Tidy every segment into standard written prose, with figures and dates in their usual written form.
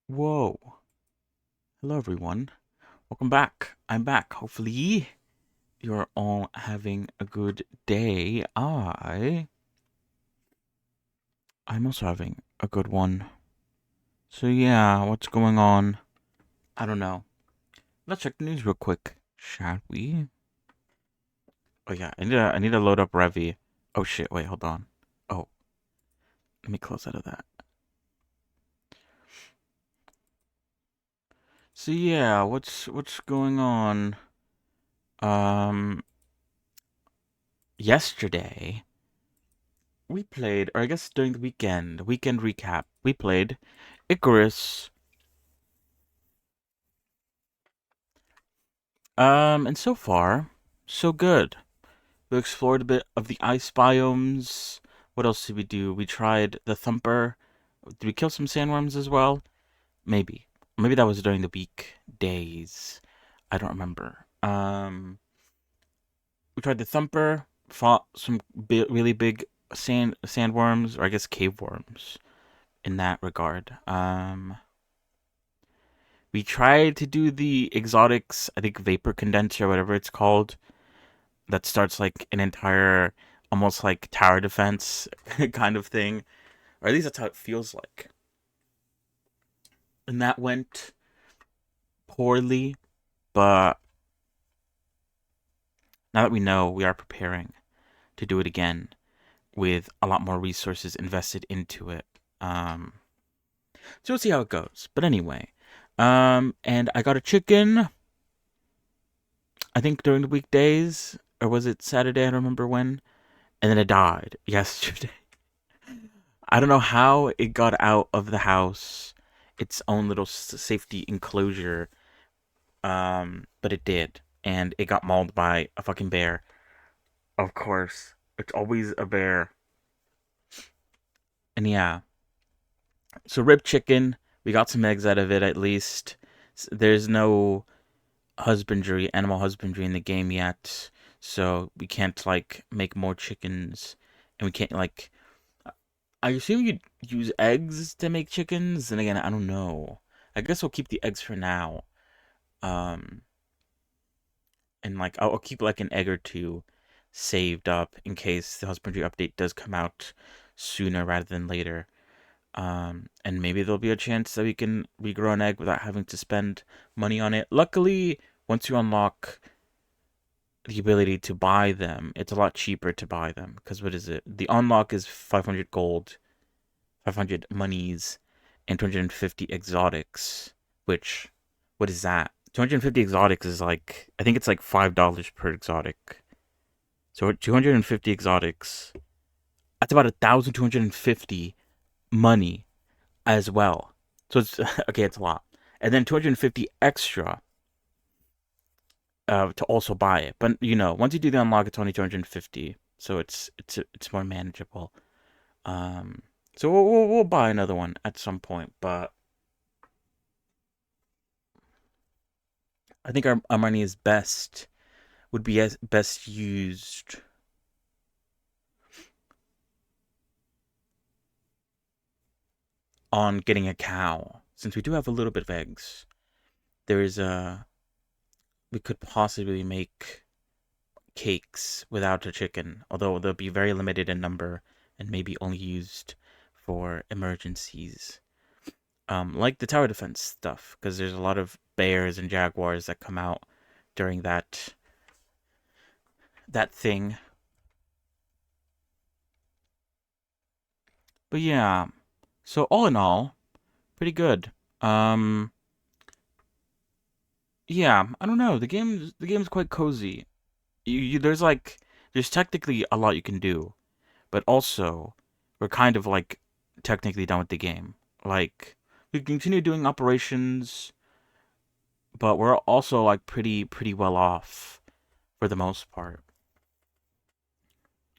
Whoa. Hello, everyone. Welcome back. I'm back. Hopefully, you're all having a good day. I'm also having a good one. So, yeah, what's going on? I don't know. Let's check the news real quick, shall we? Oh, yeah, I need to load up Revy. Oh, shit, wait, hold on. Oh, let me close out of that. So, yeah, what's going on? Um, Yesterday, we played, or I guess during the weekend recap, we played Icarus. And so far, so good. We explored a bit of the ice biomes. What else did we do? We tried the Thumper. Did we kill some sandworms as well? Maybe. Maybe that was during the weekdays. I don't remember. We tried the Thumper, fought some really big sandworms, or I guess cave worms in that regard. We tried to do the exotics, I think vapor condenser, whatever it's called, that starts like an entire, almost like tower defense kind of thing, or at least that's how it feels like. And that went poorly, but now that we know, we are preparing to do it again with a lot more resources invested into it. So we'll see how it goes. But anyway, and I got a chicken. I think during the weekdays, or was it Saturday? I don't remember when. And then it died yesterday. I don't know how it got out of the house, its own little safety enclosure, but it did, and it got mauled by a fucking bear. Of course, it's always a bear. And yeah, so rib chicken, we got some eggs out of it at least. There's no animal husbandry in the game yet, so we can't like make more chickens, and we can't like I assume you'd use eggs to make chickens. And again, I don't know. I guess we'll keep the eggs for now. Um, and like I'll keep like an egg or two saved up in case the husbandry update does come out sooner rather than later. And maybe there'll be a chance that we can regrow an egg without having to spend money on it. Luckily, once you unlock the ability to buy them, it's a lot cheaper to buy them. Because what is it? The unlock is 500 gold, 500 monies, and 250 exotics. Which, what is that? 250 exotics is like, I think it's like $5 per exotic. So 250 exotics, that's about 1,250 money as well. So it's, okay, it's a lot. And then 250 extra to also buy it. But once you do the unlock, it's only 250. So it's more manageable. Um, so we'll buy another one at some point, but I think our money is would be as best used on getting a cow. Since we do have a little bit of eggs, there is a we could possibly make cakes without a chicken, although they'll be very limited in number and maybe only used for emergencies. Like the tower defense stuff, because there's a lot of bears and jaguars that come out during that thing. But yeah, so all in all, pretty good. Um, yeah, I don't know. The game's quite cozy. There's technically a lot you can do, but also we're kind of like technically done with the game. Like we continue doing operations, but we're also like pretty well off for the most part.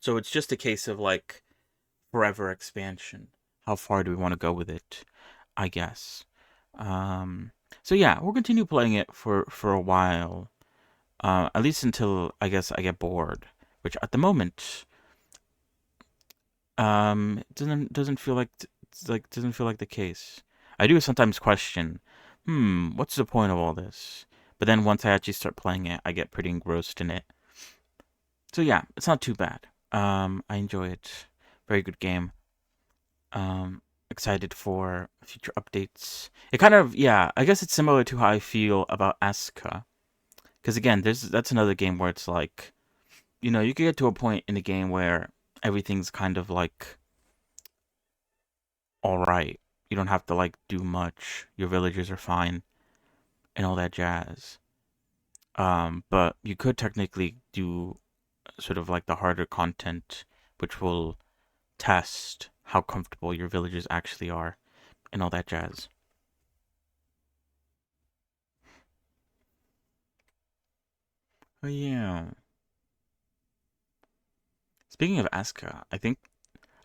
So it's just a case of like forever expansion. How far do we want to go with it? I guess. Um, so yeah, we'll continue playing it for a while. At least until I guess I get bored, which at the moment, it doesn't feel like it's like doesn't feel like the case. I do sometimes question, what's the point of all this? But then once I actually start playing it, I get pretty engrossed in it. So yeah, it's not too bad. I enjoy it. Very good game. Excited for future updates. It kind of, yeah, I guess it's similar to how I feel about Asuka. Because again, that's another game where it's like, you can get to a point in the game where everything's kind of like all right. You don't have to like do much. Your villagers are fine and all that jazz. But you could technically do sort of like the harder content, which will test how comfortable your villagers actually are and all that jazz. Oh yeah. Speaking of Asuka, I think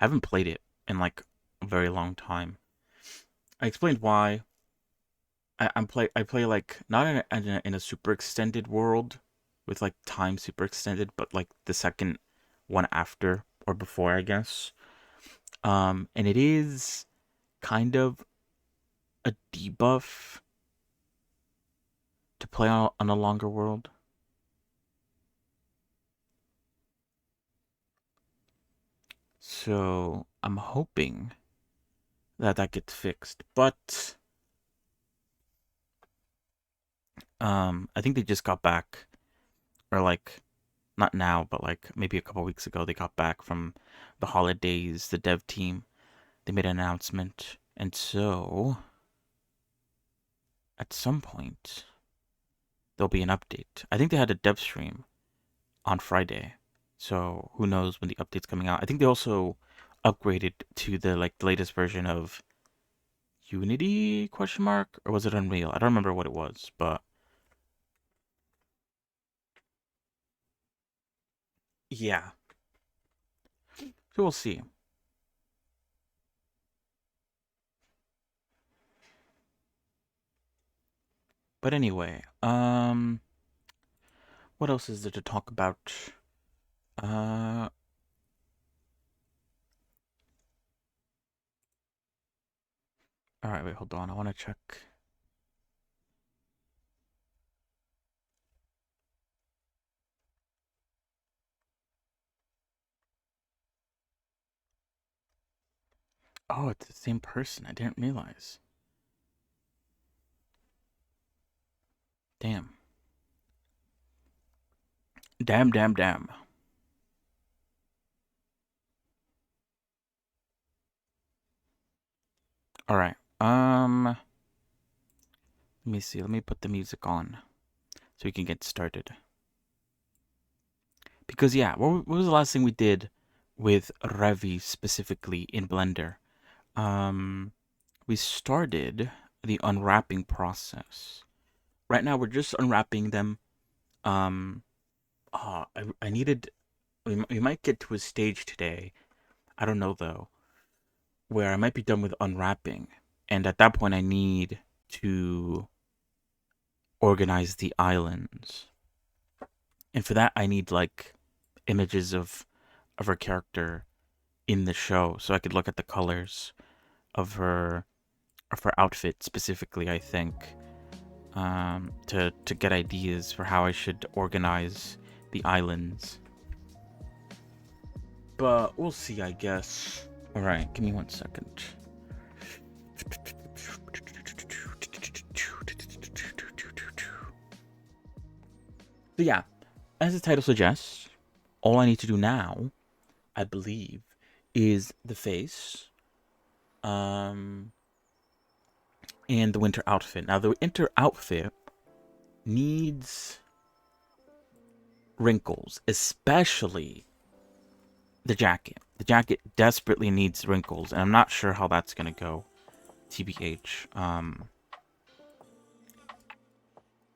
I haven't played it in like a very long time. I explained why. I play like not in a super extended world with like time super extended, but like the second one after or before, I guess. And it is kind of a debuff to play on a longer world. So I'm hoping that that gets fixed. But I think they just got back, or like not now, but like maybe a couple weeks ago, they got back from the holidays. The dev team, they made an announcement, and so at some point there'll be an update. I think they had a dev stream on Friday, so who knows when the update's coming out. I think they also upgraded to the like the latest version of Unity question mark, or was it Unreal? I don't remember what it was, but yeah. So we'll see. But anyway, what else is there to talk about? Uh, all right, wait, hold on. I want to check. Oh, it's the same person. I didn't realize. Damn. Damn, damn, damn. All right. Let me see. Let me put the music on so we can get started. Because yeah, what was the last thing we did with Revy specifically in Blender? Um, we started the unwrapping process. Right now, we're just unwrapping them. Um, I needed. We might get to a stage today. I don't know though, where I might be done with unwrapping, and at that point, I need to organize the islands, and for that, I need like images of her character in the show, so I could look at the colors of her outfit specifically. I think to get ideas for how I should organize the islands. But we'll see, I guess. All right, give me 1 second. So yeah, as the title suggests, all I need to do now, I believe, is the face, um, and the winter outfit. Now the winter outfit needs wrinkles, especially the jacket. The jacket desperately needs wrinkles, and I'm not sure how that's gonna go. TBH,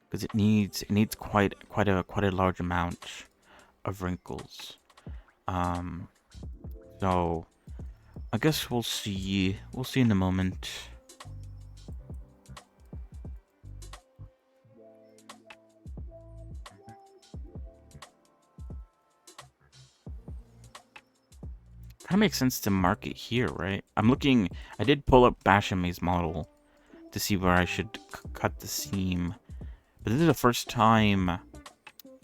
because it needs quite a large amount of wrinkles. Um, so I guess we'll see. We'll see in a moment. Kind of makes sense to mark it here, right? I'm looking. I did pull up Bashame's model, to see where I should cut the seam. But this is the first time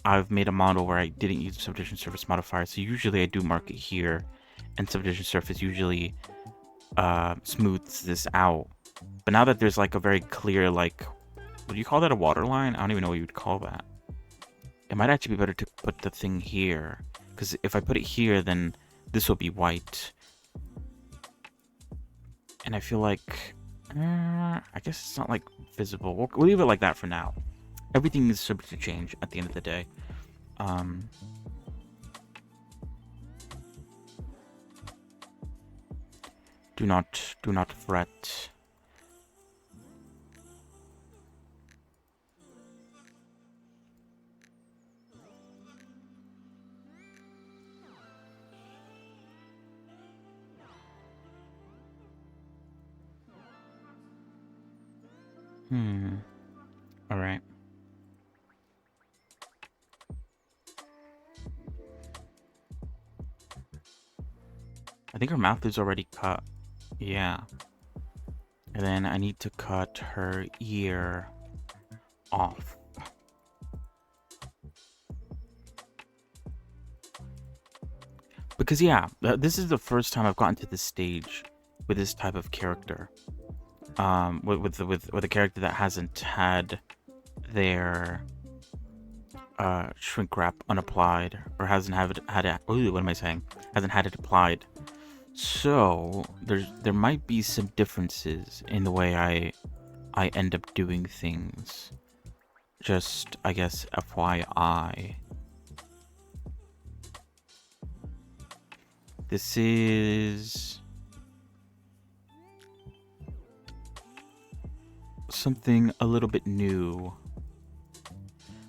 I've made a model where I didn't use subdivision surface modifier. So usually I do mark it here, and subdivision surface usually smooths this out. But now that there's like a very clear, like, would you call that a water line? I don't even know what you would call that. It might actually be better to put the thing here, because if I put it here, then this will be white. And I feel like, I guess it's not like visible. We'll leave it like that for now. Everything is subject to change at the end of the day. Do not fret. All right. I think her mouth is already cut. Yeah. And then I need to cut her ear off. Because yeah, this is the first time I've gotten to this stage with this type of character. With a character that hasn't had their shrink wrap unapplied, or hasn't had it. Ooh, what am I saying? Hasn't had it applied. So there might be some differences in the way I end up doing things. Just, I guess, FYI. This is something a little bit new.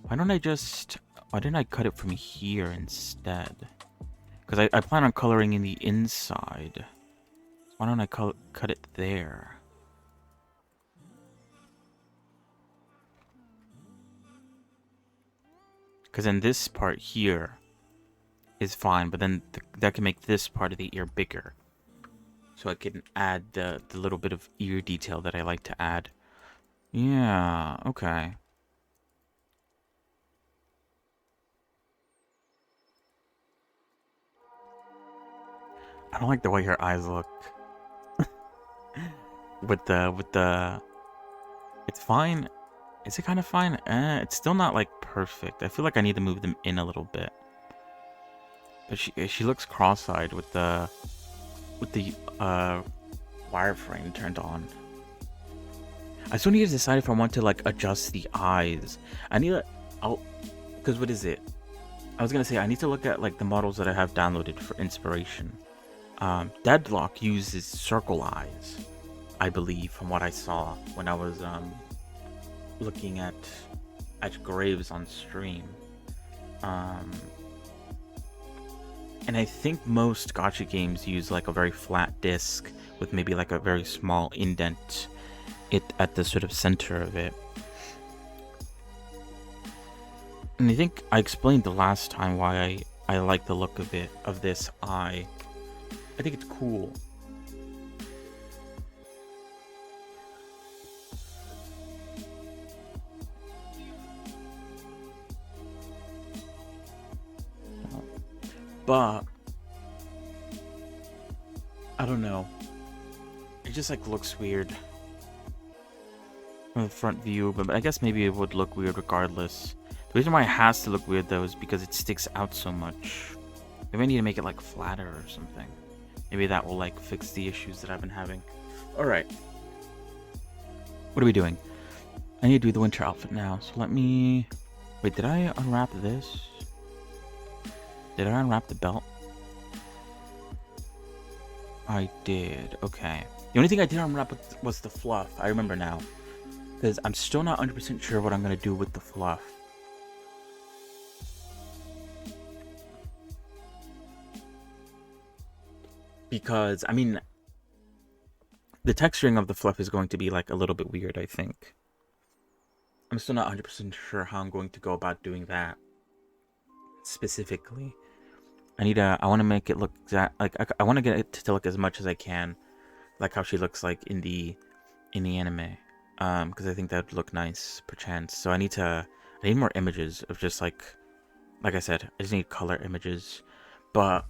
Why didn't I cut it from here instead? Because I plan on coloring in the inside. Why don't I cut it there? Because then this part here is fine, but then that can make this part of the ear bigger. So I can add the little bit of ear detail that I like to add. Yeah, okay. I don't like the way her eyes look. with the it's fine. Is it kind of fine? It's still not like perfect. I feel like I need to move them in a little bit. But she looks cross-eyed with the wireframe turned on. I still need to decide if I want to like adjust the eyes. Because what is it? I was gonna say I need to look at like the models that I have downloaded for inspiration. Deadlock uses circle eyes, I believe, from what I saw when I was looking at Graves on stream. And I think most gacha games use like a very flat disc with maybe like a very small indent at the sort of center of it. And I think I explained the last time why I like the look of it, of this eye. I think it's cool. But I don't know. It just like looks weird from the front view, but I guess maybe it would look weird regardless. The reason why it has to look weird though is because it sticks out so much. Maybe I need to make it like flatter or something. Maybe that will like fix the issues that I've been having. Alright. What are we doing? I need to do the winter outfit now, so let me... Wait, did I unwrap this? Did I unwrap the belt? I did, okay. The only thing I did unwrap was the fluff, I remember now. Because I'm still not 100% sure what I'm going to do with the fluff. Because, I mean, the texturing of the fluff is going to be like a little bit weird, I think. I'm still not 100% sure how I'm going to go about doing that specifically. I want to make it look exact, like I want to get it to look as much as I can like how she looks like in the anime. because I think that would look nice, perchance. So I need more images of just like I said, I just need color images. But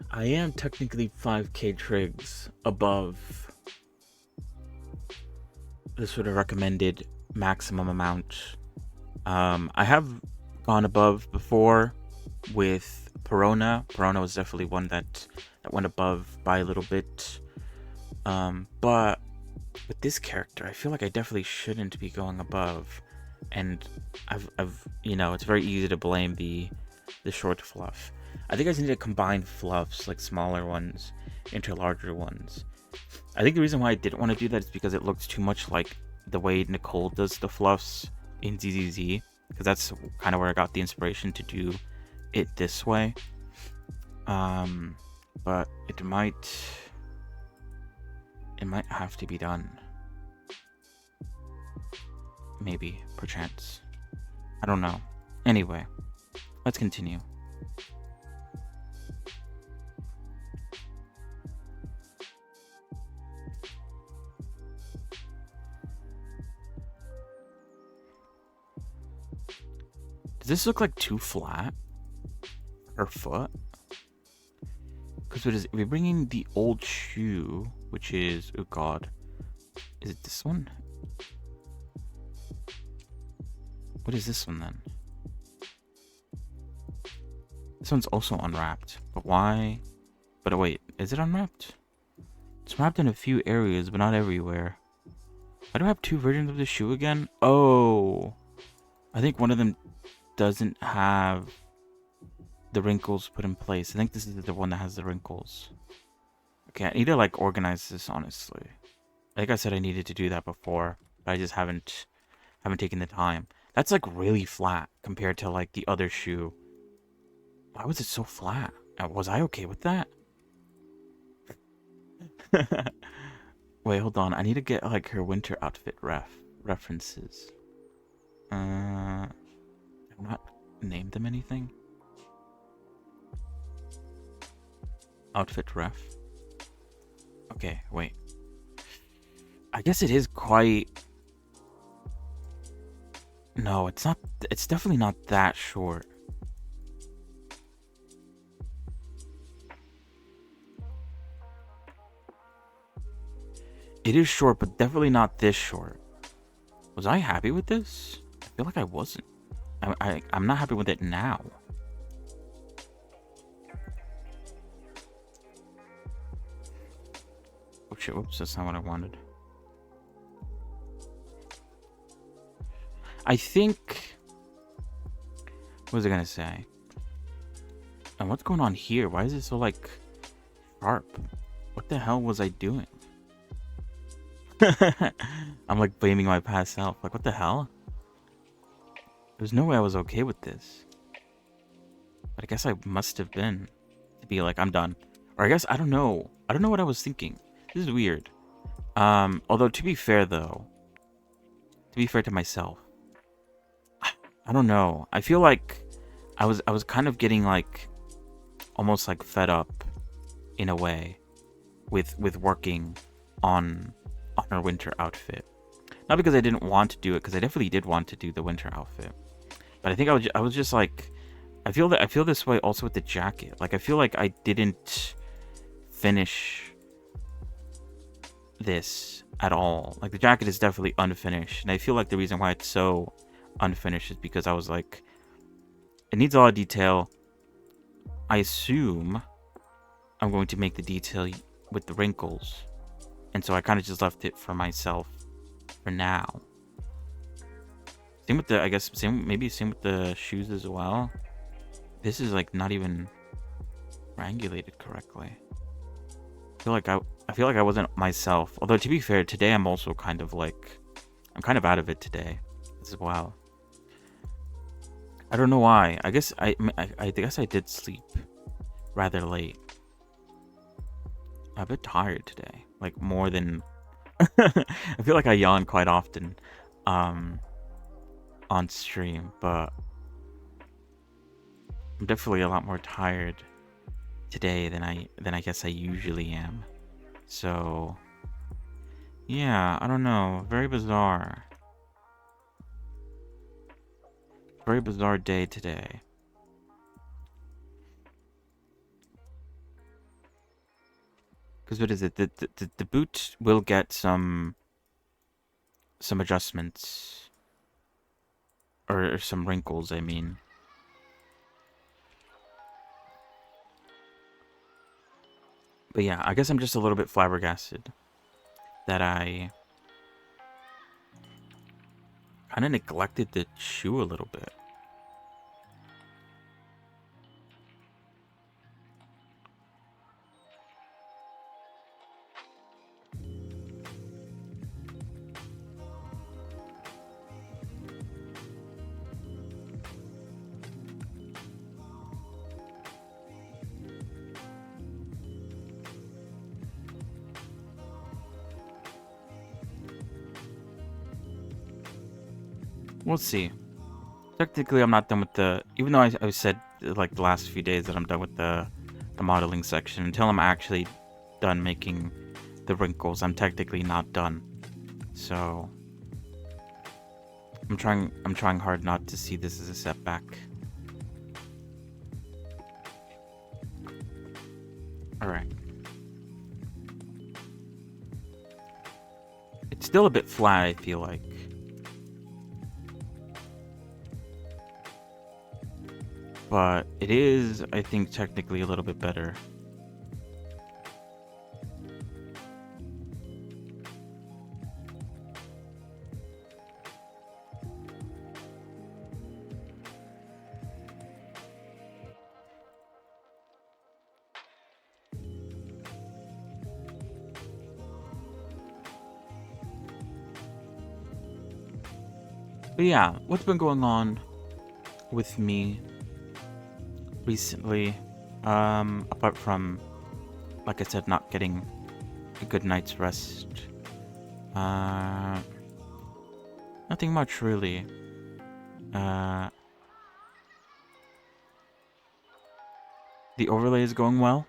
I am technically 5k trigs above the sort of recommended maximum amount. I have gone above before with Perona. Perona was definitely one that went above by a little bit. But with this character, I feel like I definitely shouldn't be going above. And I've it's very easy to blame the short fluff. I think I just need to combine fluffs, like smaller ones, into larger ones. I think the reason why I didn't want to do that is because it looks too much like the way Nicole does the fluffs in ZZZ, because that's kind of where I got the inspiration to do it this way. But it might have to be done. Maybe, perchance. I don't know. Anyway, let's continue. Does this look like too flat? Her foot? Because we're bringing the old shoe, which is, oh god, is it this one? What is this one then? This one's also unwrapped, but why? But wait, is it unwrapped? It's wrapped in a few areas, but not everywhere. Why do I have two versions of the shoe again? Oh, I think one of them doesn't have the wrinkles put in place. I think this is the one that has the wrinkles. Okay, I need to like organize this, honestly. I think I said I needed to do that before, but I just haven't taken the time. That's like really flat compared to like the other shoe. Why was it so flat? Was I okay with that? Wait, hold on. I need to get like her winter outfit references. I've not named them anything. Outfit ref. Okay, wait. I guess it is quite... No, it's not. It's definitely not that short. It is short, but definitely not this short. Was I happy with this? I feel like I wasn't. I'm not happy with it now. Oh shit, whoops, that's not what I wanted. I think... What was I gonna say? And what's going on here? Why is it so, like, sharp? What the hell was I doing? I'm, like, blaming my past self. Like, what the hell? There's no way I was okay with this. But I guess I must have been. To be like, I'm done. Or I guess, I don't know. I don't know what I was thinking. This is weird. Although, to be fair, though. To be fair to myself. I don't know. I feel like I was kind of getting, like, almost, like, fed up in a way with working on her winter outfit. Not because I didn't want to do it, because I definitely did want to do the winter outfit. But I think I was just like, I feel this way also with the jacket. Like, I feel like I didn't finish this at all. Like, the jacket is definitely unfinished, and I feel like the reason why it's so unfinished is because I was like, it needs a lot of detail. I assume I'm going to make the detail with the wrinkles, and so I kind of just left it for myself for now. Same with the, I guess, maybe same with the shoes as well. This is like not even triangulated correctly. I feel like I wasn't myself. Although, to be fair, today I'm also kind of like, I'm kind of out of it today as well. I don't know why. I guess I guess I did sleep rather late. I'm a bit tired today, like more than. I feel like I yawn quite often, on stream, but I'm definitely a lot more tired today than I guess I usually am. So Yeah, I don't know. Very bizarre. Very bizarre day today. Because what is it? The boot will get some adjustments. Or some wrinkles, I mean. But yeah, I guess I'm just a little bit flabbergasted that I kind of neglected the shoe a little bit. We'll see. Technically, I'm not done with the... Even though I said, like, the last few days that I'm done with the modeling section, until I'm actually done making the wrinkles, I'm technically not done. So... I'm trying hard not to see this as a setback. Alright. It's still a bit flat, I feel like. But it is, I think, technically a little bit better. But yeah, what's been going on with me recently? Apart from, like I said, not getting a good night's rest. Uh, Nothing much really. Uh, the overlay is going well.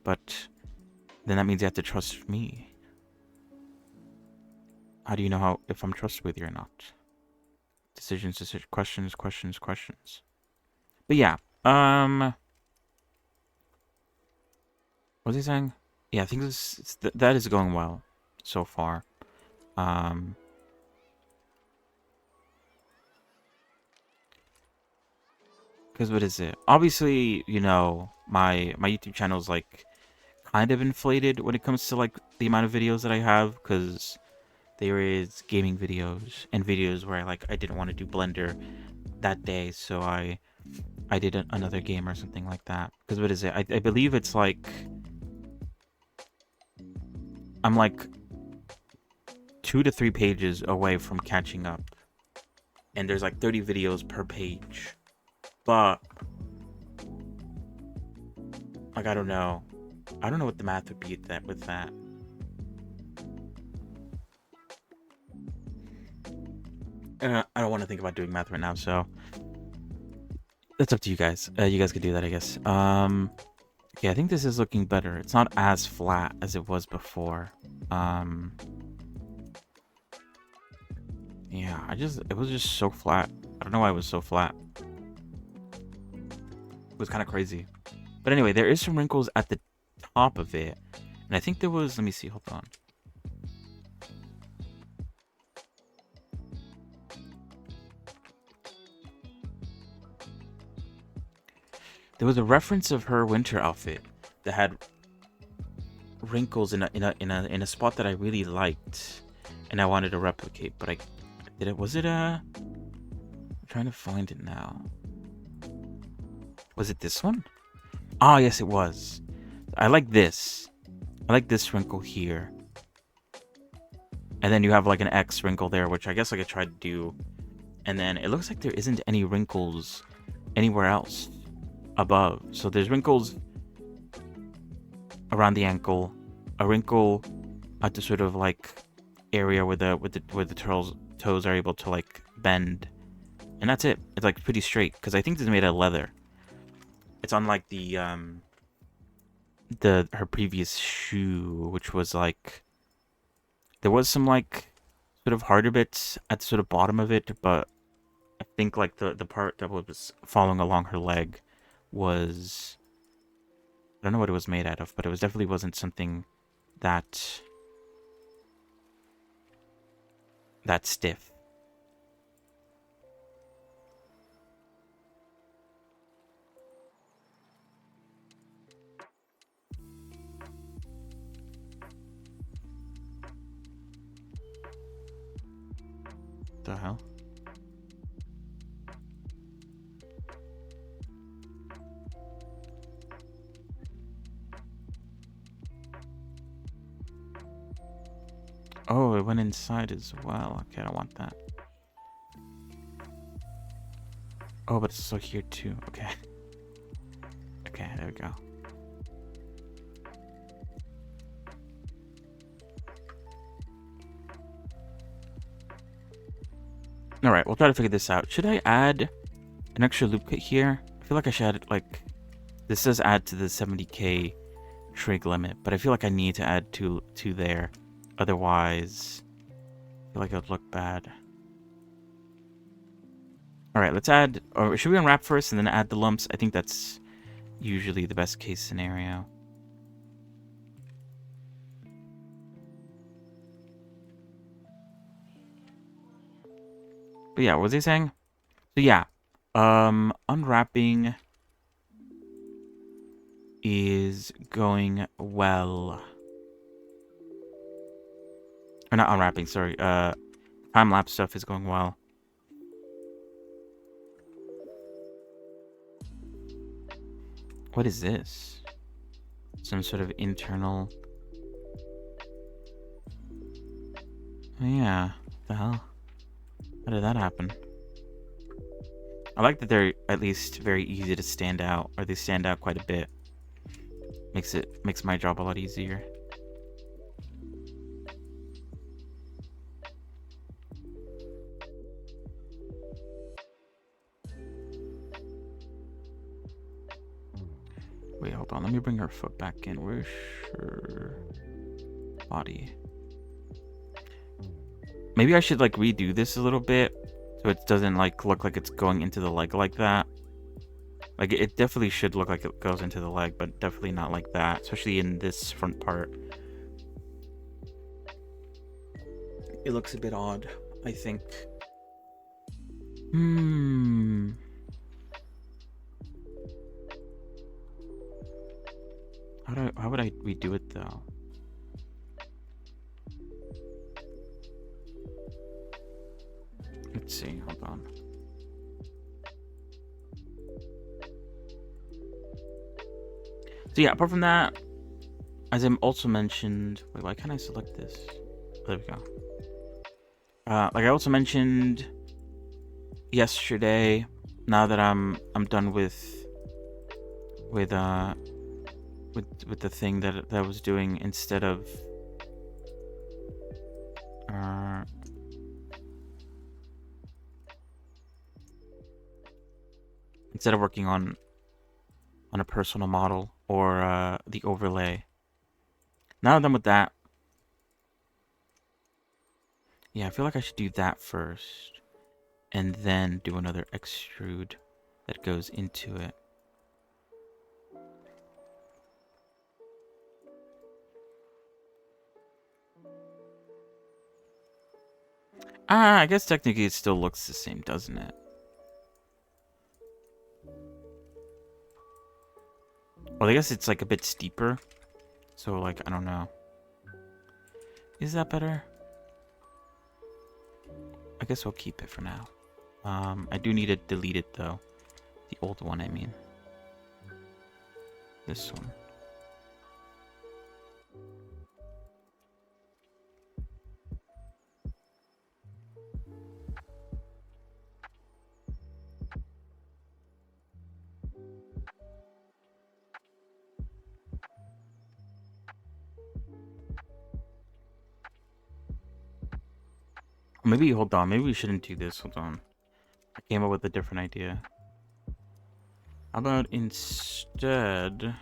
but then that means you have to trust me. How do you know if I'm trustworthy or not? Decisions, questions. But yeah, what was he saying? Yeah, I think that is going well so far. Because what is it? Obviously, you know, my YouTube channel is like kind of inflated when it comes to like the amount of videos that I have, because there is gaming videos and videos where I didn't want to do Blender that day, so I did another game or something like that. Because what is it? I believe it's like I'm like 2 to 3 pages away from catching up, and there's like 30 videos per page. But like I don't know what the math would be with that. I don't want to think about doing math right now, so that's up to you guys. You guys could do that, I guess. Okay, I think this is looking better. It's not as flat as it was before. Yeah, it was just so flat. I don't know why it was so flat. It was kind of crazy. But anyway, there is some wrinkles at the top of it. And I think there was, let me see, hold on. There was a reference of her winter outfit that had wrinkles in a spot that I really liked, and I wanted to replicate, but I'm trying to find it now. Was it this one? Ah, yes, it was. I like this. I like this wrinkle here. And then you have like an X wrinkle there, which I guess I could try to do. And then it looks like there isn't any wrinkles anywhere else above. So there's wrinkles around the ankle, a wrinkle at the sort of like area where the toes are able to like bend, and that's it. It's like pretty straight because I think this is made out of leather. It's unlike her previous shoe, which was like there was some like sort of harder bits at the sort of bottom of it, but I think like the part that was following along her leg was, I don't know what it was made out of, but it was definitely wasn't something that stiff. The hell? Oh, it went inside as well. Okay, I don't want that. Oh, but it's also here too. Okay. Okay, there we go. Alright, we'll try to figure this out. Should I add an extra loop kit here? I feel like I should add, like, this says add to the 70k trig limit, but I feel like I need to add two there. Otherwise, I feel like it would look bad. Alright, let's add, or should we unwrap first and then add the lumps? I think that's usually the best case scenario. But yeah, what was he saying? So yeah, unwrapping is going well. Or not unwrapping, sorry. Time-lapse stuff is going well. What is this? Some sort of internal... Oh, yeah. What the hell? How did that happen? I like that they're at least very easy to stand out, or they stand out quite a bit. Makes my job a lot easier. Wait, hold on. Let me bring her foot back in. Where's her body? Maybe I should like redo this a little bit so it doesn't like look like it's going into the leg like that. Like it definitely should look like it goes into the leg, but definitely not like that, especially in this front part. It looks a bit odd, I think. How would I redo it though? Let's see, hold on. So yeah, apart from that, as I also mentioned, wait, why can't I select this? There we go. Like I also mentioned yesterday, now that I'm done with the thing that I was doing instead of working on a personal model or the overlay. Now I'm done with that. Yeah, I feel like I should do that first and then do another extrude that goes into it. I guess technically it still looks the same, doesn't it? Well, I guess it's like a bit steeper. So like, I don't know. Is that better? I guess we'll keep it for now. I do need to delete it though. The old one, I mean. This one. Maybe, hold on. Maybe we shouldn't do this. Hold on. I came up with a different idea. How about instead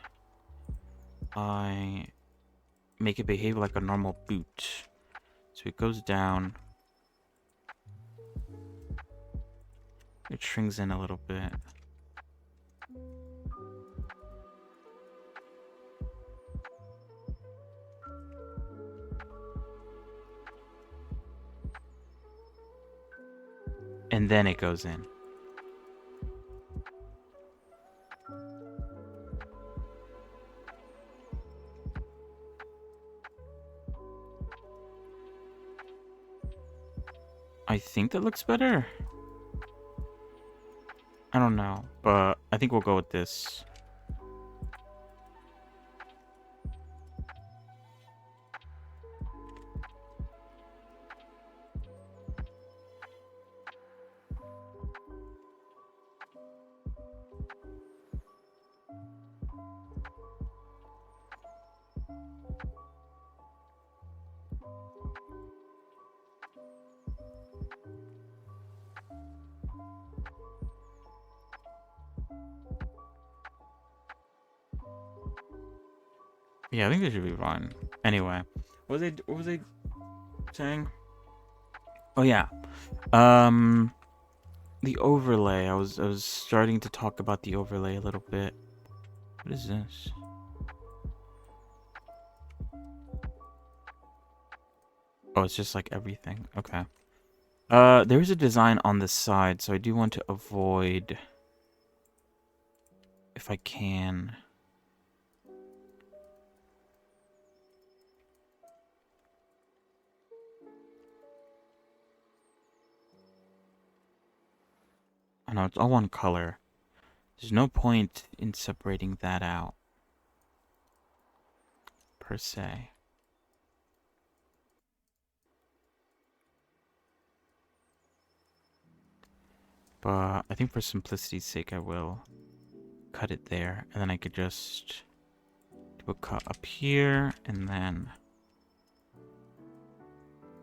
I make it behave like a normal boot. So it goes down. It shrinks in a little bit. And then it goes in. I think that looks better. I don't know, but I think we'll go with this. Yeah, I think this should be fine. Anyway, what was I saying? Oh yeah. The overlay. I was starting to talk about the overlay a little bit. What is this? Oh, it's just like everything. Okay. There's a design on the side, so I do want to avoid, if I can. I know it's all one color. There's no point in separating that out, per se. But I think for simplicity's sake, I will cut it there, and then I could just do a cut up here, and then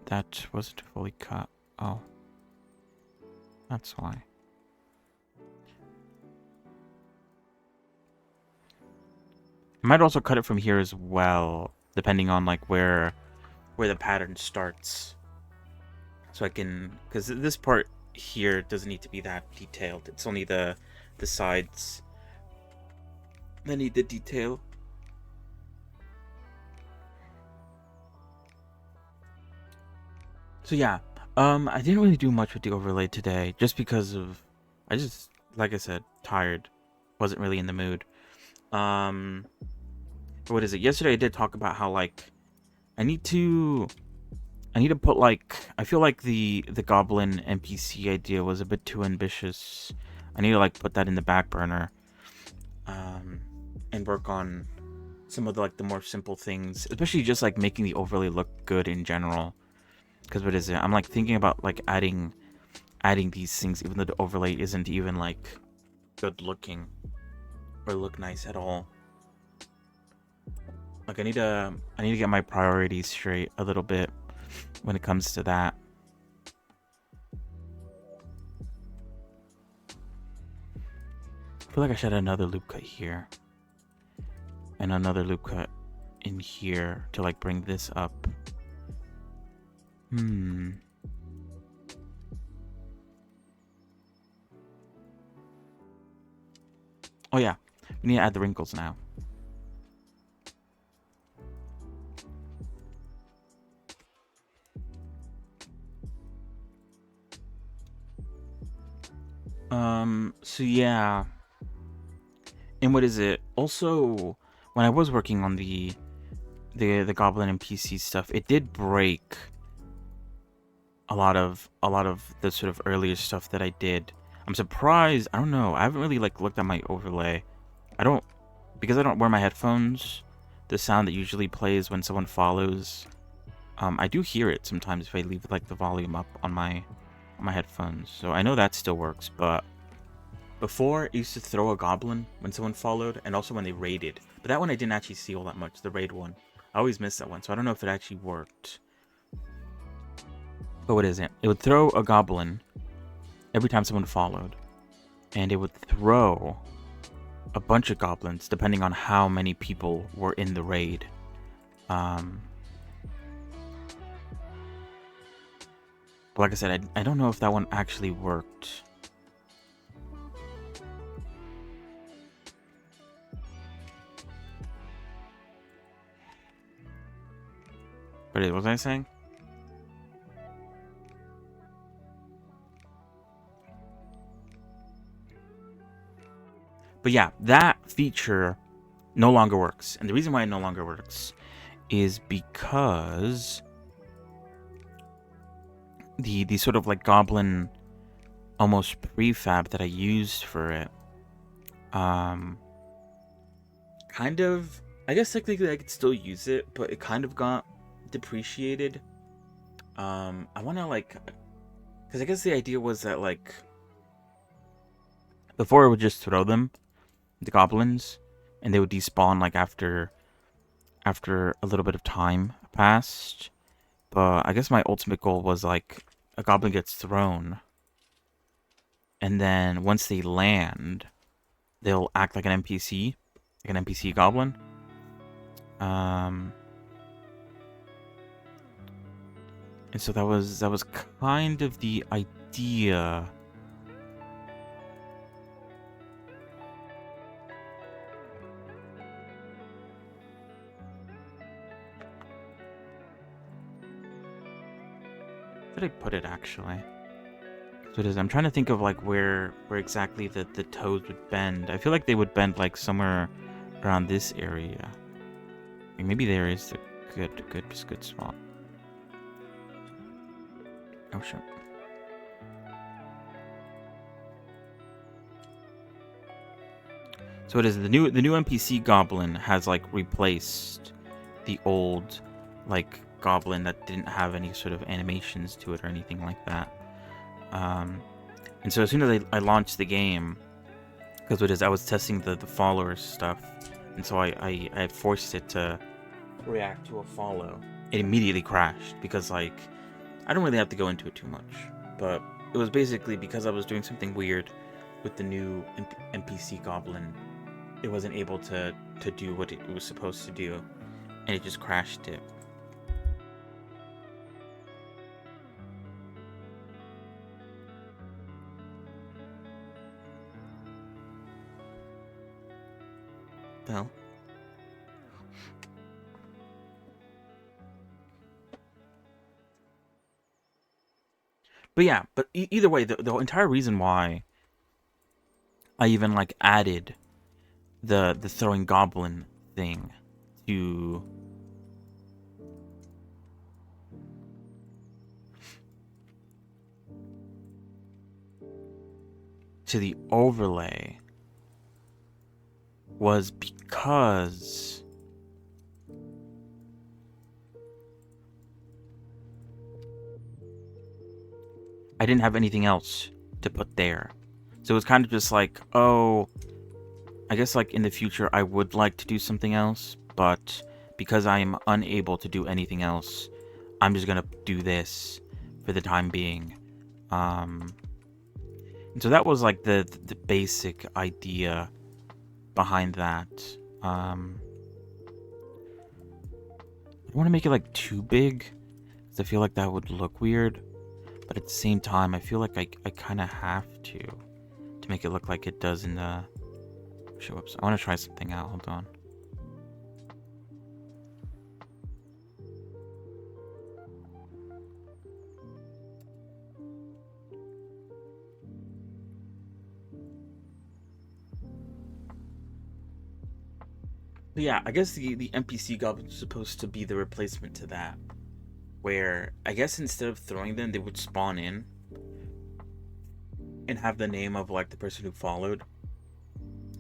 that wasn't fully cut. Oh, that's why. I might also cut it from here as well, depending on like where the pattern starts. So I can, because this part here doesn't need to be that detailed. It's only the sides that need the detail. So yeah, I didn't really do much with the overlay today, just because of, I just, like I said, tired. Wasn't really in the mood. Um, what is it? Yesterday I did talk about how like I need to put like, I feel like the goblin NPC idea was a bit too ambitious. I need to like put that in the back burner, and work on some of the like the more simple things, especially just like making the overlay look good in general. Because what is it? I'm like thinking about like adding these things, even though the overlay isn't even like good looking or look nice at all. Like I need to get my priorities straight a little bit when it comes to that. I feel like I should add another loop cut here and another loop cut in here to like bring this up. Oh yeah, we need to add the wrinkles now. So yeah. And what is it? Also, when I was working on the Goblin NPC stuff, it did break a lot of the sort of earlier stuff that I did. I'm surprised. I don't know. I haven't really like looked at my overlay. Because I don't wear my headphones. The sound that usually plays when someone follows, I do hear it sometimes if I leave like the volume up on my headphones. So I know that still works, but before, it used to throw a goblin when someone followed, and also when they raided. But that one I didn't actually see all that much, the raid one. I always miss that one, so I don't know if it actually worked. But what is it? It would throw a goblin every time someone followed. And it would throw a bunch of goblins, depending on how many people were in the raid. But like I said, I don't know if that one actually worked. But what was I saying? But yeah, that feature no longer works. And the reason why it no longer works is because the sort of like goblin almost prefab that I used for it, kind of, I guess technically I could still use it, but it kind of got depreciated. I want to like, because I guess the idea was that like before it would just throw them, the goblins, and they would despawn like after a little bit of time passed. But I guess my ultimate goal was like a goblin gets thrown, and then once they land, they'll act like an NPC, like an NPC goblin. And so that was kind of the idea. Where did I put it actually? So it is. I'm trying to think of like where exactly the toes would bend. I feel like they would bend like somewhere around this area. Like maybe there is a good spot. Oh sure. So it is the new NPC goblin has like replaced the old like goblin that didn't have any sort of animations to it or anything like that. And so as soon as I launched the game, because what is I was testing the followers stuff, and so I forced it to react to a follow. It immediately crashed because like I don't really have to go into it too much, but it was basically because I was doing something weird with the new NPC goblin. It wasn't able to to do what it was supposed to do, and it just crashed it. Well, but yeah, but either way, the entire reason why I even like added the throwing goblin thing to the overlay was because I didn't have anything else to put there. So it was kind of just like, oh, I guess like in the future I would like to do something else, but because I am unable to do anything else, I'm just gonna do this for the time being. And so that was like the basic idea behind that. I don't want to make it like too big, because I feel like that would look weird. But at the same time, I feel like I kind of have to make it look like it does in the... Whoops, I want to try something out. Hold on. But yeah, I guess the NPC goblin is supposed to be the replacement to that. Where, I guess instead of throwing them, they would spawn in and have the name of like the person who followed.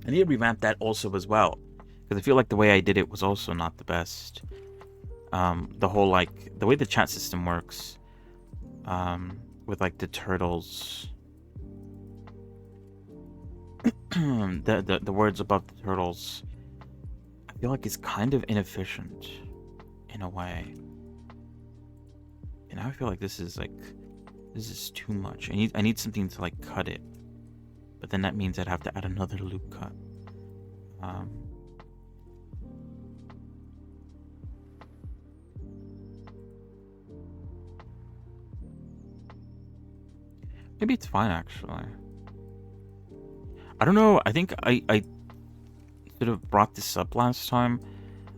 I need to revamp that also as well, because I feel like the way I did it was also not the best. The whole like the way the chat system works, with like the turtles, the words above the turtles, I feel like it's kind of inefficient in a way. And I feel like this is too much. I need something to like cut it. But then that means I'd have to add another loop cut. Maybe it's fine actually. I don't know. I think I should have brought this up last time.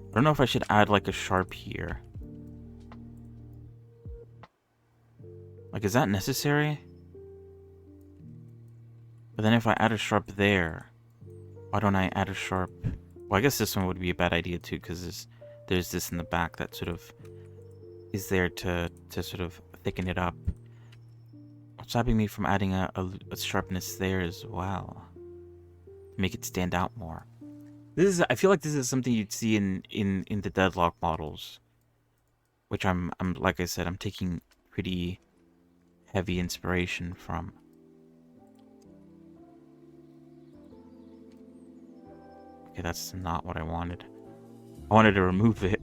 I don't know if I should add like a sharp here. Like, is that necessary? But then if I add a sharp there, why don't I add a sharp? Well, I guess this one would be a bad idea too, because there's this in the back that sort of is there to sort of thicken it up. What's stopping me from adding a sharpness there as well? Make it stand out more. I feel like this is something you'd see in the deadlock models, which I'm like I said, I'm taking pretty heavy inspiration from. Okay, that's not what I wanted. I wanted to remove it.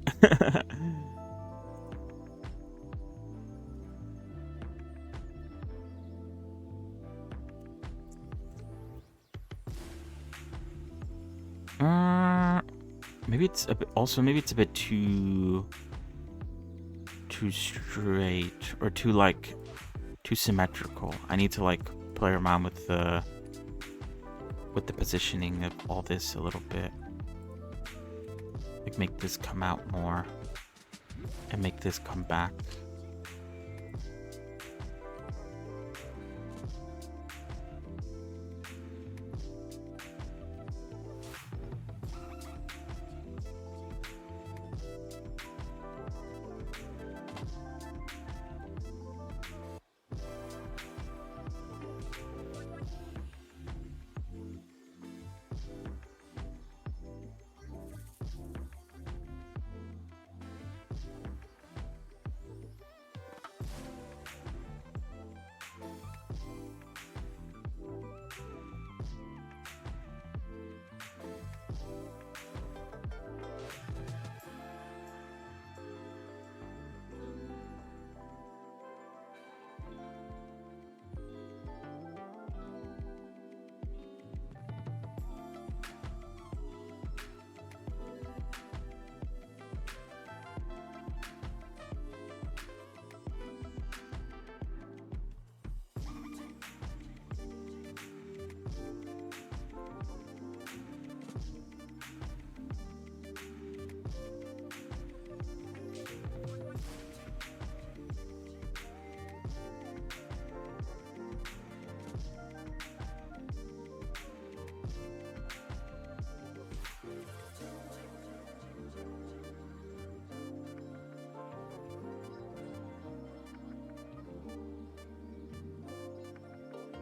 Maybe it's a bit. Also, maybe it's a bit too straight or too symmetrical. I need to like play around with the positioning of all this a little bit. Like make this come out more and make this come back.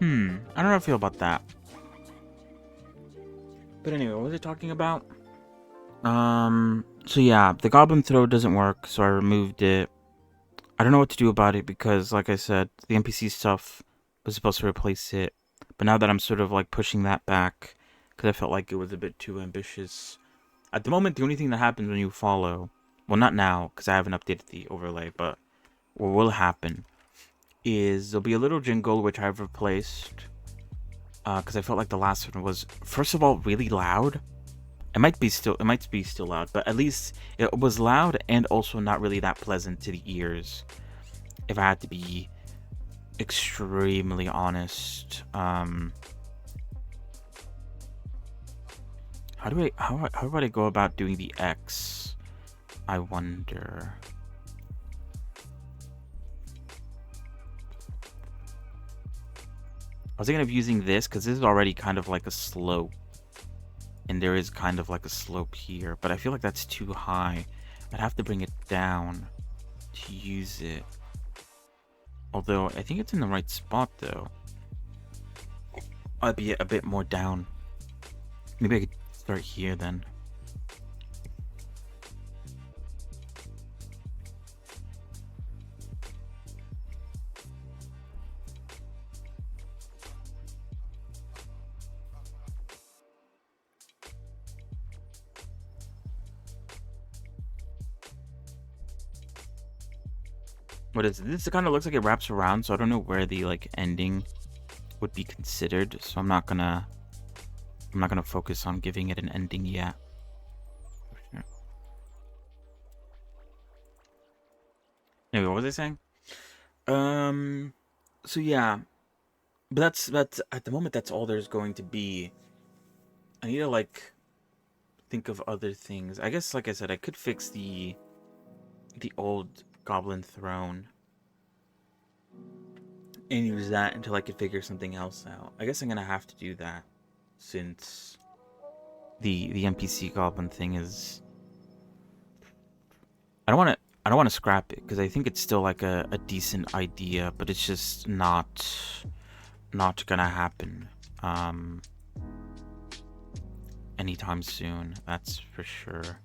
I don't know how I feel about that. But anyway, what was I talking about? So yeah, the goblin throw doesn't work, so I removed it. I don't know what to do about it because, like I said, the NPC stuff was supposed to replace it. But now that I'm sort of like pushing that back, because I felt like it was a bit too ambitious. At the moment, the only thing that happens when you follow, well, not now, because I haven't updated the overlay, but what will happen is there'll be a little jingle which I've replaced, because I felt like the last one was, first of all, really loud. It might be still loud, but at least it was loud and also not really that pleasant to the ears. If I had to be extremely honest, how would I go about doing the X? I wonder. I was thinking of using this because this is already kind of like a slope, and there is kind of like a slope here, but I feel like that's too high. I'd have to bring it down to use it. Although I think it's in the right spot though. I'd be a bit more down. Maybe I could start here then. What is it? This kind of looks like it wraps around, so I don't know where the like ending would be considered. So I'm not gonna focus on giving it an ending yet. Anyway, what was I saying? So yeah, but that's at the moment that's all there's going to be. I need to like think of other things. I guess, like I said, I could fix the old goblin throne and use that until I could figure something else out. I guess I'm gonna have to do that since the NPC goblin thing is. I don't want to scrap it because I think it's still like a decent idea, but it's just not gonna happen anytime soon. That's for sure.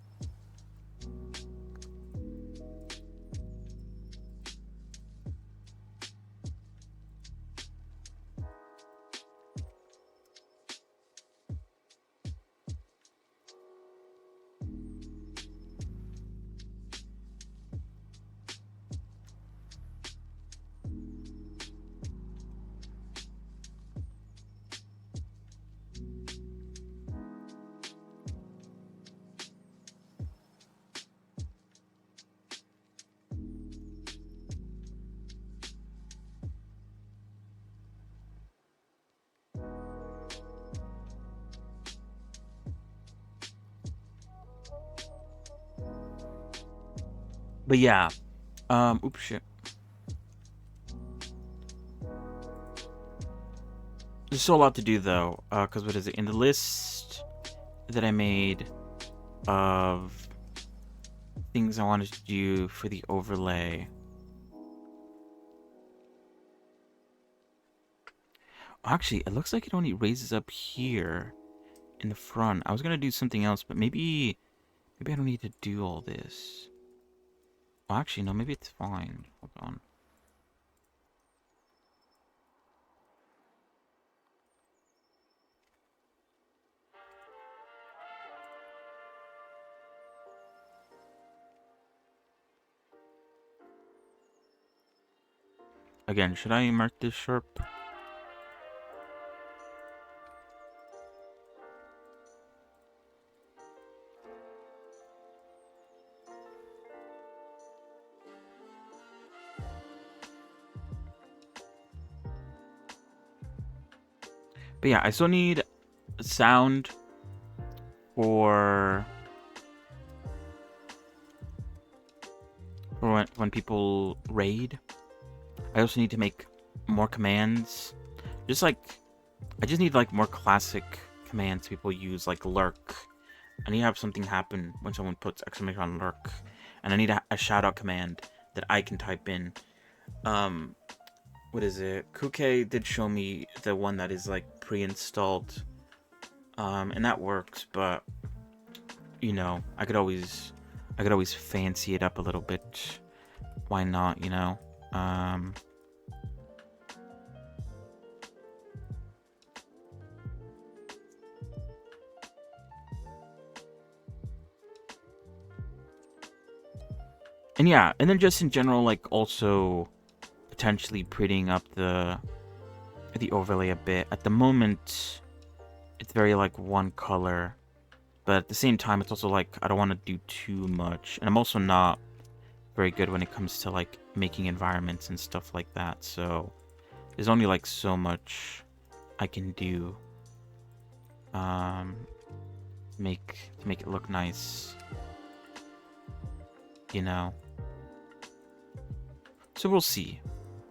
But yeah, oops, shit. There's still a lot to do though, because what is it in the list that I made of things I wanted to do for the overlay? Actually, it looks like it only raises up here in the front. I was gonna do something else, but maybe I don't need to do all this. Well, actually, no, maybe it's fine. Hold on. Again, should I mark this sharp? But yeah, I still need sound for when people raid. I also need to make more commands. Just like I just need like more classic commands people use, like lurk. I need to have something happen when someone puts exclamation on lurk, and I need a shout out command that I can type in. what is it? Kuke did show me the one that is like pre-installed, and that works. But you know, I could always fancy it up a little bit. Why not? You know. Um, and yeah, and then just in general, like also potentially prettying up the overlay a bit. At the moment, it's very like one color, but at the same time, it's also like I don't want to do too much, and I'm also not very good when it comes to like making environments and stuff like that. So there's only like so much I can do, um, to make it look nice, you know. So we'll see.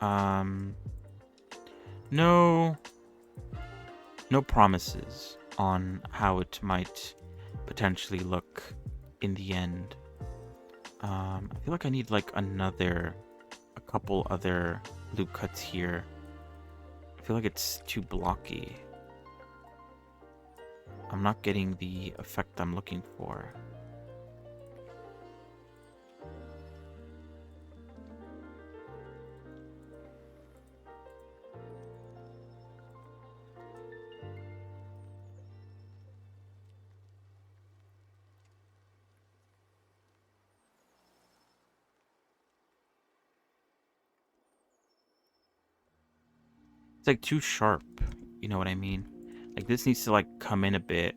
Um, no, no promises on how it might potentially look in the end. I feel like I need like a couple other loop cuts here. I feel like it's too blocky. I'm not getting the effect I'm looking for. It's like too sharp. You know what I mean? Like this needs to like come in a bit.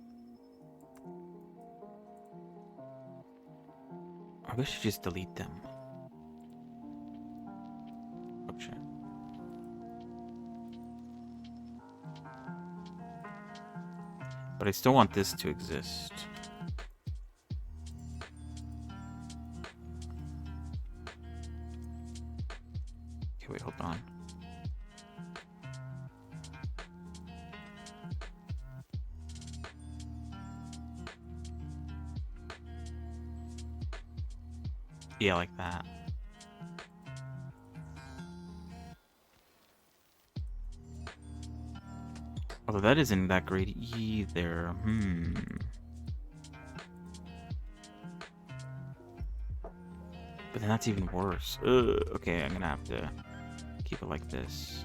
I wish I just delete them. Oh shit. But I still want this to exist. Okay, wait, hold on. Yeah, like that. Although that isn't that great either. But then that's even worse. Ugh. Okay, I'm gonna have to keep it like this.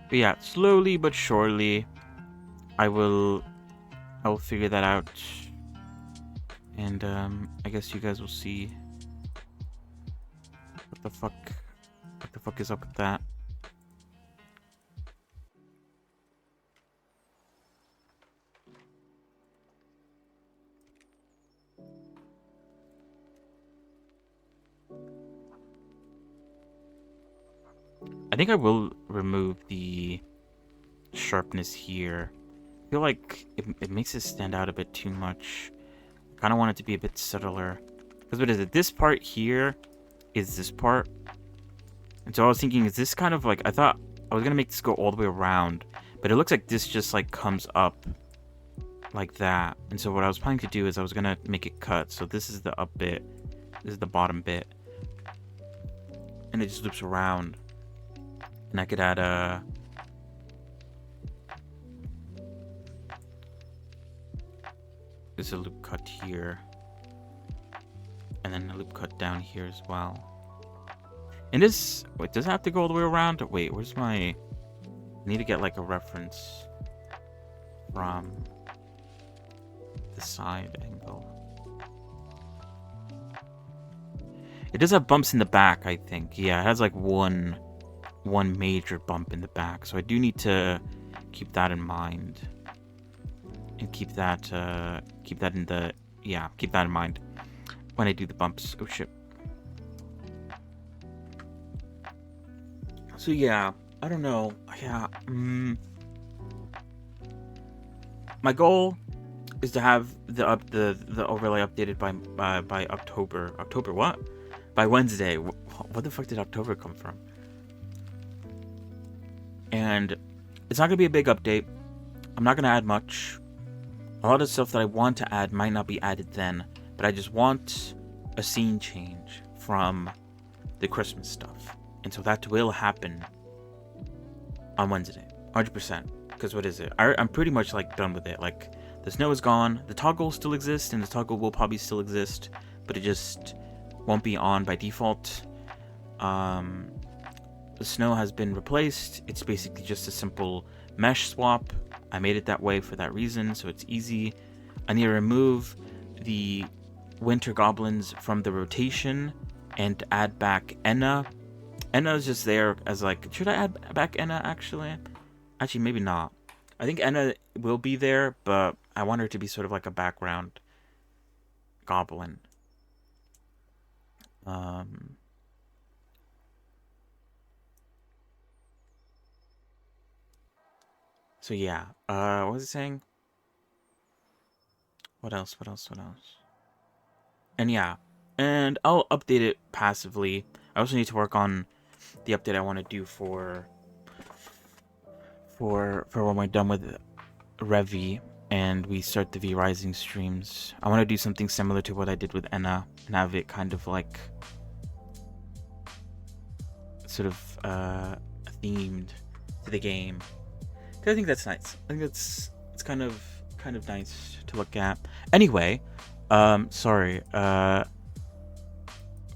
But yeah, slowly but surely, I will figure that out, and I guess you guys will see what the fuck is up with that. I think I will remove the sharpness here. I feel like it makes it stand out a bit too much. I kind of want it to be a bit subtler. Because what is it? This part here is this part. And so I was thinking, is this kind of like... I thought I was going to make this go all the way around. But it looks like this just like comes up like that. And so what I was planning to do is I was going to make it cut. So this is the up bit. This is the bottom bit. And it just loops around. And I could add a... There's a loop cut here. And then a loop cut down here as well. And this... Wait, does it have to go all the way around? Wait, where's my... I need to get like a reference from the side angle. It does have bumps in the back, I think. Yeah, it has like one major bump in the back. So I do need to keep that in mind. And keep that in the yeah, keep that in mind when I do the bumps. Oh shit. So yeah, I don't know. Yeah, my goal is to have the overlay updated by October. October what? By Wednesday. What the fuck did October come from? And it's not gonna be a big update. I'm not gonna add much. A lot of stuff that I want to add might not be added then, but I just want a scene change from the Christmas stuff, and so that will happen on Wednesday, 100%. Because what is it? I'm pretty much like done with it. Like the snow is gone. The toggle still exists, and the toggle will probably still exist, but it just won't be on by default. The snow has been replaced. It's basically just a simple mesh swap. I made it that way for that reason, so it's easy. I need to remove the winter goblins from the rotation and add back Enna. Enna is just there as like, should I add back Enna actually? Actually, maybe not. I think Enna will be there, but I want her to be sort of like a background goblin. So yeah. What was it saying? What else? What else? What else? And yeah. And I'll update it passively. I also need to work on the update I want to do for when we're done with Revy and we start the V Rising streams. I want to do something similar to what I did with Enna and have it kind of like sort of themed to the game. Cause I think that's nice. I think it's kind of nice to look at. Anyway, sorry.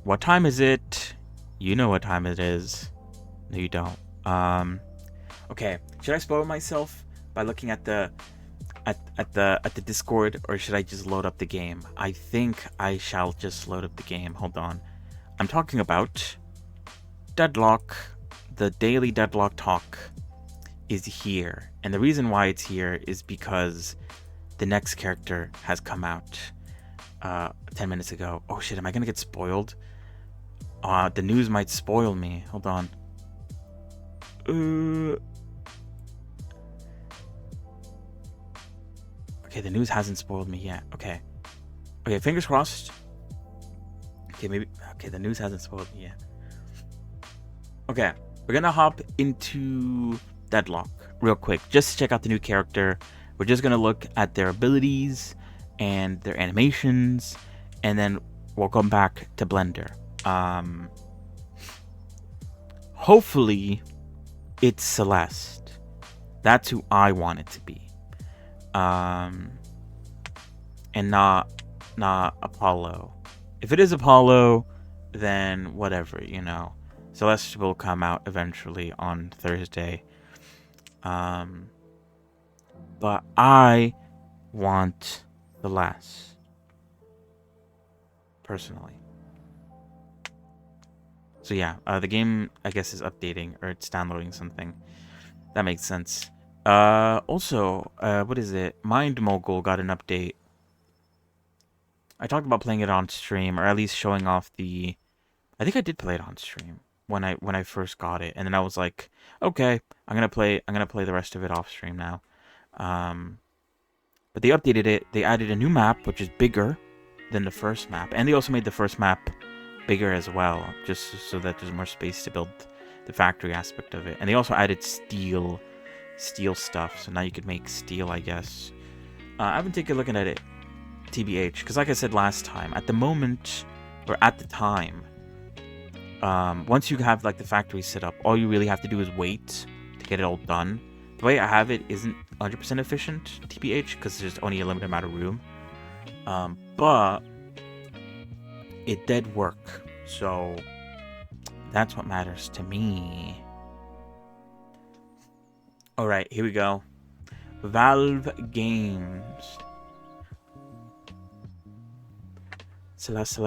What time is it? You know what time it is. No, you don't. Okay. Should I spoil myself by looking at the Discord, or should I just load up the game? I think I shall just load up the game. Hold on. I'm talking about Deadlock. The daily Deadlock talk is here, and the reason why it's here is because the next character has come out 10 minutes ago. Oh shit, am I gonna get spoiled? The news might spoil me. Hold on. Okay, the news hasn't spoiled me yet. Okay, fingers crossed. Okay, maybe. Okay, the news hasn't spoiled me yet. Okay, we're gonna hop into Deadlock real quick, just to check out the new character. We're just gonna look at their abilities and their animations, and then we'll come back to Blender. Hopefully, it's Celeste. That's who I want it to be. And not Apollo. If it is Apollo, then whatever, you know. Celeste will come out eventually on Thursday. But I want Celeste. Personally. So yeah, the game, I guess, is updating, or it's downloading something. That makes sense. Also, what is it? Mind Mogul got an update. I talked about playing it on stream, or at least showing off the... I think I did play it on stream when I first got it, and then I was like, okay, I'm gonna play the rest of it off stream now. But they updated it. They added a new map, which is bigger than the first map, and they also made the first map bigger as well, just so that there's more space to build the factory aspect of it. And they also added steel stuff, so now you could make steel, I guess. I haven't taken a look at it, TBH, because like I said last time, at the moment, or at the time, once you have like the factory set up, all you really have to do is wait to get it all done. The way I have it isn't 100% efficient, TBH, because there's only a limited amount of room. But it did work, so that's what matters to me. Alright, here we go. Valve Games. Celeste.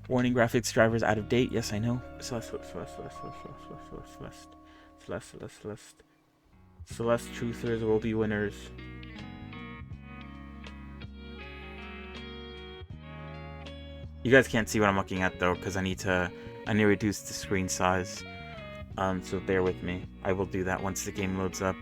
Warning, graphics drivers out of date. Yes, I know. Celeste. Celeste Truthers will be winners. You guys can't see what I'm looking at though, because I need to reduce the screen size. So bear with me. I will do that once the game loads up.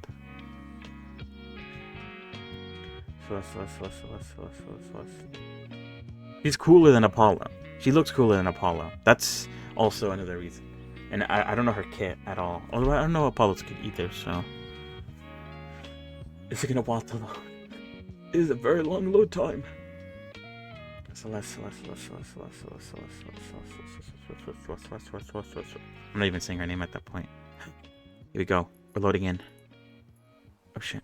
She's cooler than Apollo. She looks cooler than Apollo. That's also another reason. And I don't know her kit at all. Although I don't know Apollo's kit either, so. It's gonna while to load. It is a very long load time. I'm not even saying her name at that point. Here we go. We're loading in. Oh shit.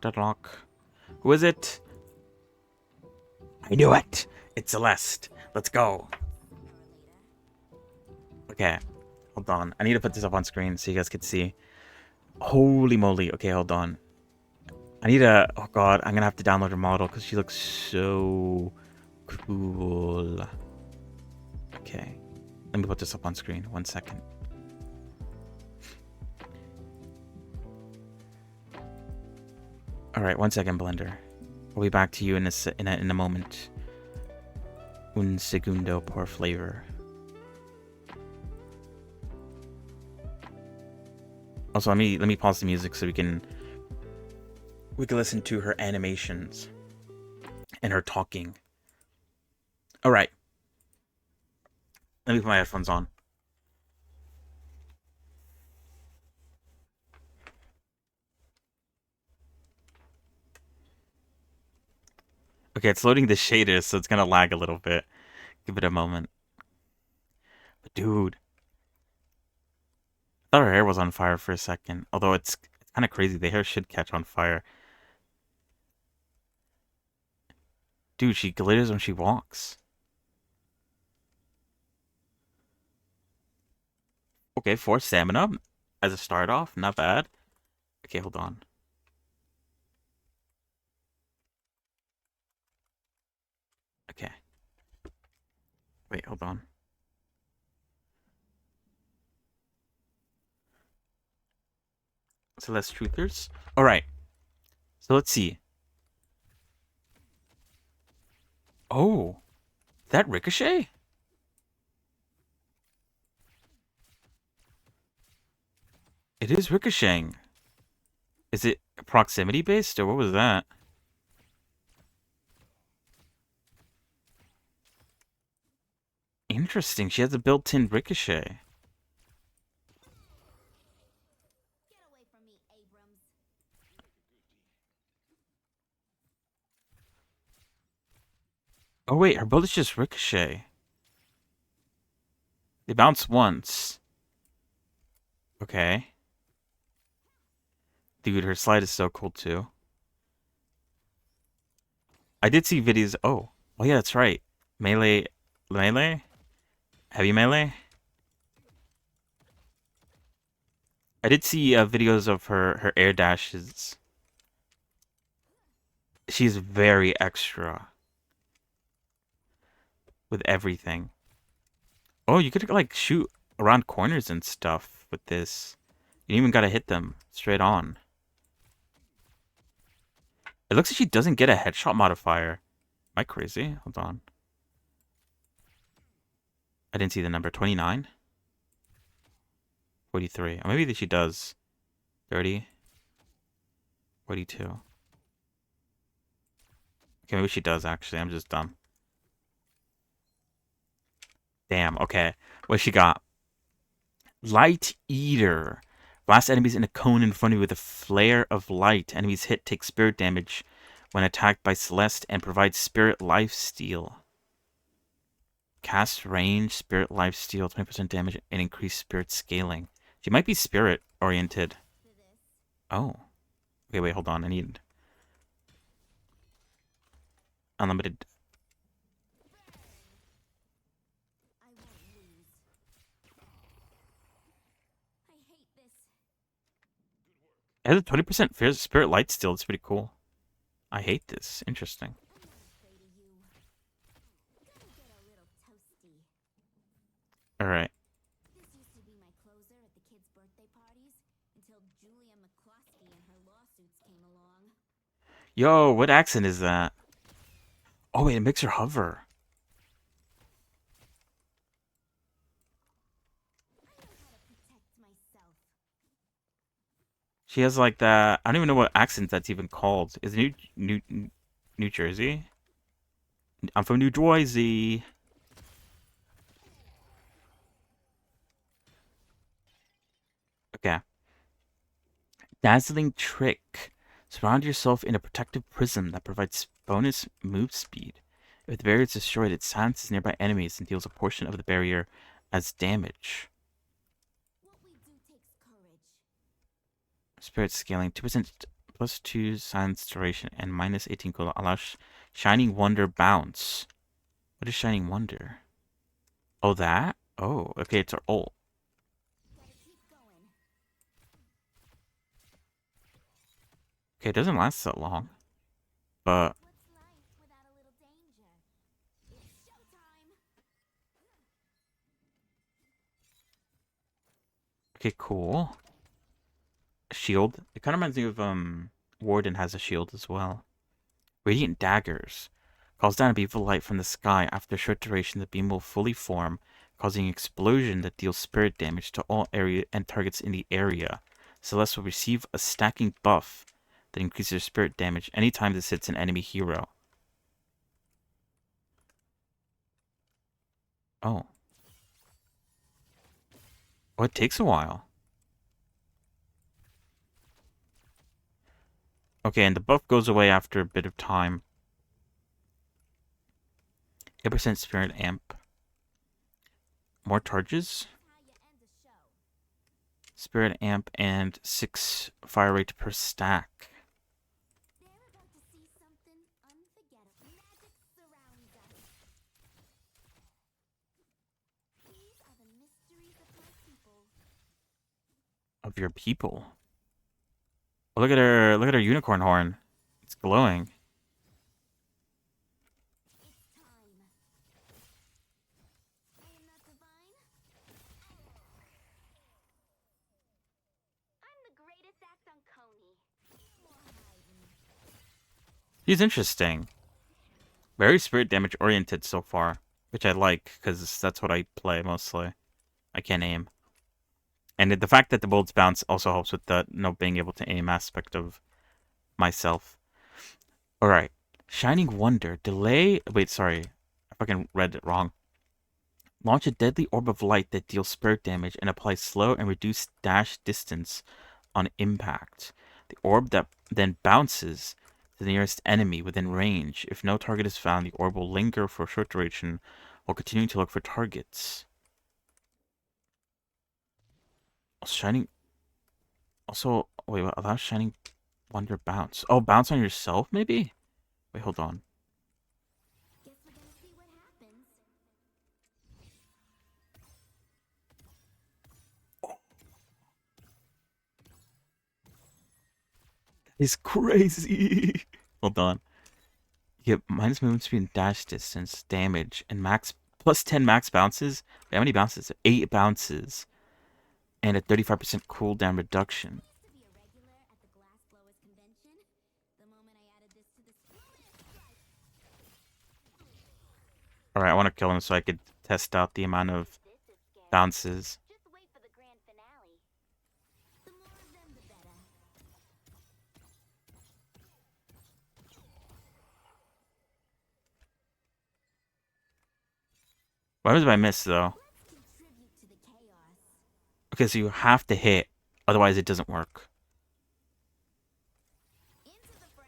Deadlock. Who is it? I knew it! It's Celeste. Let's go. Okay. Hold on. I need to put this up on screen so you guys can see. Holy moly. Okay, hold on. I need to... Oh god, I'm gonna have to download her model because she looks so cool. Okay. Let me put this up on screen. 1 second. Alright, 1 second, Blender. We'll be back to you in a moment. Un segundo por flavor. Also, let me pause the music so we can listen to her animations and her talking. All right. Let me put my headphones on. Okay, it's loading the shaders, so it's gonna lag a little bit. Give it a moment. But dude, I thought her hair was on fire for a second. Although it's kind of crazy. The hair should catch on fire. Dude, she glitters when she walks. Okay, 4 stamina as a start off. Not bad. Okay, hold on. Okay. Wait, hold on. Celeste Truthers. All right. So let's see. Oh, that Ricochet? It is ricocheting. Is it proximity based or what was that? Interesting. She has a built-in ricochet. Oh wait, her bullets just ricochet. They bounce once. Okay. Dude, her slide is so cool too. I did see videos. Oh yeah, that's right. Melee? Heavy melee? I did see videos of her air dashes. She's very extra with everything. Oh, you could like shoot around corners and stuff with this. You even gotta hit them straight on. It looks like she doesn't get a headshot modifier. Am I crazy? Hold on. I didn't see the number. 29? 43. Or maybe she does. 30? 42. Okay, maybe she does actually. I'm just dumb. Damn, okay. What she got? Light Eater. Blast enemies in a cone in front of you with a flare of light. Enemies hit take spirit damage when attacked by Celeste and provides spirit lifesteal. Cast range, spirit lifesteal, 20% damage, and increased spirit scaling. She might be spirit oriented. Oh. Okay, wait, hold on. I need unlimited. It has a 20% spirit light steal. It's pretty cool. I hate this. Interesting. All right. This used to be my closer at the kids' birthday parties until Julia McCloskey and her lawsuits came along. Yo, what accent is that? Oh wait, it makes her hover. I know how to protect myself. She has like that. I don't even know what accent that's even called. Is it New Jersey? I'm from New Jersey. Okay. Dazzling trick. Surround yourself in a protective prism that provides bonus move speed. If the barrier is destroyed, it silences nearby enemies and deals a portion of the barrier as damage. What we do takes courage. Spirit scaling 2% plus 2 silence duration and minus 18 cooldown allows Shining Wonder bounce. What is Shining Wonder? Oh, that? Oh, okay, it's our ult. Gotta keep going. Okay, it doesn't last that long, but What's life without a little danger? It's showtime! okay, cool. Shield. It kind of reminds me of Warden has a shield as well. Radiant daggers. Calls down a beam of light from the sky. After a short duration, the beam will fully form, causing an explosion that deals spirit damage to all area and targets in the area. Celeste will receive a stacking buff that increases their spirit damage anytime this hits an enemy hero. Oh. Oh, it takes a while. Okay, and the buff goes away after a bit of time. 8% spirit amp. More charges? That's how you end a show. Spirit amp and 6 fire rate per stack. They're about to see something unforgettable. Magic surrounds us. These are the mysteries of my people. Of your people. Oh, look at her! Look at her unicorn horn. It's glowing. It's time. I am not divine. I'm the greatest act on Coney. More hiding. He's interesting. Very spirit damage oriented so far, which I like because that's what I play mostly. I can't aim, and the fact that the bullets bounce also helps with the no being able to aim aspect of myself. All right, Shining Wonder delay. Wait, sorry, I fucking read it wrong. Launch a deadly orb of light that deals spirit damage and applies slow and reduced dash distance on impact. The orb that then bounces to the nearest enemy within range. If no target is found, the orb will linger for a short duration while continuing to look for targets. Shining. Also, wait, what? Allow Shining Wonder bounce. Oh, bounce on yourself, maybe? Wait, hold on. Guess we're gonna see what happens. It's crazy. Hold on. You get minus movement speed and dash distance, damage, and max plus 10 max bounces. Wait, how many bounces? 8 bounces. And a 35% cooldown reduction. I used to be a regular at the Glass Blowers convention. The moment I added this to the strike. Alright, I want to kill him so I could test out the amount of This is scary. bounces. Just wait for the grand finale. The more of them, the better. What happens if I miss, though? Let's contribute to the chaos. Okay, so you have to hit, otherwise it doesn't work. Into the fray.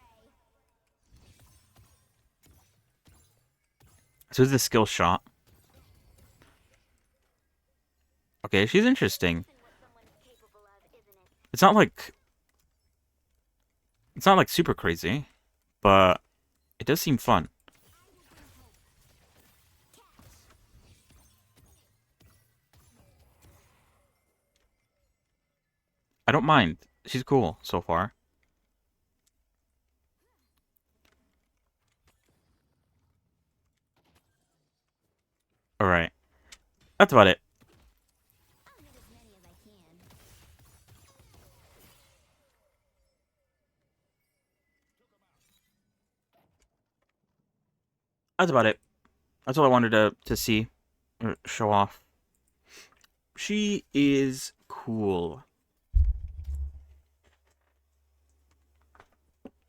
So is the skill shot. Okay, she's interesting. Listen what someone is capable of, isn't it? It's not like super crazy, but it does seem fun. I will bring hope. Catch. I don't mind. She's cool so far. All right, that's about it. that's about it. That's all I wanted to see or show off. She is cool.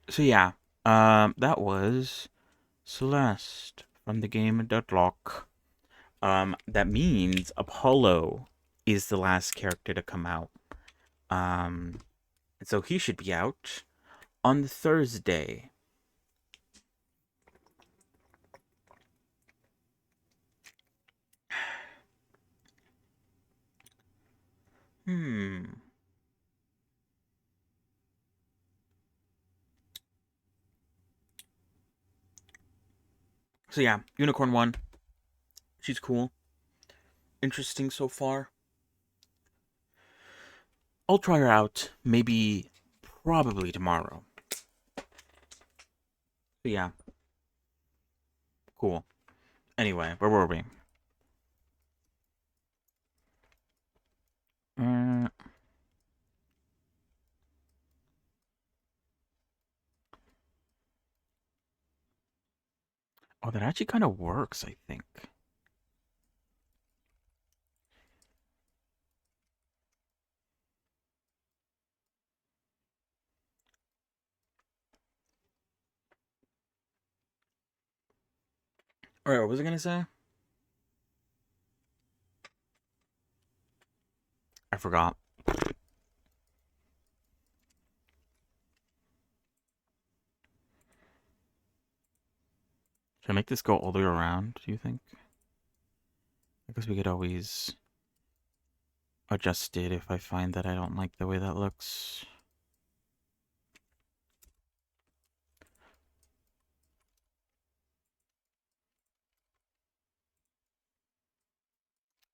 So yeah, that was Celeste from the game Deadlock. That means Apollo is the last character to come out. Um, and so he should be out on Thursday. Hmm. So yeah, Unicorn One. She's cool. Interesting so far. I'll try her out. Maybe, probably tomorrow. But yeah, cool. Anyway, where were we? Uh, oh, that actually kind of works, I think. All right, what was I gonna say? I forgot. Should I make this go all the way around? Do you think? I guess we could always adjust it if I find that I don't like the way that looks.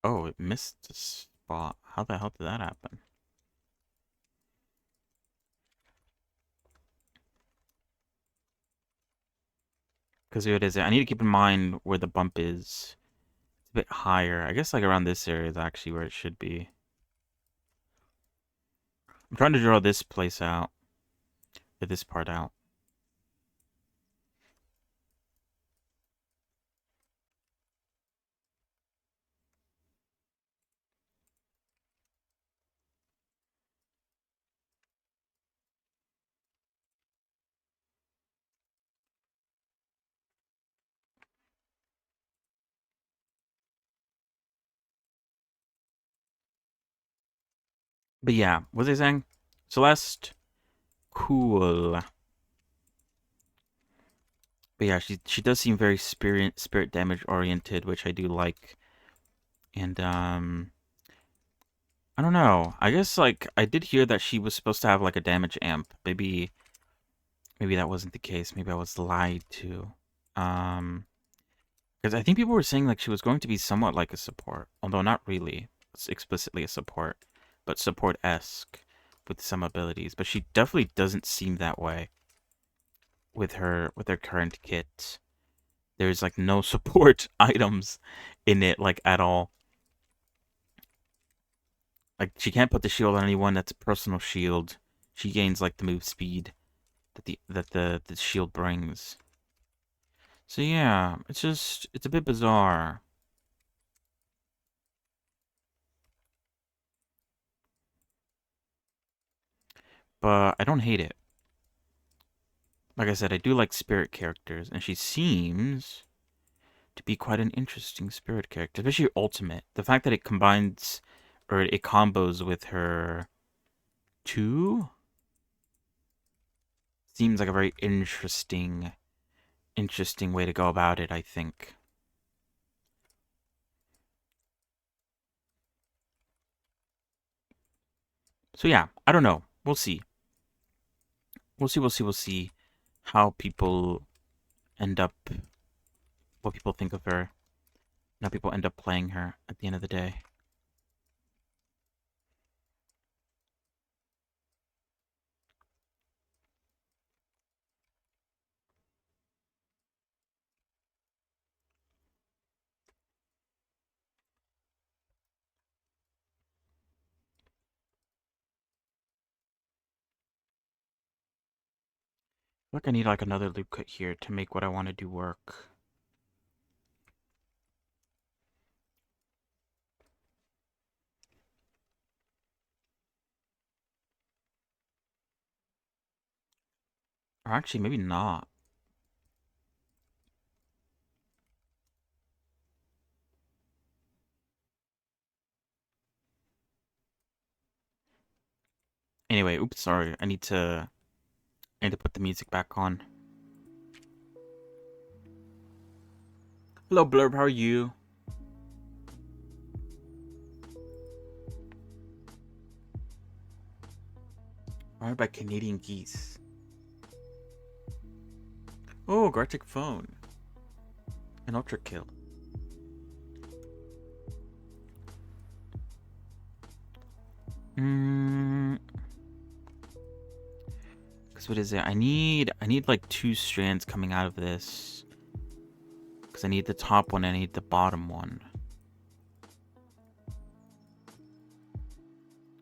Oh, it missed a spot. How the hell did that happen? Because it is. I need to keep in mind where the bump is. It's a bit higher. I guess like around this area is actually where it should be. I'm trying to draw this place out. Or this part out. But yeah, what was I saying? Celeste, cool. But yeah, she does seem very spirit damage oriented, which I do like. And I don't know. I guess like I did hear that she was supposed to have like a damage amp. Maybe that wasn't the case. Maybe I was lied to. Um because I think people were saying like she was going to be somewhat like a support, although not really explicitly a support, but support-esque with some abilities. But she definitely doesn't seem that way with her current kit. There's like no support items in it like at all. Like she can't put the shield on anyone that's a personal shield. She gains like the move speed that the shield brings. So yeah, it's a bit bizarre. But I don't hate it. Like I said, I do like spirit characters, and she seems to be quite an interesting spirit character, especially ultimate. The fact that it combines or it combos with her two seems like a very interesting way to go about it, I think. So yeah, I don't know. We'll see. We'll see how people end up, what people think of her, and how people end up playing her at the end of the day. Look, I need like another loop cut here to make what I want to do work. Or actually, maybe not. Anyway, oops, sorry. I need to put the music back on. Hello, Blurb. How are you? Powered by Canadian geese. Oh, Gartic phone. An ultra kill. Cause what is it? I need like 2 strands coming out of this. Cause I need the top one, I need the bottom one.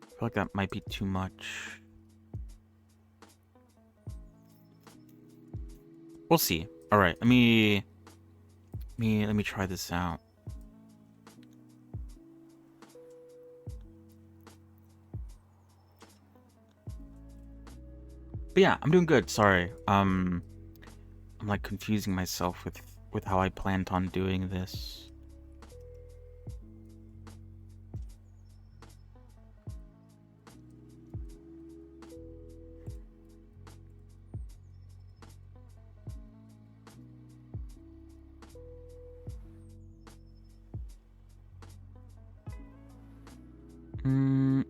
I feel like that might be too much. We'll see. All right, let me try this out. But yeah, I'm doing good. Sorry. I'm like confusing myself with how I planned on doing this. Mm,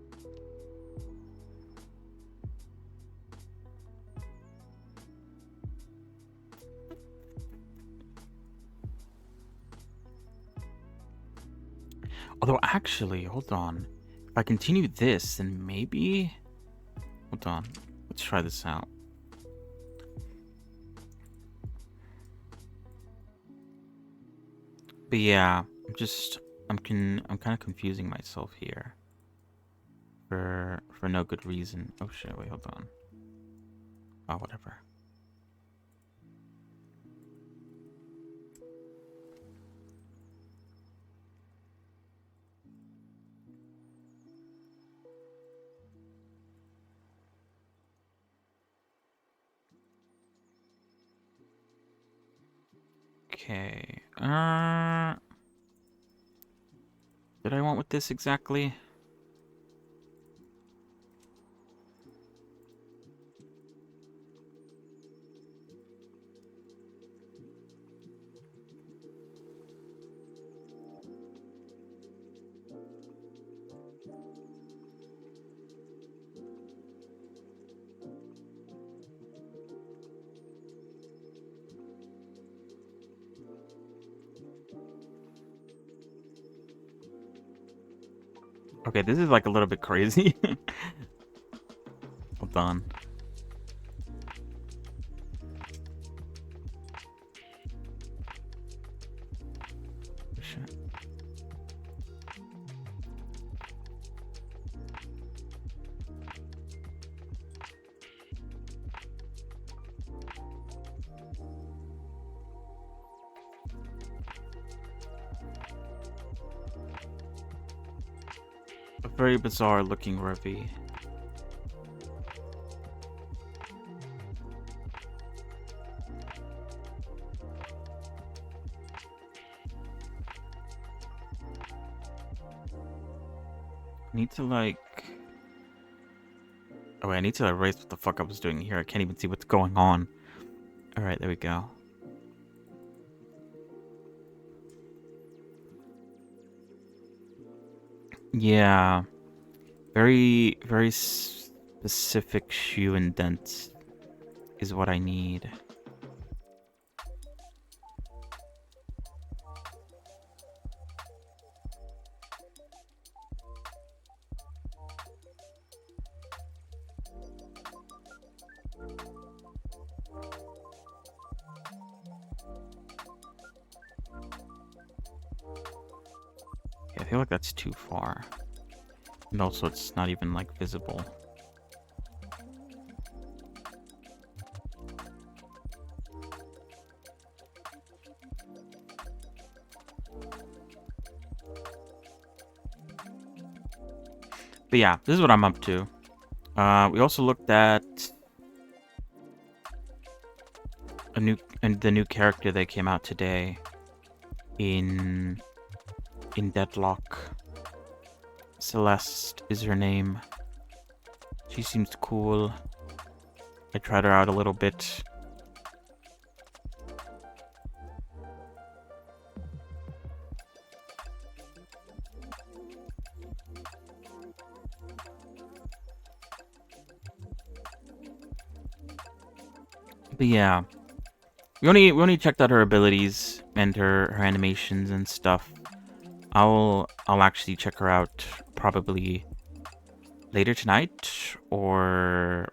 although actually, hold on. If I continue this, then maybe. Hold on. Let's try this out. But yeah, I'm kind of confusing myself here for no good reason. Oh shit! Wait, hold on. Oh, whatever. Okay. Did I want with this exactly? Okay, this is like a little bit crazy. Hold on. Shit. A very bizarre looking Revy. Need to like. Oh wait, I need to erase what the fuck I was doing here. I can't even see what's going on. Alright, there we go. Yeah. Very, very specific shoe indents is what I need. Yeah, I feel like that's too far. And also, it's not even like visible. But yeah, this is what I'm up to. We also looked at and the new character that came out today in Deadlock. Celeste is her name. She seems cool. I tried her out a little bit. But yeah, we only checked out her abilities and her animations and stuff. I'll actually check her out probably later tonight or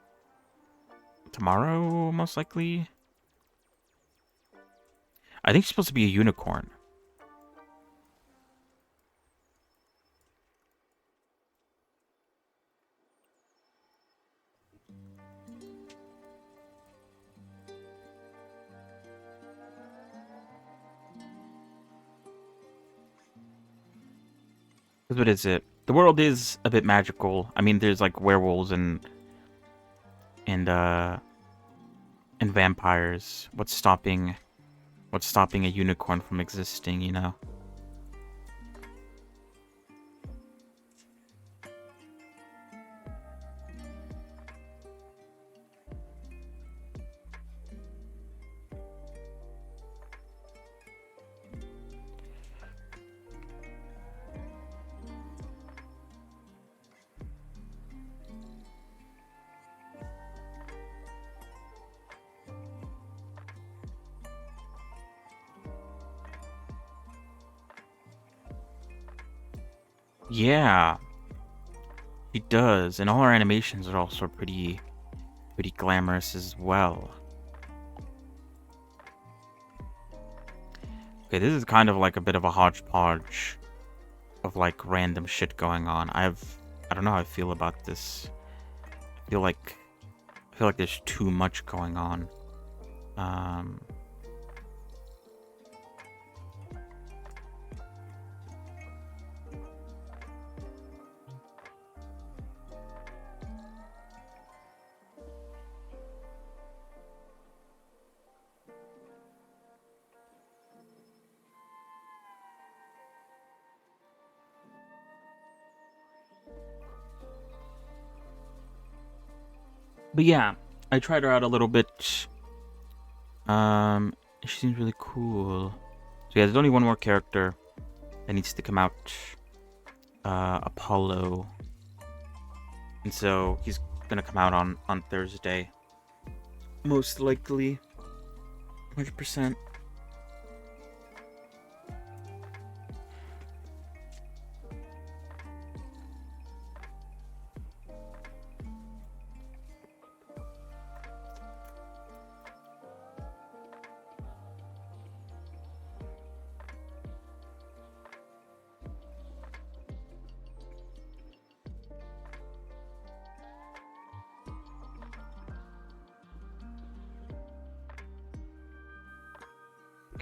tomorrow, most likely. I think she's supposed to be a unicorn. What is it? The world is a bit magical. I mean, there's like werewolves and uh and vampires. What's stopping a unicorn from existing, you know? Yeah, he does, and all our animations are also pretty glamorous as well. Okay, this is kind of like a bit of a hodgepodge of like random shit going on. I don't know how I feel about this. I feel like there's too much going on. Um but yeah, I tried her out a little bit. She seems really cool. So yeah, there's only one more character that needs to come out. Apollo. And so he's gonna come out on Thursday. Most likely. 100%.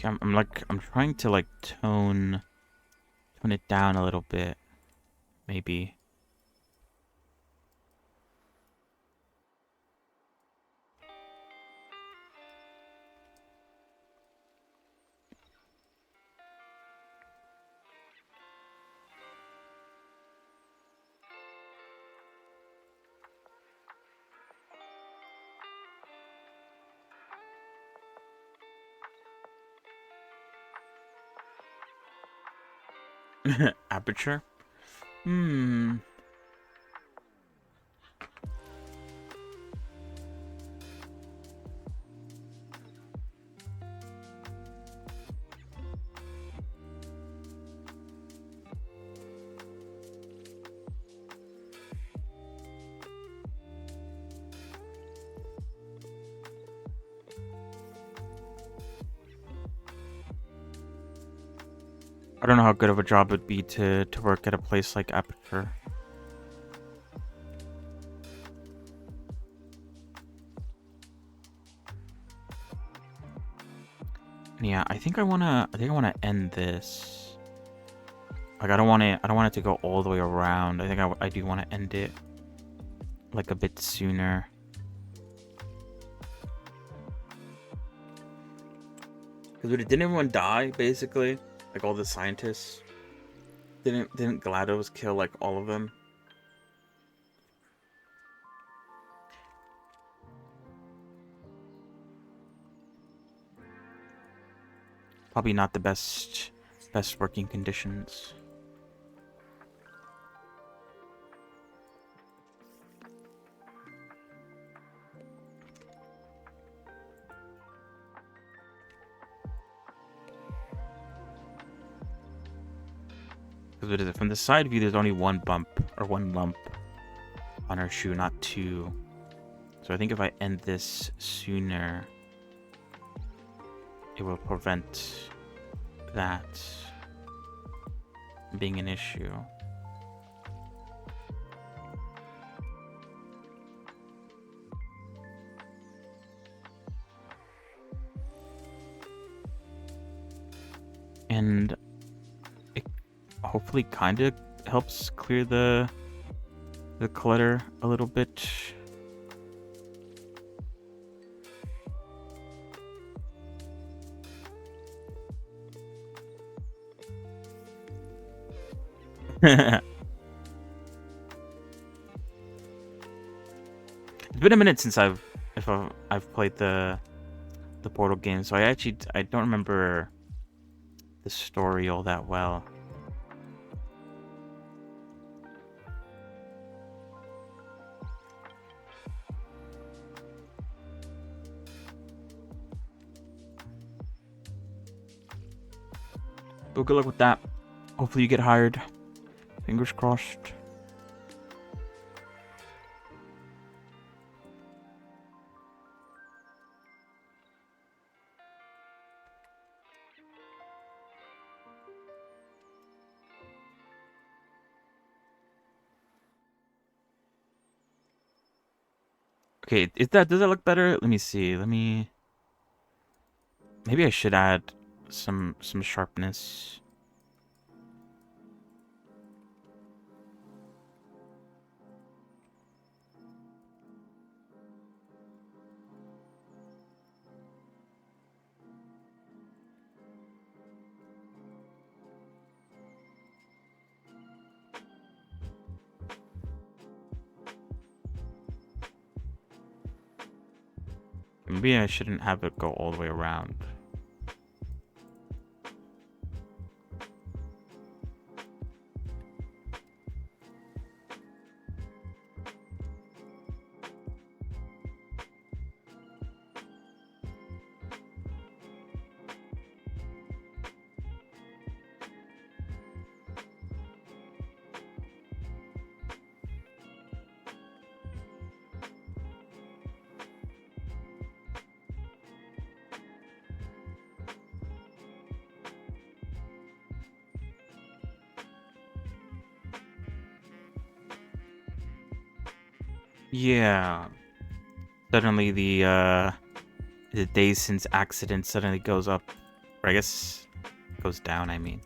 Okay, I'm trying to like tone it down a little bit, maybe. Aperture? Hmm. I don't know how good of a job it would be to work at a place like Aperture. Yeah, I think I wanna end this. Like I don't want it to go all the way around. I think I do want to end it like a bit sooner. Because didn't everyone die basically? Like all the scientists. Didn't GLaDOS kill like all of them? Probably not the best working conditions. Because what is it? From the side view, there's only one bump or one lump on her shoe, not two. So I think if I end this sooner, it will prevent that being an issue. And it hopefully kind of helps clear the clutter a little bit. It's been a minute since I've played the Portal game, so I don't remember the story all that well. But good luck with that. Hopefully you get hired. Fingers crossed. Okay, does that look better? Let me see. Maybe I should add some sharpness. Maybe I shouldn't have it go all the way around. Yeah. Suddenly the days since accident suddenly goes up. Or I guess goes down, I mean.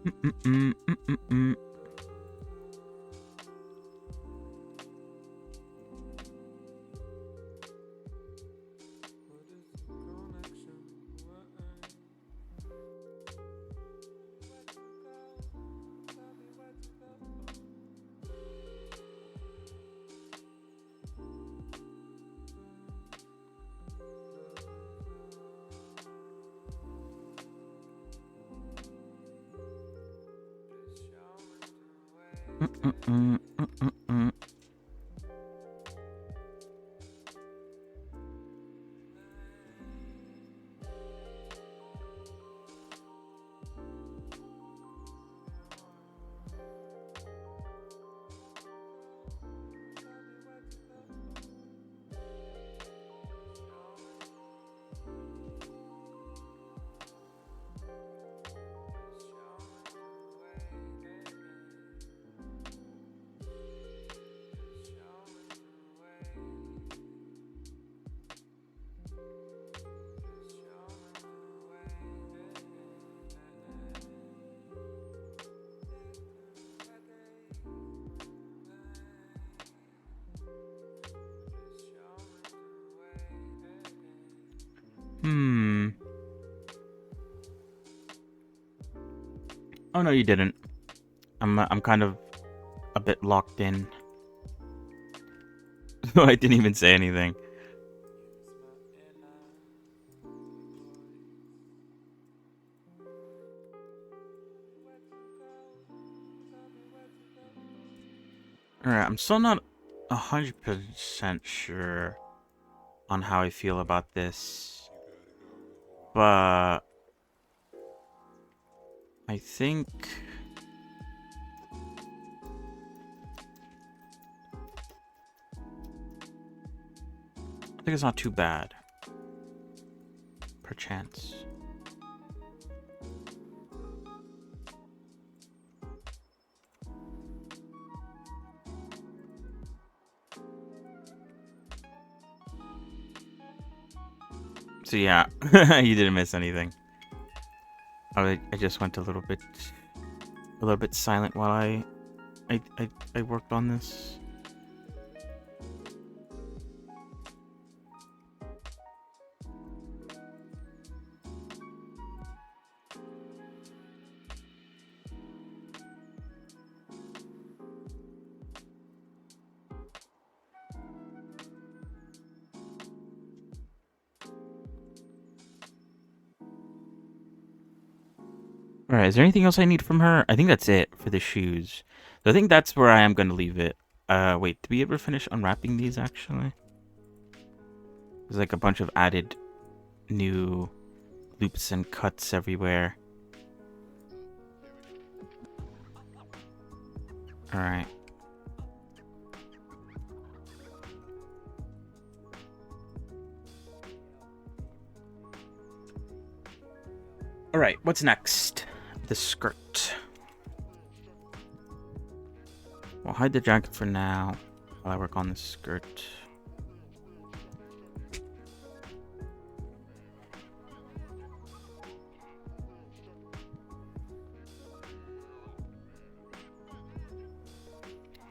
Mm-mm-mm, mm-mm-mm. Mm-mm-mm-mm-mm. Hmm. Oh no, you didn't. I'm kind of a bit locked in. I didn't even say anything. Alright, I'm still not 100% sure on how I feel about this. But I think it's not too bad. Perchance. So yeah, you didn't miss anything. I just went a little bit silent while I worked on this. Alright, is there anything else I need from her? I think that's it for the shoes. So I think that's where I am gonna leave it. Wait, did we ever finish unwrapping these actually? There's like a bunch of added new loops and cuts everywhere. Alright. Alright, what's next? The skirt. We'll hide the jacket for now while I work on the skirt.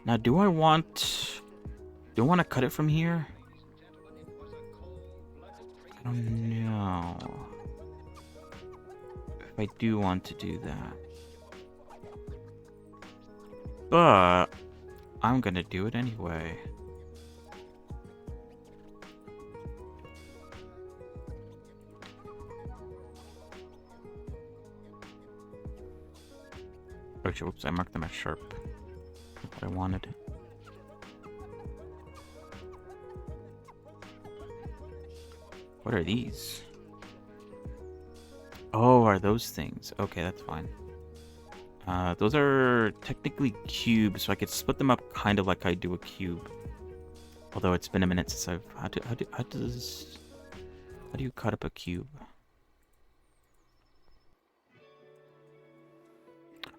Now, do I want to cut it from here? I don't know if I do want to do that. But I'm gonna do it anyway. Oh, whoops, I marked them as sharp. That's what I wanted. What are these? Oh, are those things? Okay, that's fine. Those are technically cubes, so I could split them up kind of like I do a cube. Although it's been a minute since I've... How do you cut up a cube?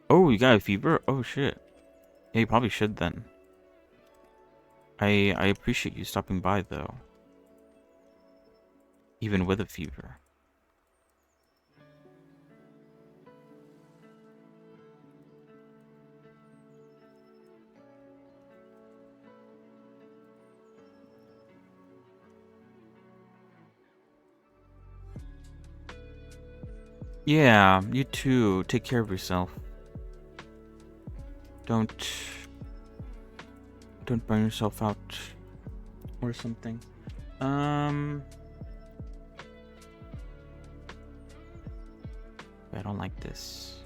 Oh, you got a fever? Oh, shit. Yeah, you probably should then. I appreciate you stopping by, though. Even with a fever. Yeah, you too. Take care of yourself. Don't burn yourself out or something. I don't like this.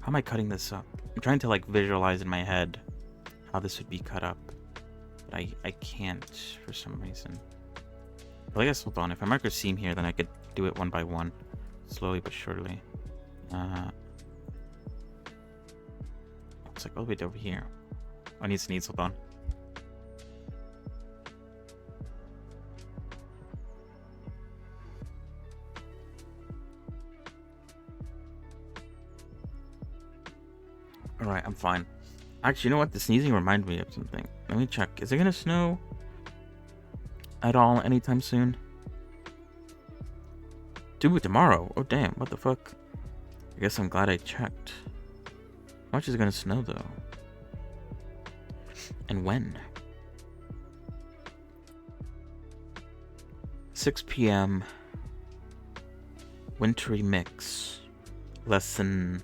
How am I cutting this up? I'm trying to like visualize in my head how this would be cut up. But I can't for some reason. Well, I guess, hold on. If I mark a seam here, then I could do it one by one. Slowly but surely. Looks like all the way over here. I need sneeze, hold on. Alright, I'm fine. Actually, you know what? The sneezing reminded me of something. Let me check. Is it gonna snow at all anytime soon? Dude, tomorrow. Oh, damn. What the fuck? I guess I'm glad I checked. How much is it gonna snow, though? And when? 6 p.m. Wintry mix. Less than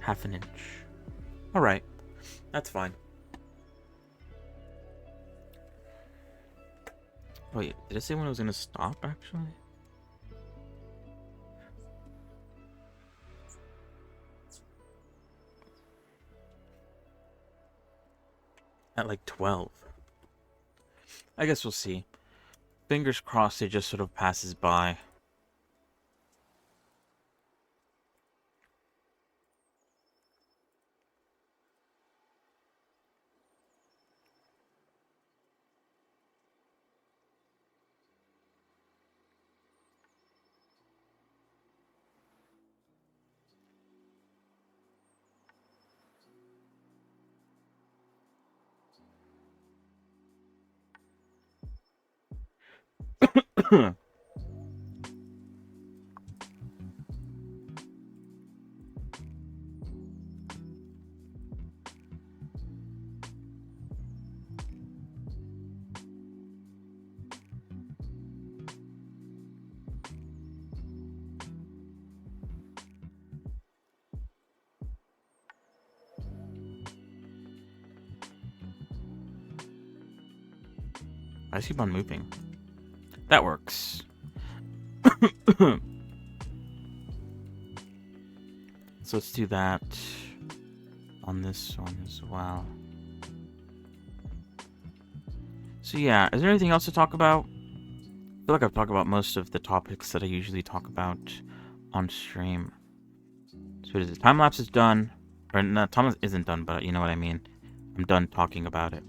half an inch. Alright. That's fine. Wait, did it say when it was gonna stop, actually? At like 12. I guess we'll see. Fingers crossed it just sort of passes by. I just keep on moving. That works. So let's do that on this one as well. So yeah, is there anything else to talk about? I feel like I've talked about most of the topics that I usually talk about on stream. So what is it? Time lapse is done. Or no, time lapse isn't done, but you know what I mean. I'm done talking about it.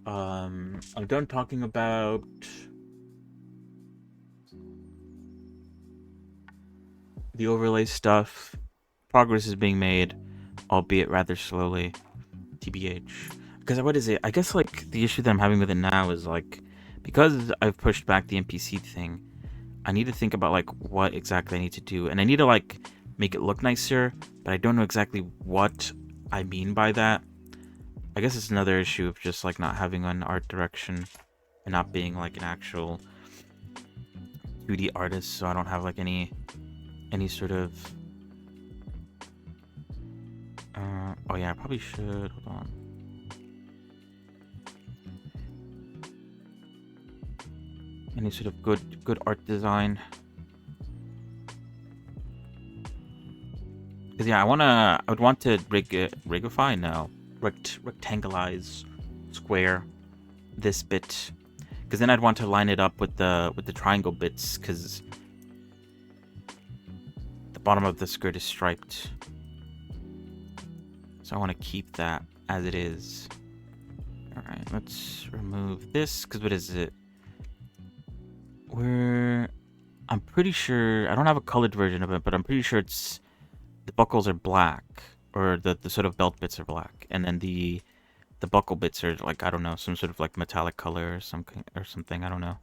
I'm done talking about the overlay stuff. Progress is being made, albeit rather slowly. TBH. Because what is it? I guess like the issue that I'm having with it now is like because I've pushed back the NPC thing, I need to think about like what exactly I need to do, and I need to like make it look nicer, but I don't know exactly what I mean by that. I guess it's another issue of just like not having an art direction and not being like an actual 2D artist, so I don't have like any sort of oh yeah, I probably should. Hold on. Any sort of good art design. Cause yeah, I would want to rigify, no, rectangulize, square this bit, because then I'd want to line it up with the triangle bits, because the bottom of the skirt is striped. So I want to keep that as it is. All right, let's remove this, because what is it? I'm pretty sure I don't have a colored version of it, but I'm pretty sure it's the buckles are black, or the sort of belt bits are black, and then the buckle bits are like, I don't know, some sort of like metallic color or something. I don't know.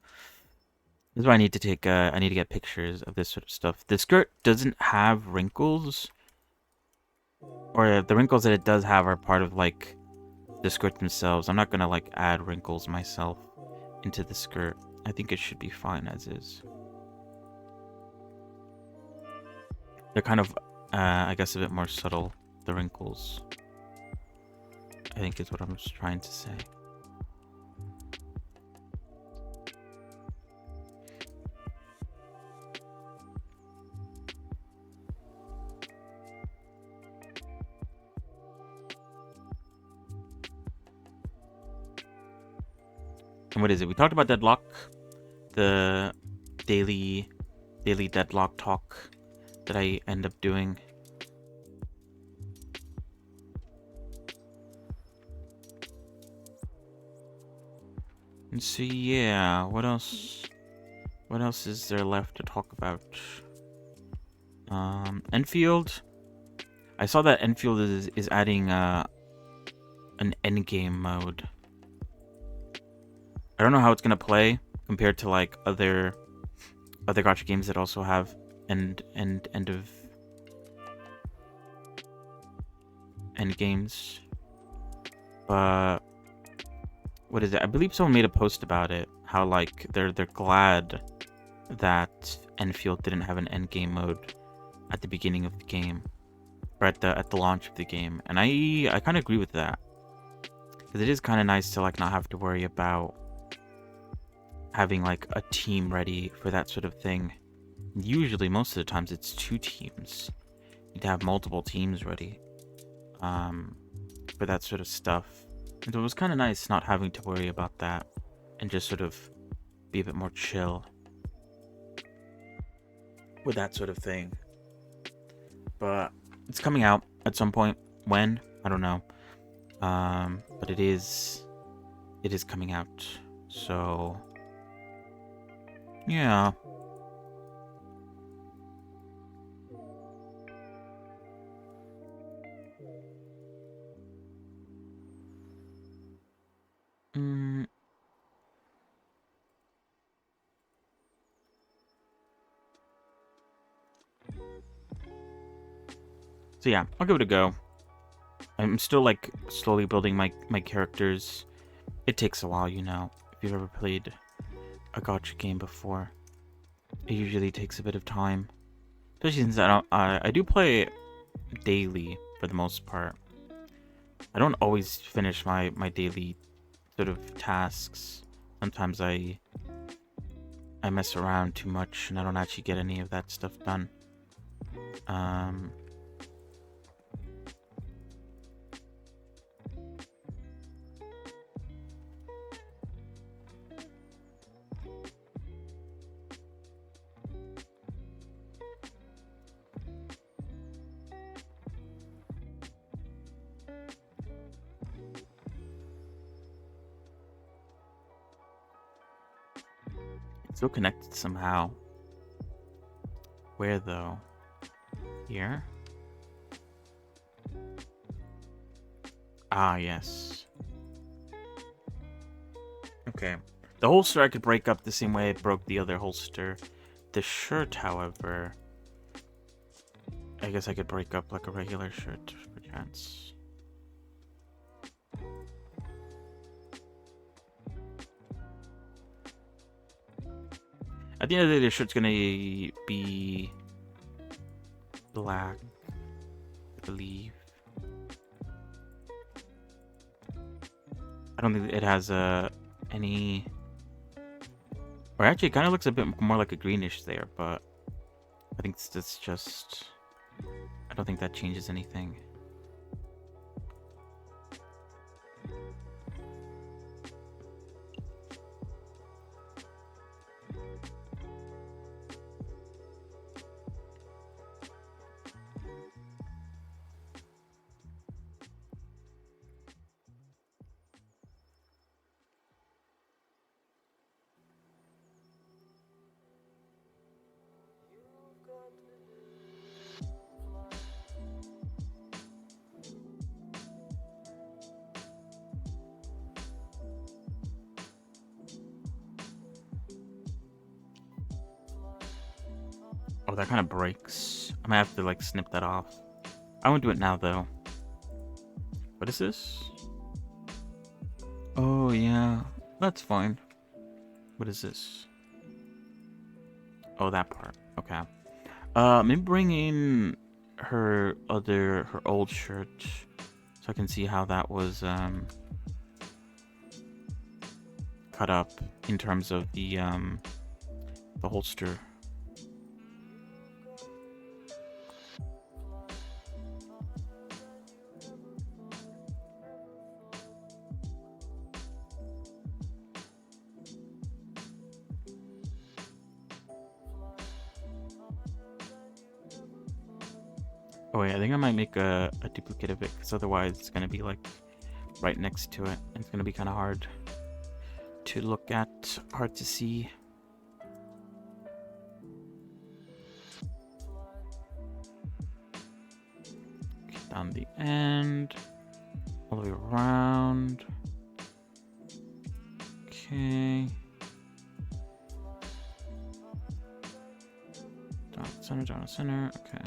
This is why I need to take I need to get pictures of this sort of stuff. The skirt doesn't have wrinkles, or the wrinkles that it does have are part of like the skirt themselves. I'm not gonna like add wrinkles myself into the skirt. I think it should be fine as is. They're kind of I guess a bit more subtle, the wrinkles, I think is what I'm just trying to say. And what is it? We talked about Deadlock, the daily Deadlock talk that I end up doing. And so yeah, what else? What else is there left to talk about? Enfield. I saw that Enfield is adding an endgame mode. I don't know how it's gonna play compared to like other gacha games that also have end games. But what is it? I believe someone made a post about it. How like they're glad that Enfield didn't have an end game mode at the beginning of the game, or at the launch of the game, and I kind of agree with that, because it is kind of nice to like not have to worry about having like a team ready for that sort of thing. Usually, most of the times, it's 2 teams. You need to have multiple teams ready for that sort of stuff. And so it was kind of nice not having to worry about that and just sort of be a bit more chill with that sort of thing. But it's coming out at some point. When? I don't know. But it is coming out. So yeah. Mm. So yeah, I'll give it a go. I'm still like slowly building my characters. It takes a while, you know. If you've ever played a gacha game before, it usually takes a bit of time. Especially since I do play daily for the most part. I don't always finish my daily sort of tasks. Sometimes I mess around too much and I don't actually get any of that stuff done. It's still connected somehow. Where though? Here? Ah, yes. Okay. The holster I could break up the same way I broke the other holster. The shirt, however, I guess I could break up like a regular shirt, perchance. At the end of the day, the shirt's gonna be black, I believe. I don't think it has any... Or actually, it kind of looks a bit more like a greenish there, but I think it's just... I don't think that changes anything. Oh, that kind of breaks. I might have to like snip that off. I won't do it now though. What is this? Oh yeah, that's fine. What is this? Oh, that part. Okay. Maybe bring in her old shirt so I can see how that was cut up in terms of the holster. Oh wait, I think I might make a duplicate of it, because otherwise it's gonna be like right next to it. It's gonna be kind of hard to look at, hard to see. Okay, down the end, all the way around. Okay. Down the center, okay.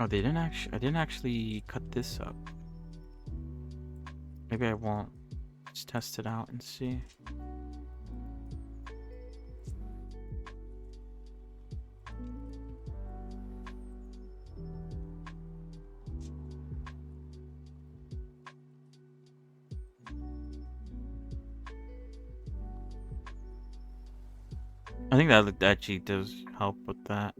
Oh, they didn't actually. I didn't actually cut this up. Maybe I won't. Just test it out and see. I think that actually does help with that.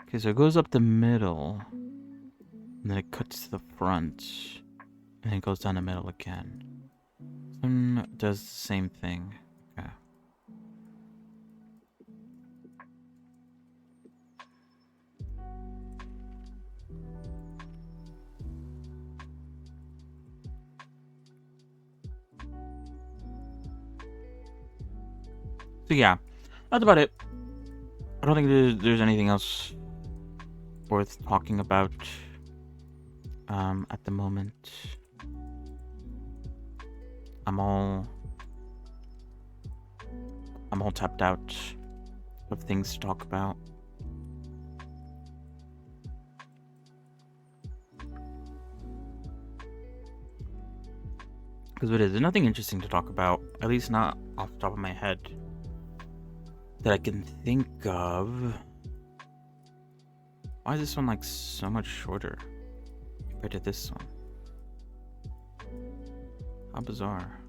Okay, so it goes up the middle, and then it cuts to the front, and then it goes down the middle again. Does the same thing. Okay. So yeah, that's about it. I don't think there's anything else worth talking about at the moment. I'm all tapped out of things to talk about. Because there's nothing interesting to talk about, at least not off the top of my head, that I can think of. Why is this one like so much shorter compared to this one? How bizarre.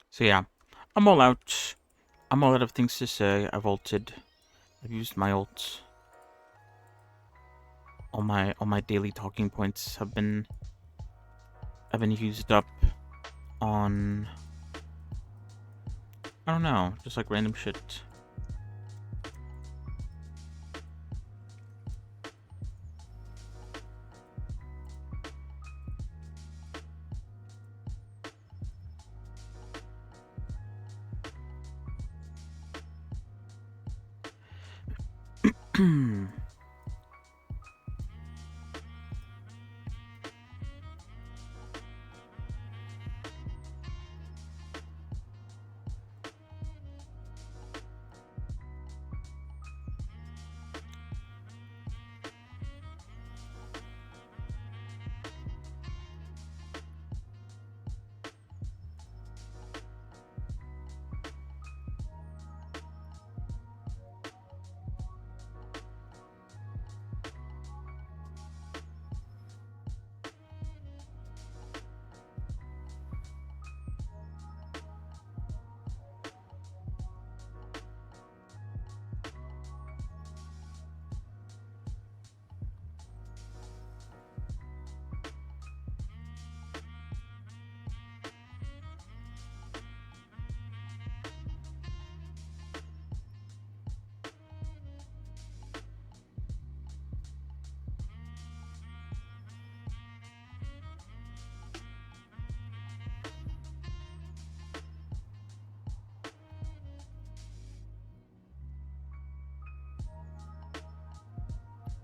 So yeah, I'm all out. I'm all out of things to say. I've ulted. I've used my ult. All my daily talking points have been used up on, I don't know, just like random shit.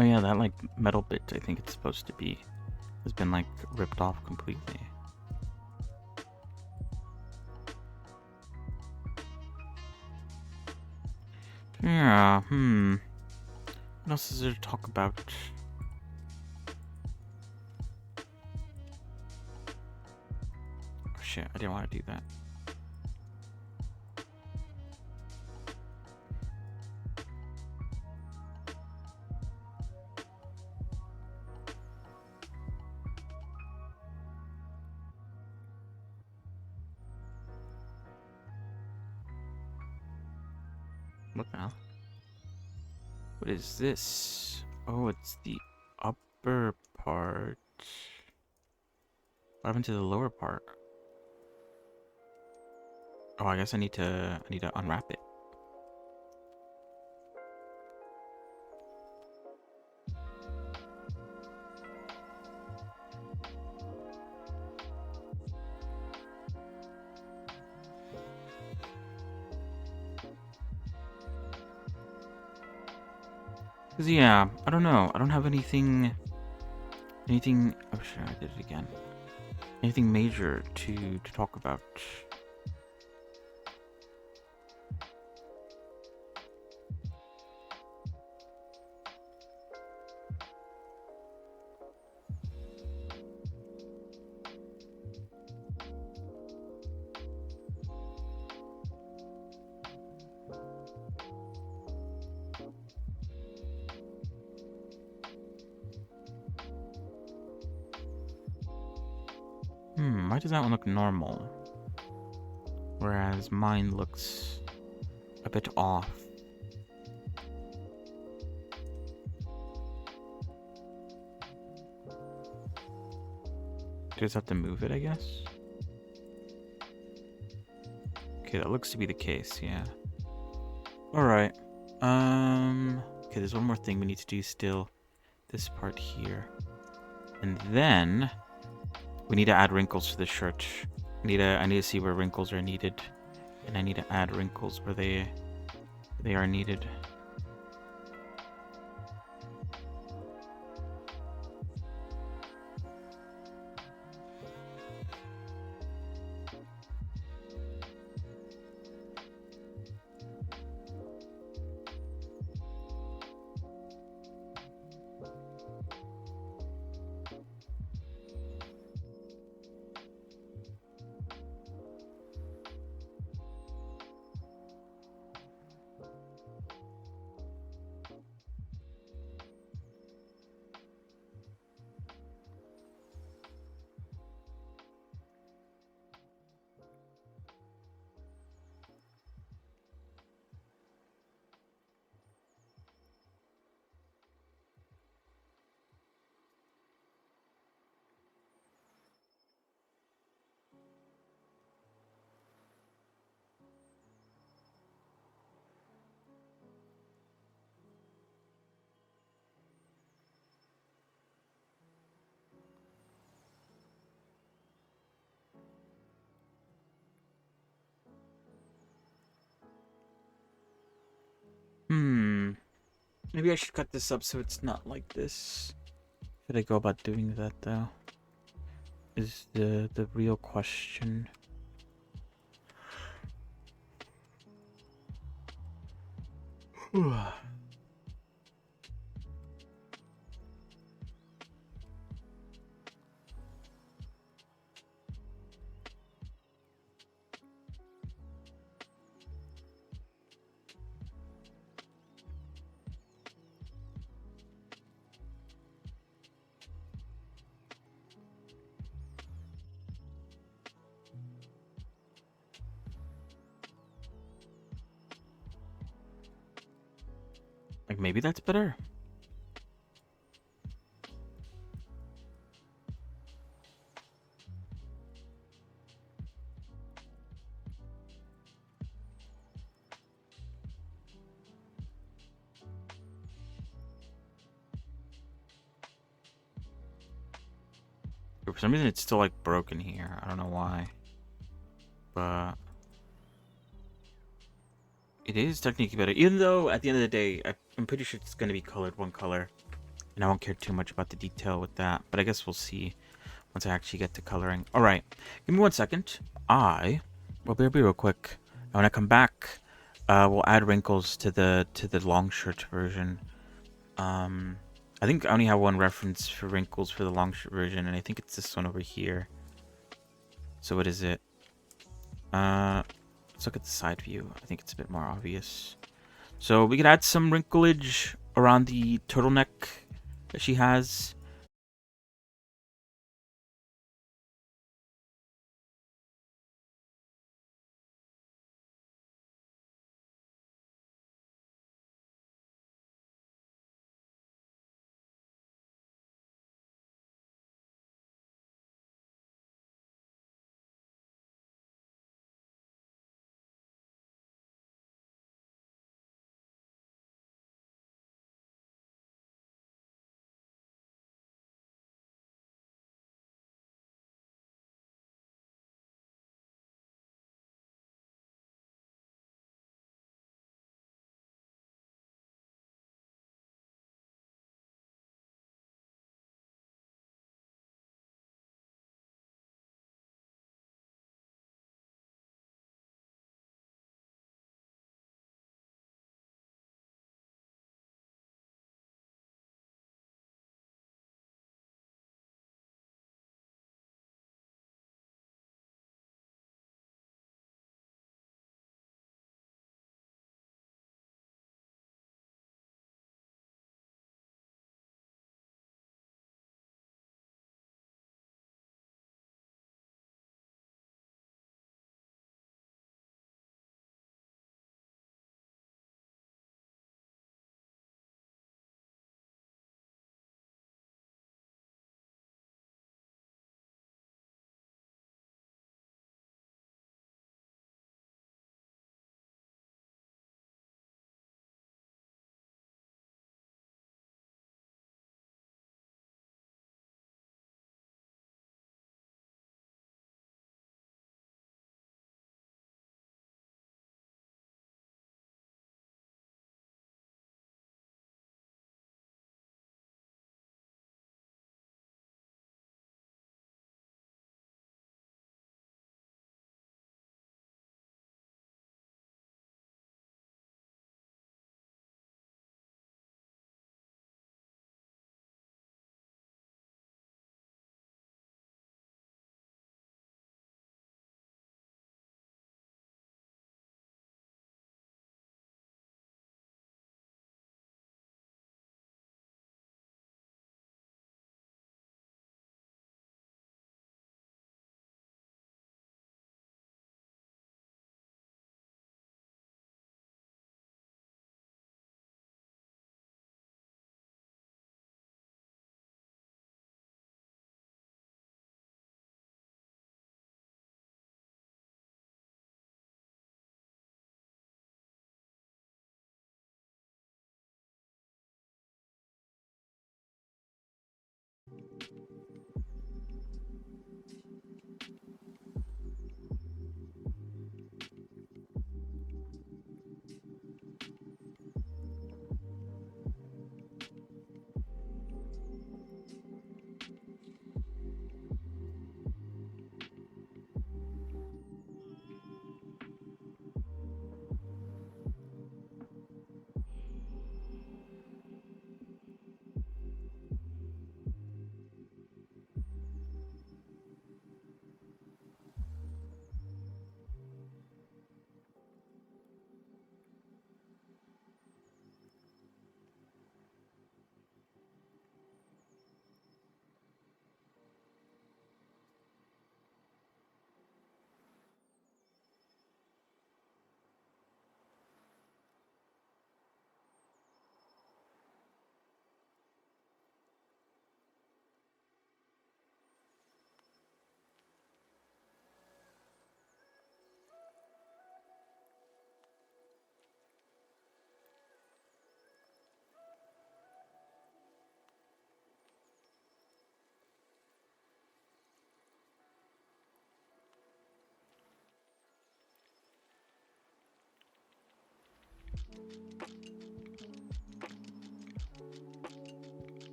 Oh yeah, that like metal bit, I think it's supposed to be, has been like ripped off completely. Yeah, What else is there to talk about? Oh shit, I didn't want to do that. What the hell? What is this? Oh, it's the upper part. What happened to the lower part? Oh, I guess I need to unwrap it. Cause yeah, I don't know. I don't have anything. Oh sure, I did it again. Anything major to talk about? Why does that one look normal? Whereas mine looks a bit off. Do I just have to move it, I guess? Okay, that looks to be the case, yeah. Alright. Okay, there's one more thing we need to do still. This part here. And then we need to add wrinkles to the shirt. I need to see where wrinkles are needed. And I need to add wrinkles where they are needed. Maybe I should cut this up so it's not like this. Should I go about doing that though? Is the real question. Like maybe that's better. For some reason it's still like broken here. I don't know why. But it is technically better. Even though at the end of the day, I'm pretty sure it's gonna be colored one color. and I won't care too much about the detail with that, but I guess we'll see once I actually get to coloring. All right, give me 1 second. I will be real quick. And when I come back, we'll add wrinkles to the long shirt version. Um, I think I only have one reference for wrinkles for the long shirt version, and I think it's this one over here. So what is it? Let's look at the side view. I think it's a bit more obvious. So we could add some wrinklage around the turtleneck that she has.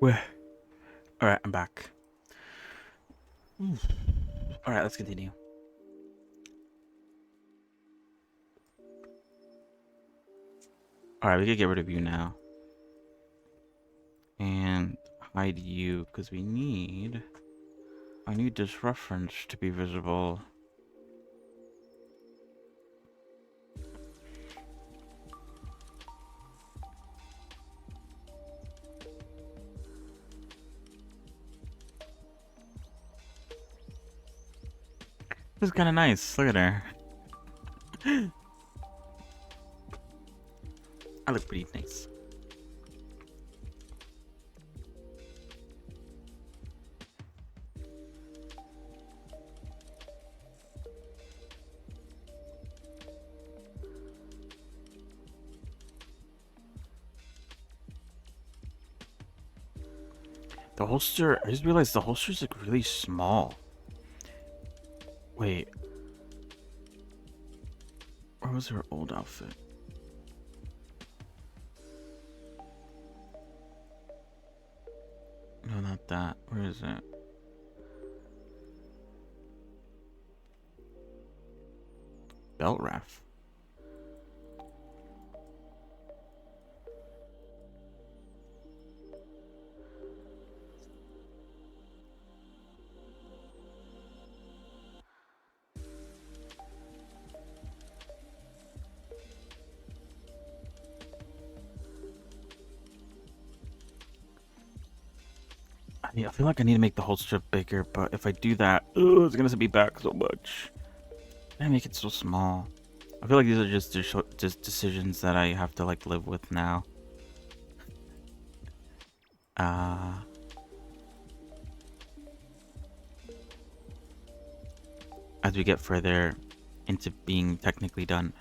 Where? All right, I'm back. All right, let's continue. All right, we can get rid of you now and hide you because we need. I need this reference to be visible. This is kind of nice. Look at her. I look pretty nice. The holster, I just realized the holster's like really small. Wait. Where was her old outfit? No, not that. Where is it? Belt ref. I feel like I need to make the whole strip bigger, but if I do that, ugh, it's gonna set me back so much. Why make it so small? I feel like these are just decisions that I have to like live with now. Uh, as we get further into being technically done.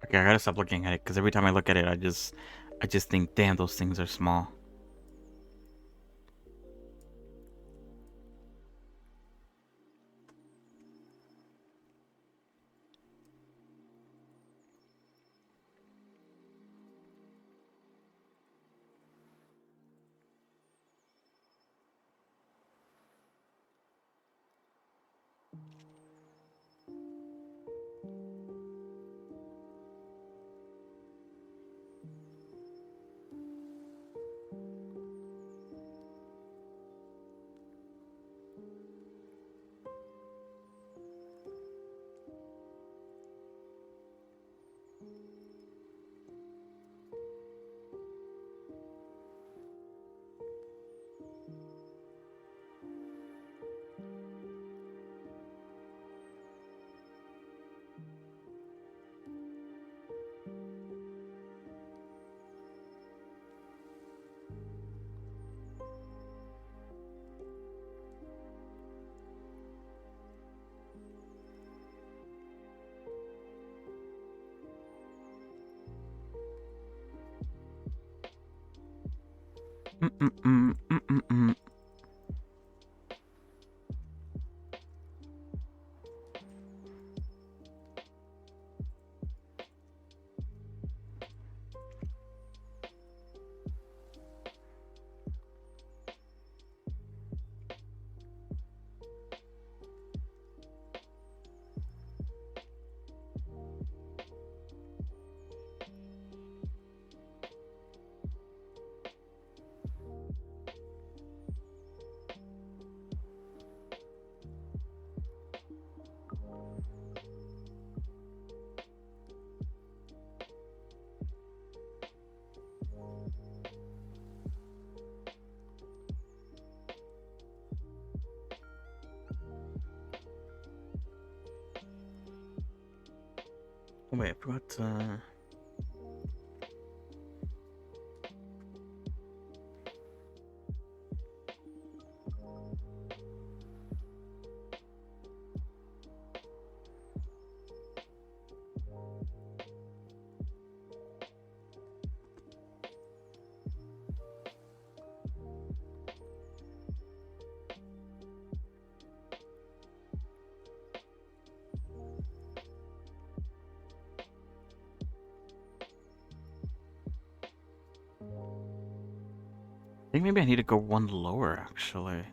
Okay, I gotta stop looking at it because every time I look at it, I just think, damn, those things are small. Mm-mm-mm. Oh, wait, I forgot to... I think maybe I need to go one lower, actually.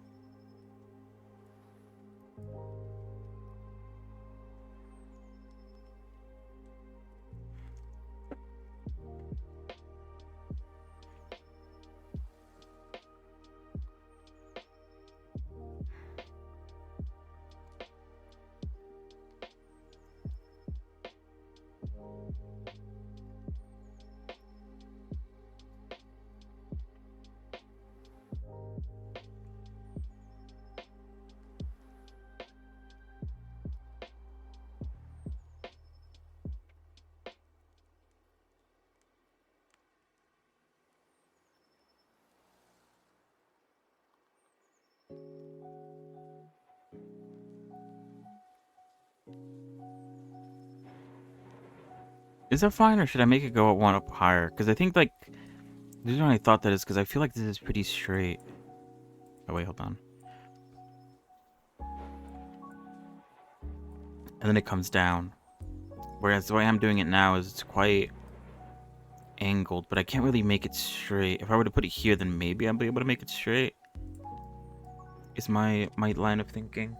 Is that fine, or should I make it go one up higher? Because I think, like, the reason I thought that is because I feel like this is pretty straight. Oh, wait, hold on. And then it comes down. Whereas the way I'm doing it now is it's quite angled, but I can't really make it straight. If I were to put it here, then maybe I'll be able to make it straight. is my line of thinking.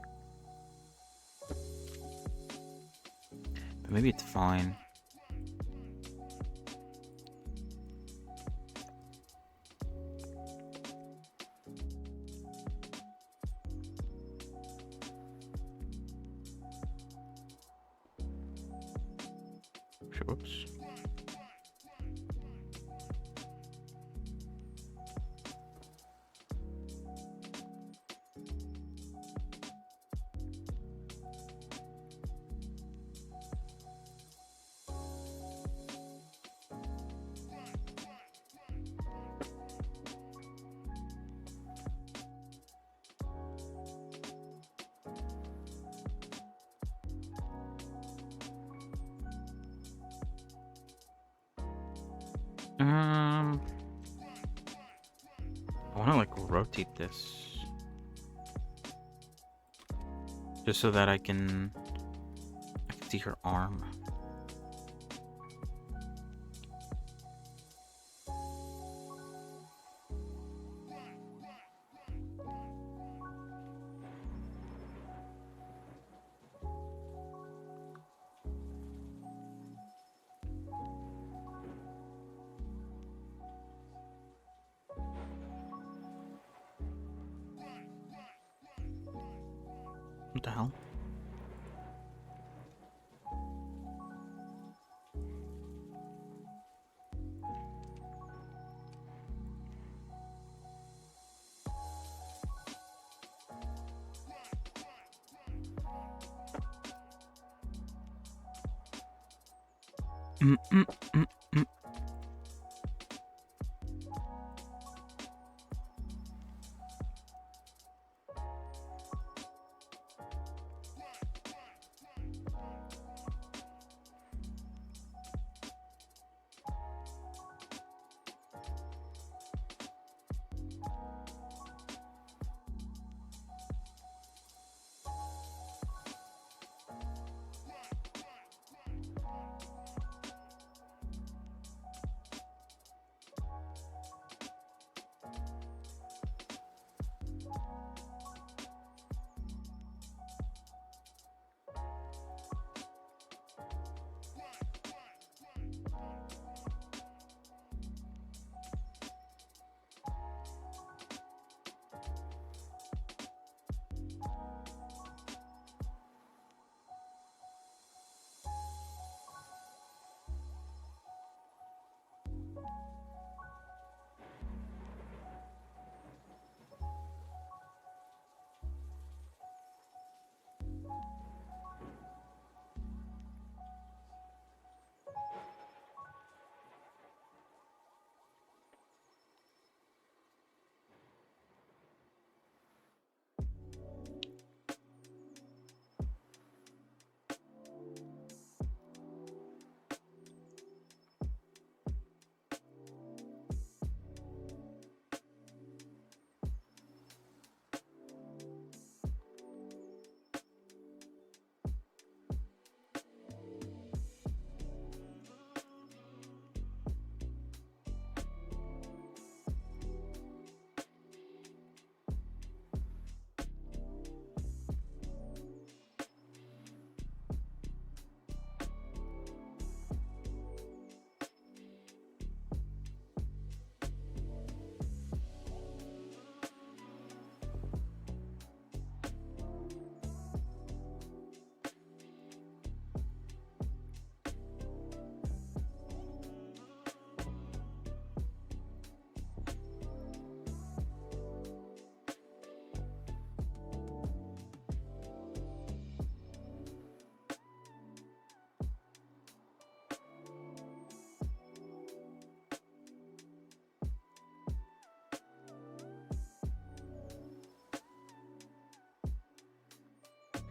But maybe it's fine. Whoops. I want to like rotate this just so that I can see her arm. What the hell? Mm, mm, mm, mm.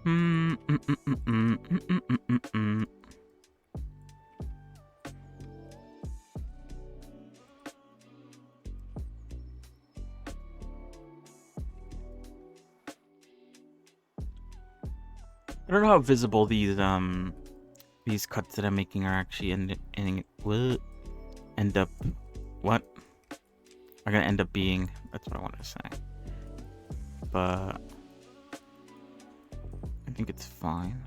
Mm, mm, mm, mm, mm, mm, mm, mm, mm, mm. I don't know how visible these cuts that I'm making are actually end up what are gonna end up being. That's what I wanted to say. but I think it's fine.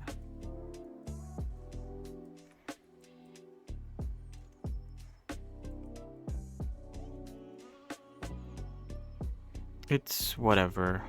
It's whatever.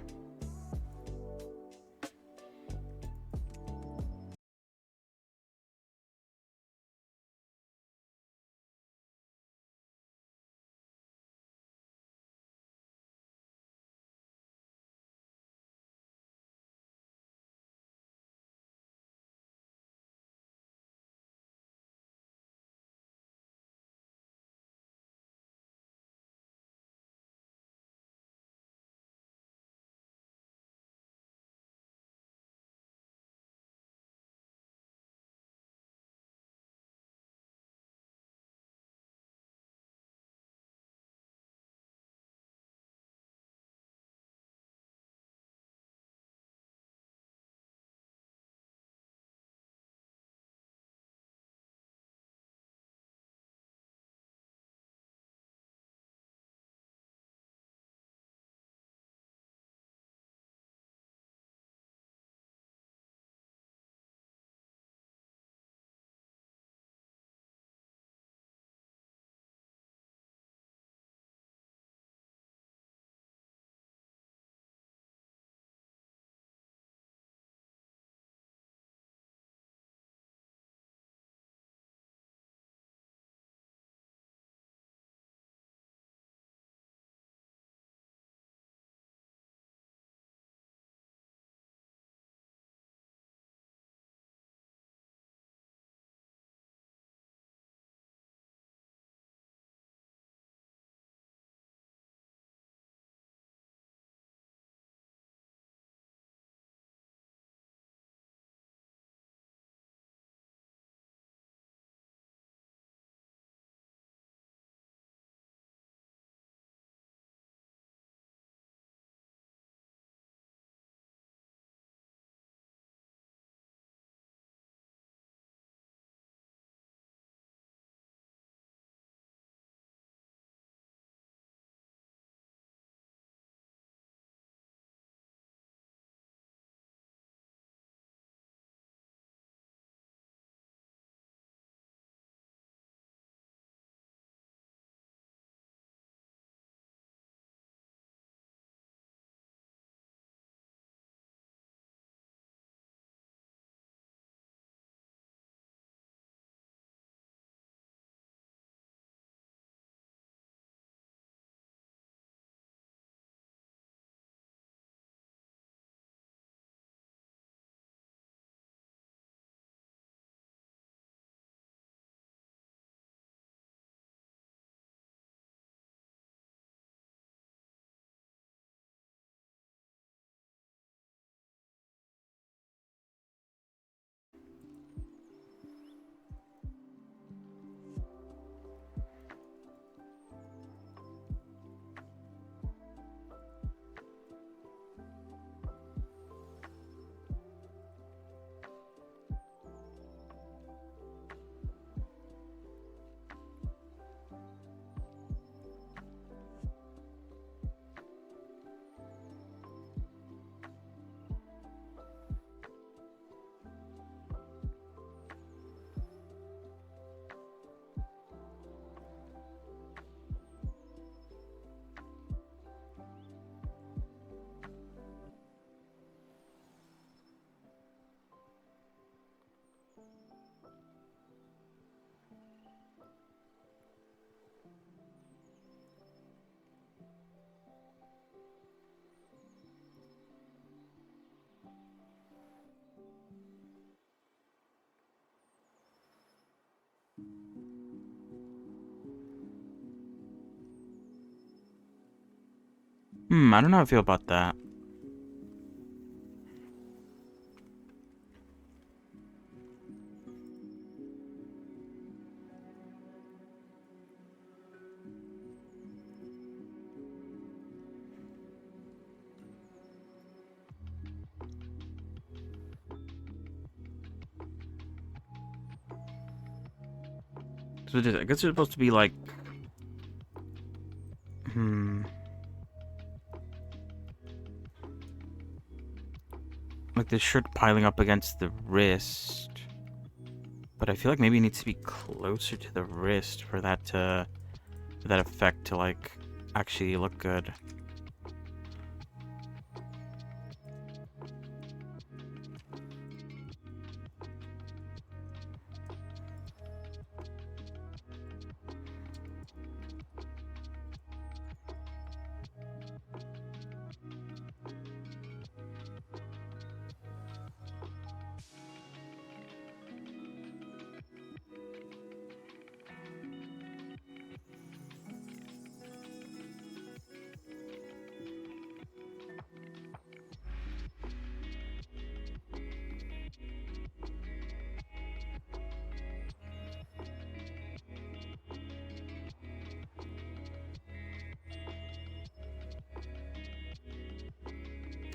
I don't know how I feel about that. So I guess it's supposed to be like, hmm. like this shirt piling up against the wrist. But I feel like maybe it needs to be closer to the wrist for that effect to like actually look good.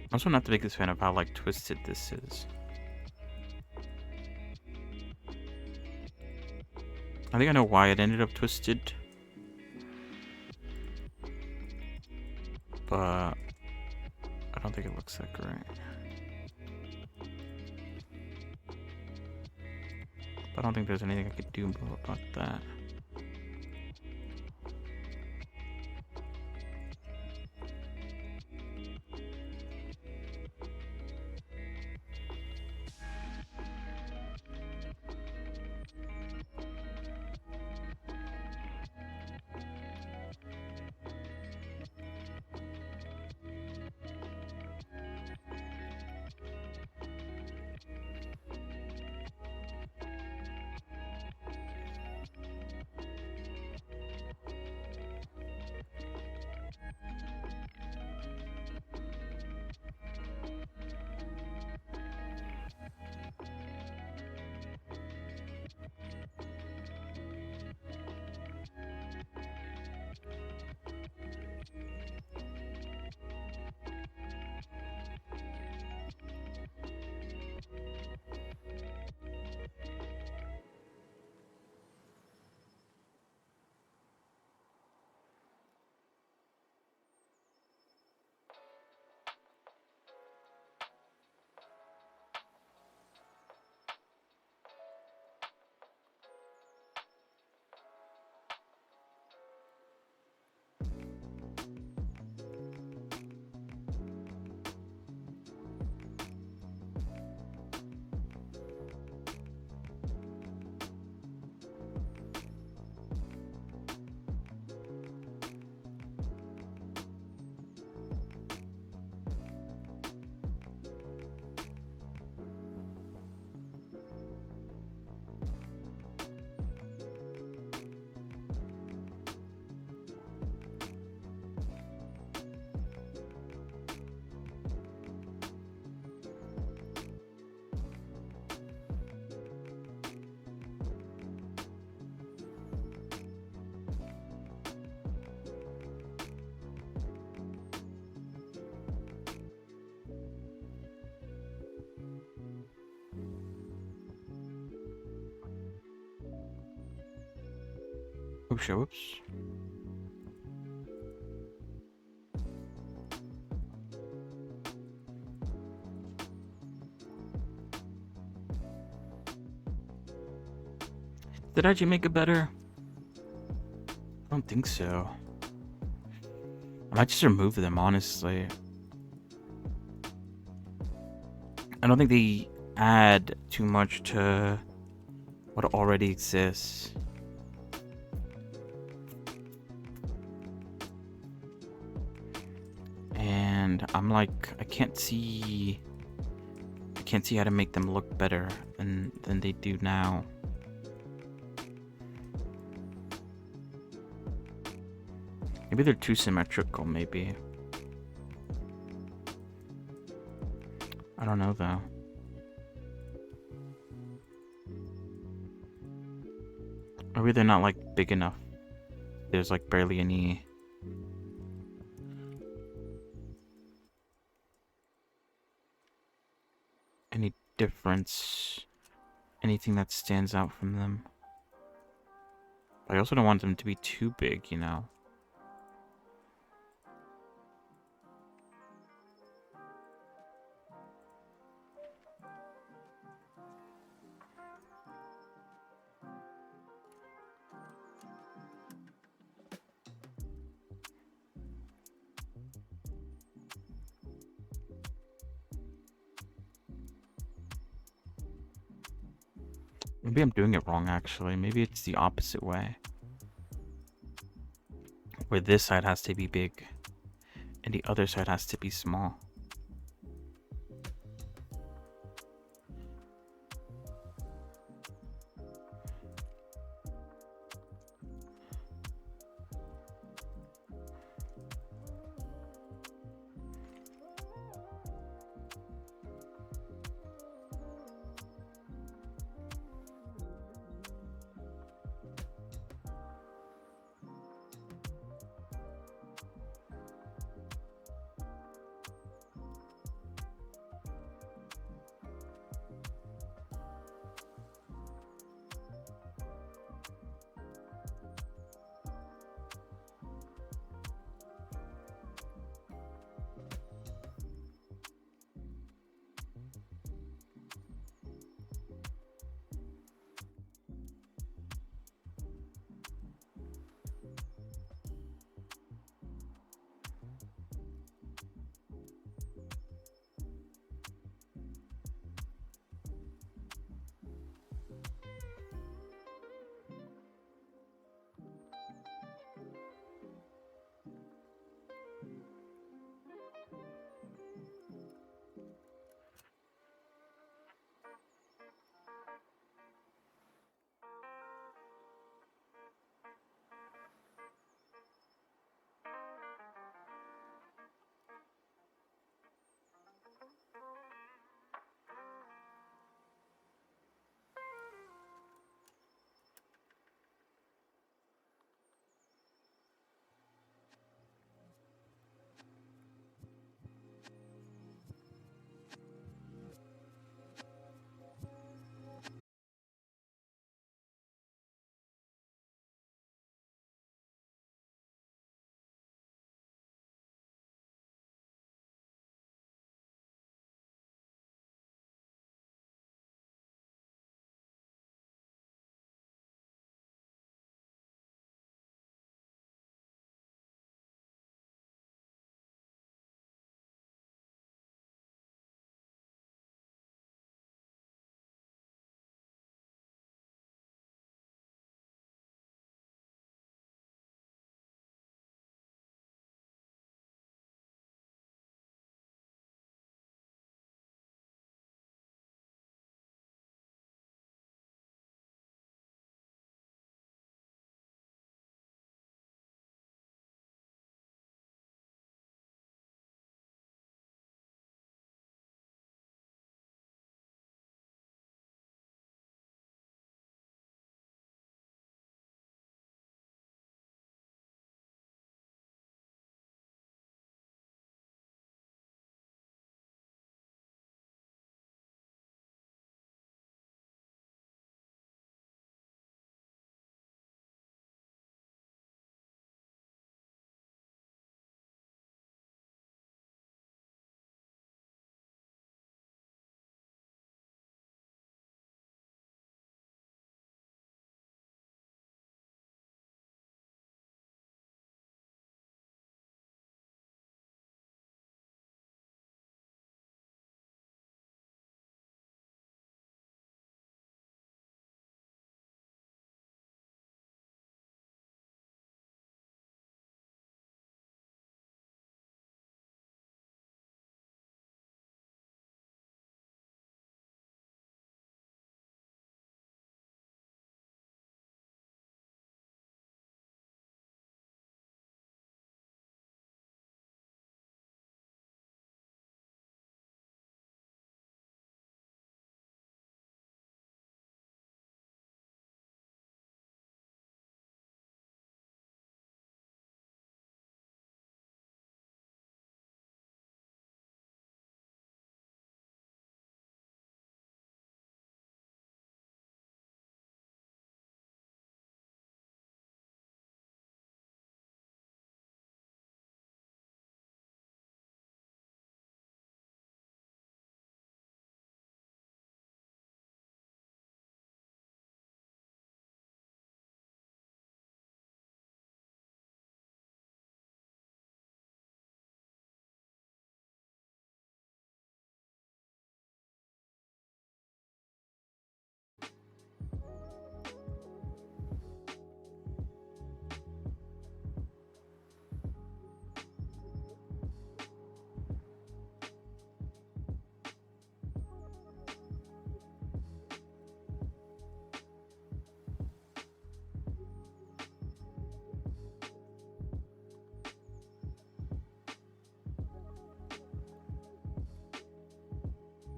I'm also not the biggest fan of how like twisted this is. I think I know why it ended up twisted. But I don't think it looks that great. But I don't think there's anything I could do about that. Oops, whoops. Did I actually make it better? I don't think so. I might just remove them, honestly. I don't think they add too much to what already exists. And I'm like, I can't see how to make them look better than they do now. Maybe they're too symmetrical, maybe. I don't know, though. Maybe they're not, like, big enough. There's, like, barely any difference. Anything that stands out from them. But I also don't want them to be too big, you know? Maybe I'm doing it wrong, actually. Maybe it's the opposite way. Where this side has to be big, and the other side has to be small.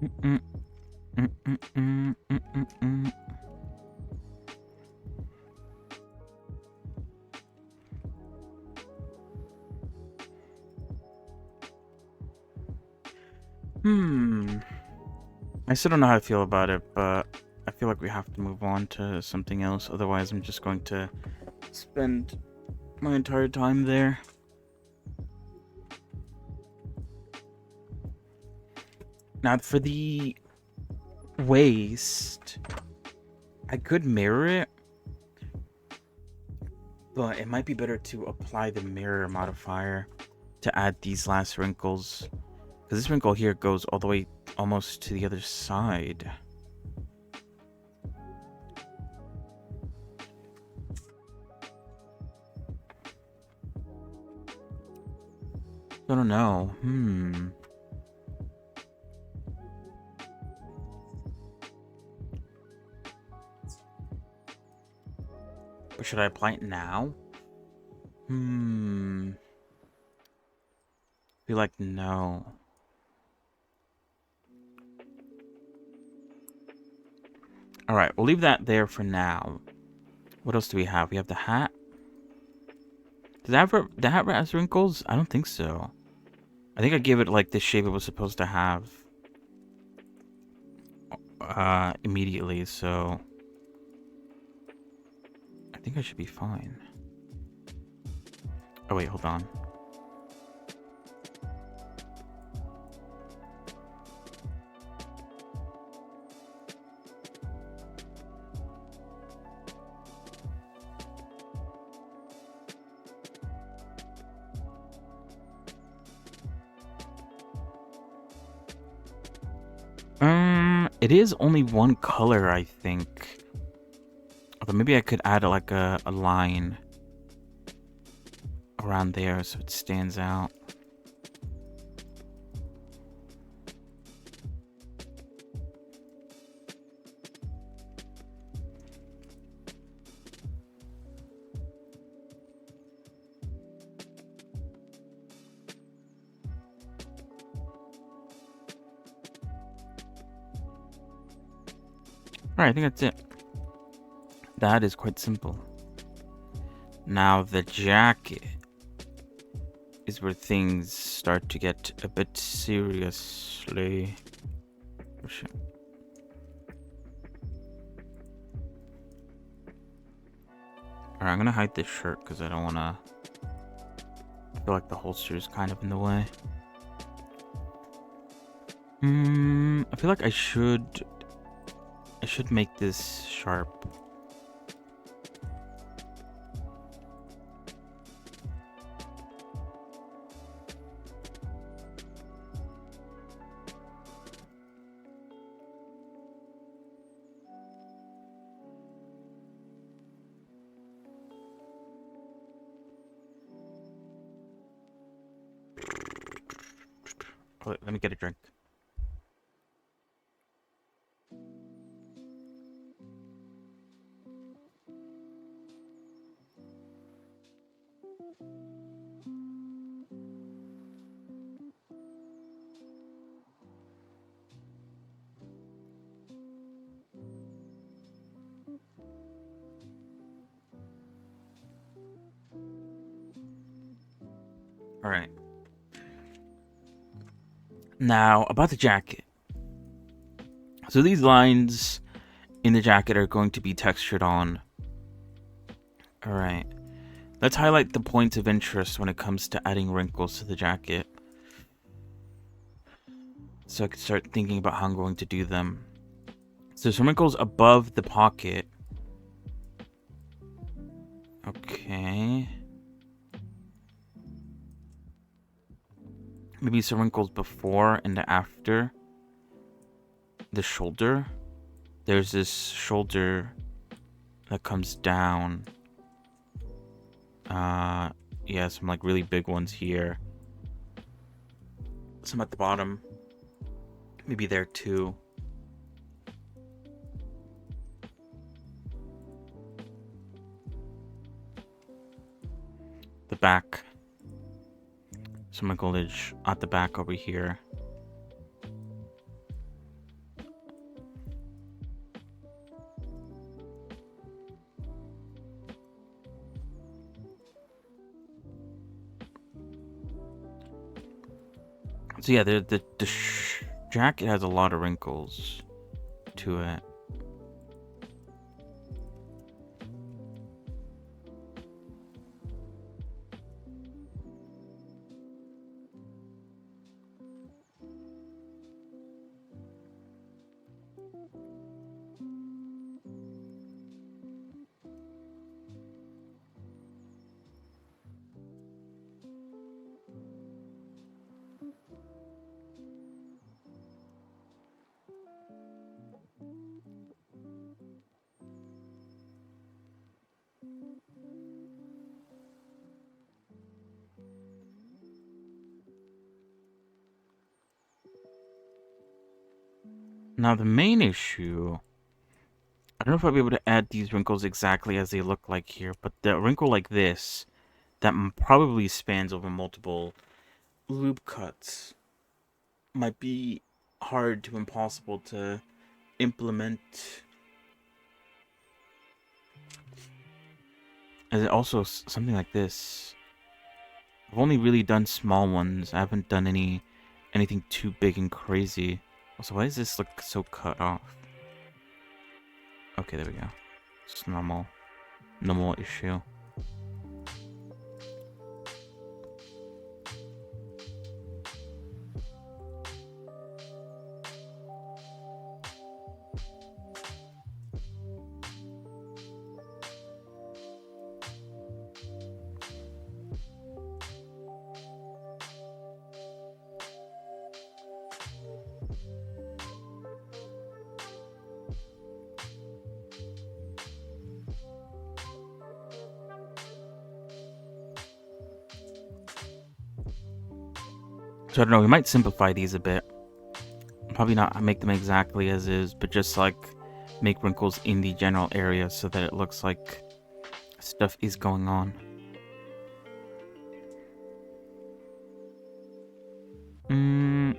Mm, mm, mm, mm, mm, mm, mm. Hmm. I still don't know how I feel about it, but I feel like we have to move on to something else. Otherwise, I'm just going to spend my entire time there. Now, for the waist, I could mirror it, but it might be better to apply the mirror modifier to add these last wrinkles. Because this wrinkle here goes all the way almost to the other side. I don't know. But should I apply it now? Feel like no. Alright, we'll leave that there for now. What else do we have? We have the hat. The hat has wrinkles? I don't think so. I think I gave it like the shape it was supposed to have immediately, so I think I should be fine. Oh wait, hold on. It is only one color, I think. But maybe I could add like a line around there so it stands out. Alright, I think that's it. That is quite simple. Now the jacket is where things start to get a bit seriously. Oh, shit. Alright, I'm gonna hide this shirt because I don't wanna. I feel like the holster is kind of in the way. I feel like I should make this sharp. Let me get a drink. Alright. Now, about the jacket. So these lines in the jacket are going to be textured on. Alright. Let's highlight the points of interest when it comes to adding wrinkles to the jacket. So I can start thinking about how I'm going to do them. So some wrinkles above the pocket. Okay. Maybe some wrinkles before and after the shoulder. There's this shoulder that comes down. Yeah, some like really big ones here. Some at the bottom. Maybe there too. The back. Some wrinklage at the back over here. So yeah, the jacket has a lot of wrinkles to it. Now the main issue, I don't know if I'll be able to add these wrinkles exactly as they look like here, but the wrinkle like this, that probably spans over multiple loop cuts, might be hard to impossible to implement. As it also something like this. I've only really done small ones. I haven't done anything too big and crazy. Also, why does this look so cut off? Okay, there we go. It's normal issue. So I don't know, we might simplify these a bit. Probably not make them exactly as is, but just like make wrinkles in the general area so that it looks like stuff is going on. Mm,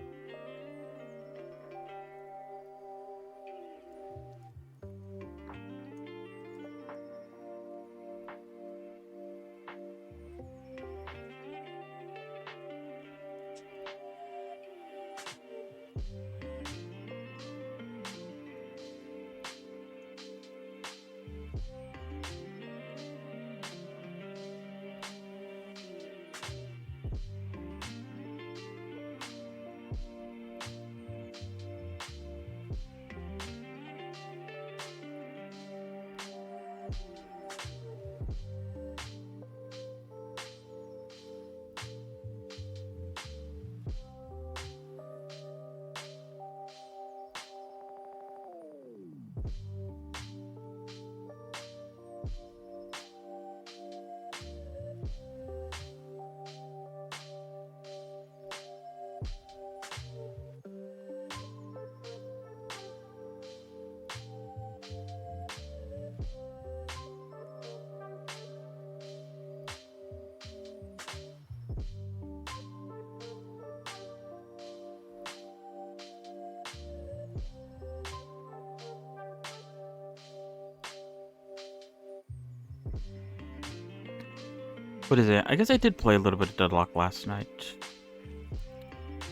what is it? I guess I did play a little bit of Deadlock last night.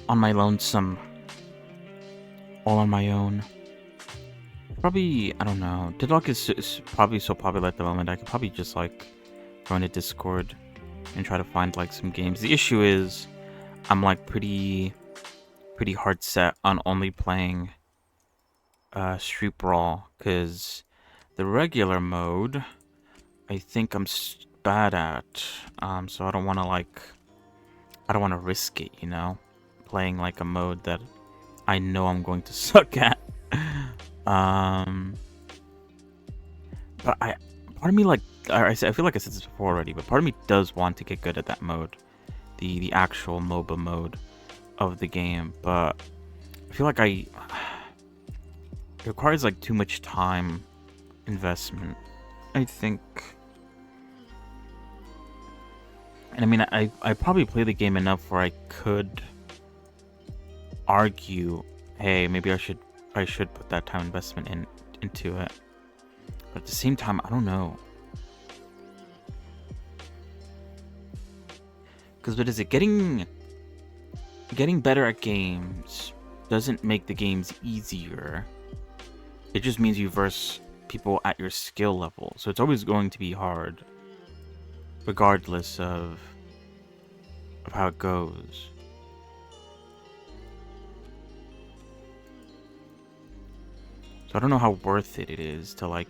On my lonesome. All on my own. Probably, I don't know. Deadlock is probably so popular at the moment, I could probably just, like, go into Discord and try to find, like, some games. The issue is, I'm, like, pretty hard set on only playing Street Brawl, because the regular mode, I think I'm bad at. So I don't want to, like, I don't want to risk it, you know? Playing, like, a mode that I know I'm going to suck at. But part of me, like, I feel like I said this before already, but part of me does want to get good at that mode, the actual MOBA mode of the game. But I feel like it requires like too much time investment, I think. And I mean, I probably play the game enough where I could argue, hey, maybe I should put that time investment into it. But at the same time, I don't know. Because what is it? Getting getting better at games doesn't make the games easier. It just means you verse people at your skill level. So it's always going to be hard, regardless of how it goes. So I don't know how worth it is to like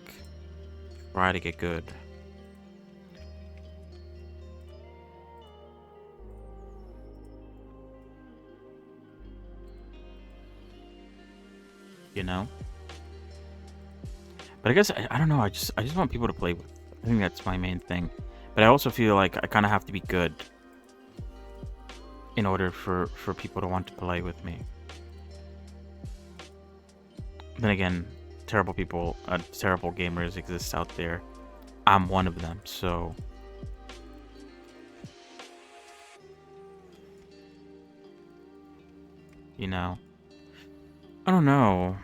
try to get good. You know? But I guess I don't know. I just want people to play with. I think that's my main thing. But I also feel like I kind of have to be good in order for people to want to play with me. Then again, terrible people, terrible gamers exist out there. I'm one of them, so you know. I don't know.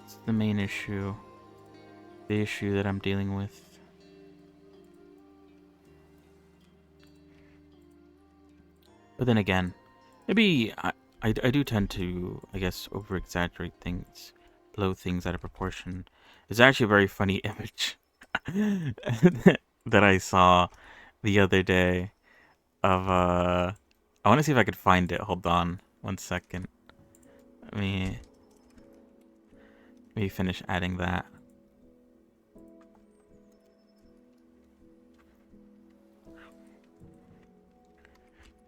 It's the main issue. The issue that I'm dealing with. But then again, maybe I do tend to, I guess, over exaggerate things, blow things out of proportion. There's actually a very funny image that I saw the other day of I want to see if I could find it. Hold on 1 second. Let me finish adding that.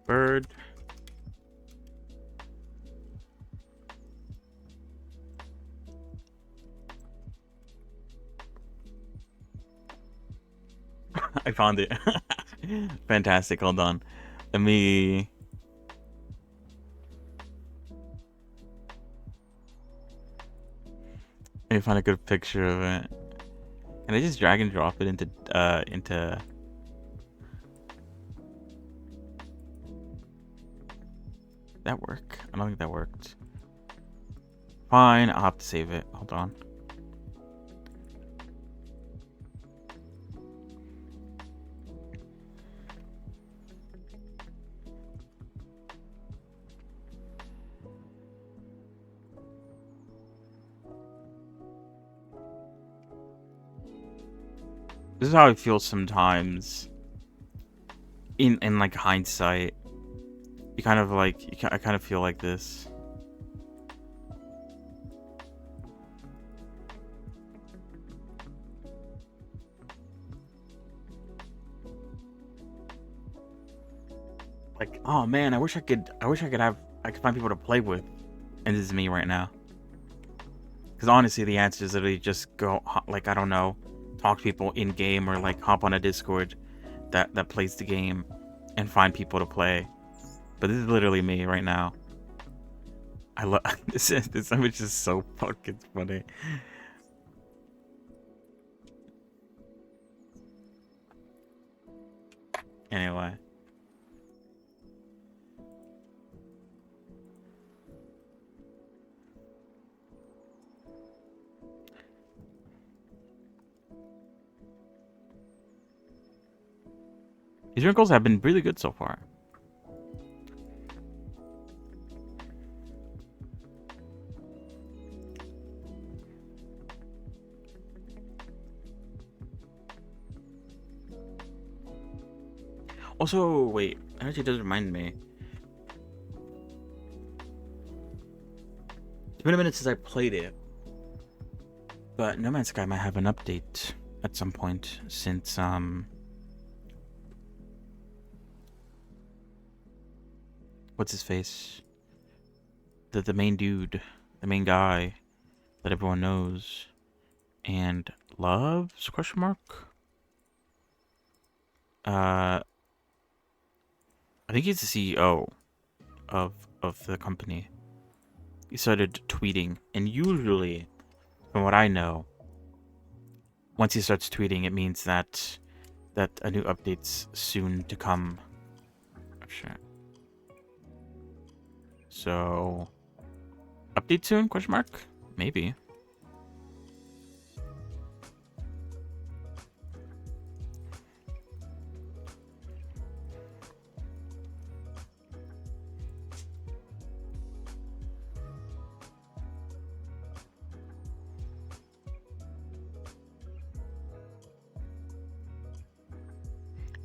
Bird. I found it. Fantastic. Hold on. Let me let me find a good picture of it. Can I just drag and drop it into that work? I don't think that worked. Fine, I'll have to save it. Hold on. This is how I feel sometimes. In like hindsight, you kind of like I kind of feel like this. Like, oh man, I could find people to play with, and this is me right now. Because honestly, the answer is literally just go like I don't know, talk to people in game or like hop on a Discord that plays the game, and find people to play. But this is literally me right now. I love this image is so fucking funny. Anyway, these wrinkles have been really good so far. Also, wait, that actually does remind me. It's been a minute since I played it, but No Man's Sky might have an update at some point since what's his face? The main dude, the main guy that everyone knows and loves? Question mark. Uh, I think he's the CEO of the company. He started tweeting, and usually, from what I know, once he starts tweeting, it means that a new update's soon to come. Oh, shit. So, update soon? Question mark. Maybe.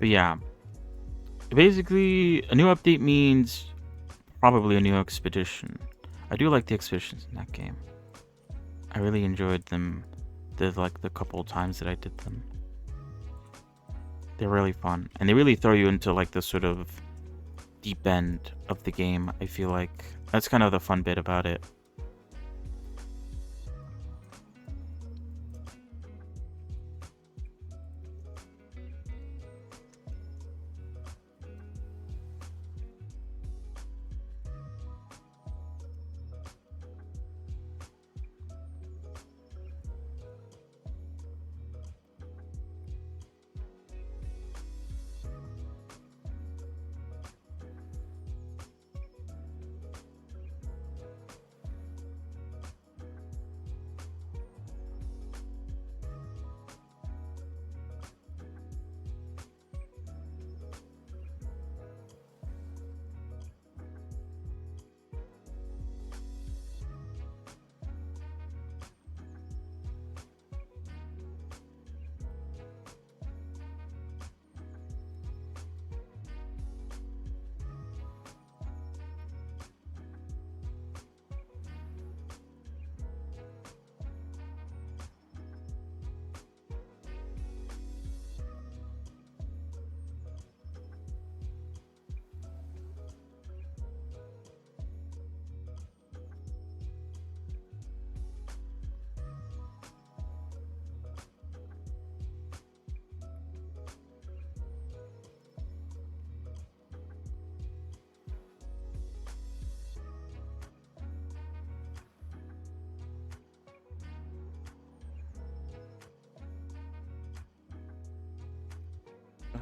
But yeah, basically, a new update means probably a new expedition. I do like the expeditions in that game. I really enjoyed them. The couple times that I did them. They're really fun, and they really throw you into like the sort of deep end of the game. I feel like that's kind of the fun bit about it.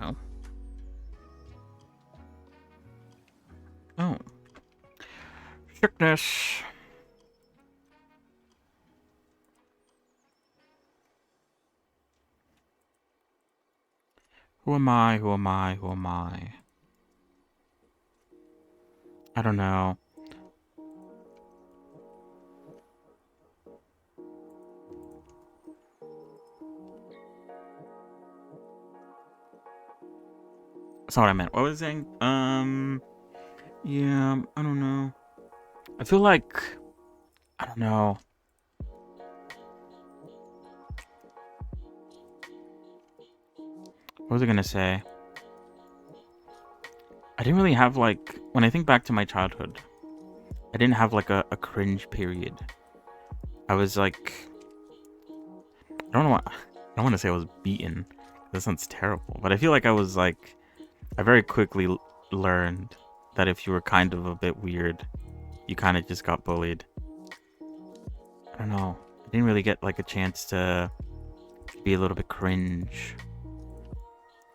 Oh. Oh. Sickness. Who am I? Who am I? Who am I? I don't know. That's not what I meant. What was I saying? Yeah, I don't know. I feel like I don't know. What was I gonna say? I didn't really have like when I think back to my childhood, I didn't have like a cringe period. I was like I don't know what I don't want to say I was beaten. That sounds terrible, but I feel like I was like I very quickly learned that if you were kind of a bit weird, you kind of just got bullied. I don't know. I didn't really get like a chance to be a little bit cringe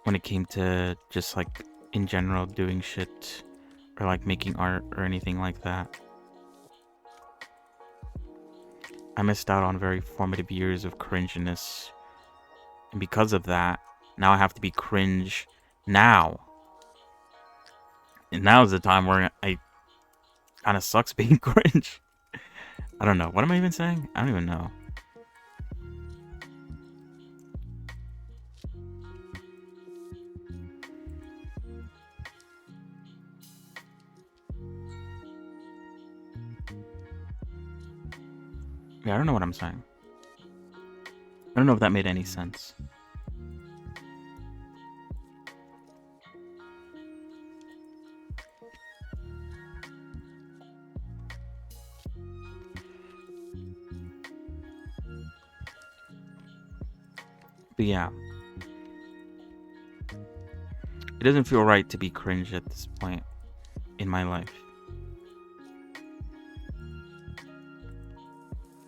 when it came to just like in general doing shit or like making art or anything like that. I missed out on very formative years of cringiness, and because of that, now I have to be cringe now. And now is the time where I kind of sucks being cringe. I don't know. What am I even saying? I don't even know. Yeah, I don't know what I'm saying. I don't know if that made any sense. But yeah, it doesn't feel right to be cringe at this point in my life.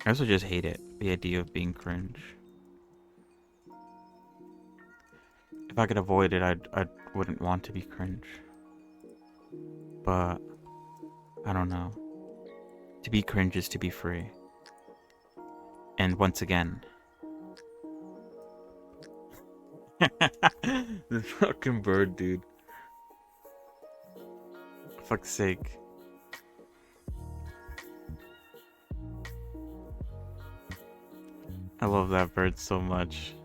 I also just hate it, the idea of being cringe. If I could avoid it, I wouldn't want to be cringe. But I don't know. To be cringe is to be free. And once again, the fucking bird, dude. For fuck's sake. I love that bird so much.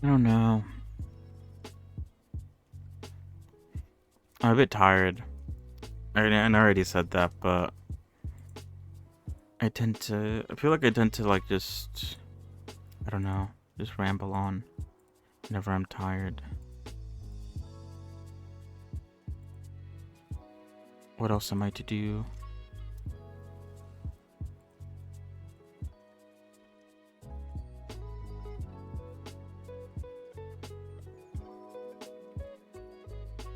I don't know. I'm a bit tired. I already said that, but I feel like I tend to like just, I don't know, just ramble on whenever I'm tired. What else am I to do?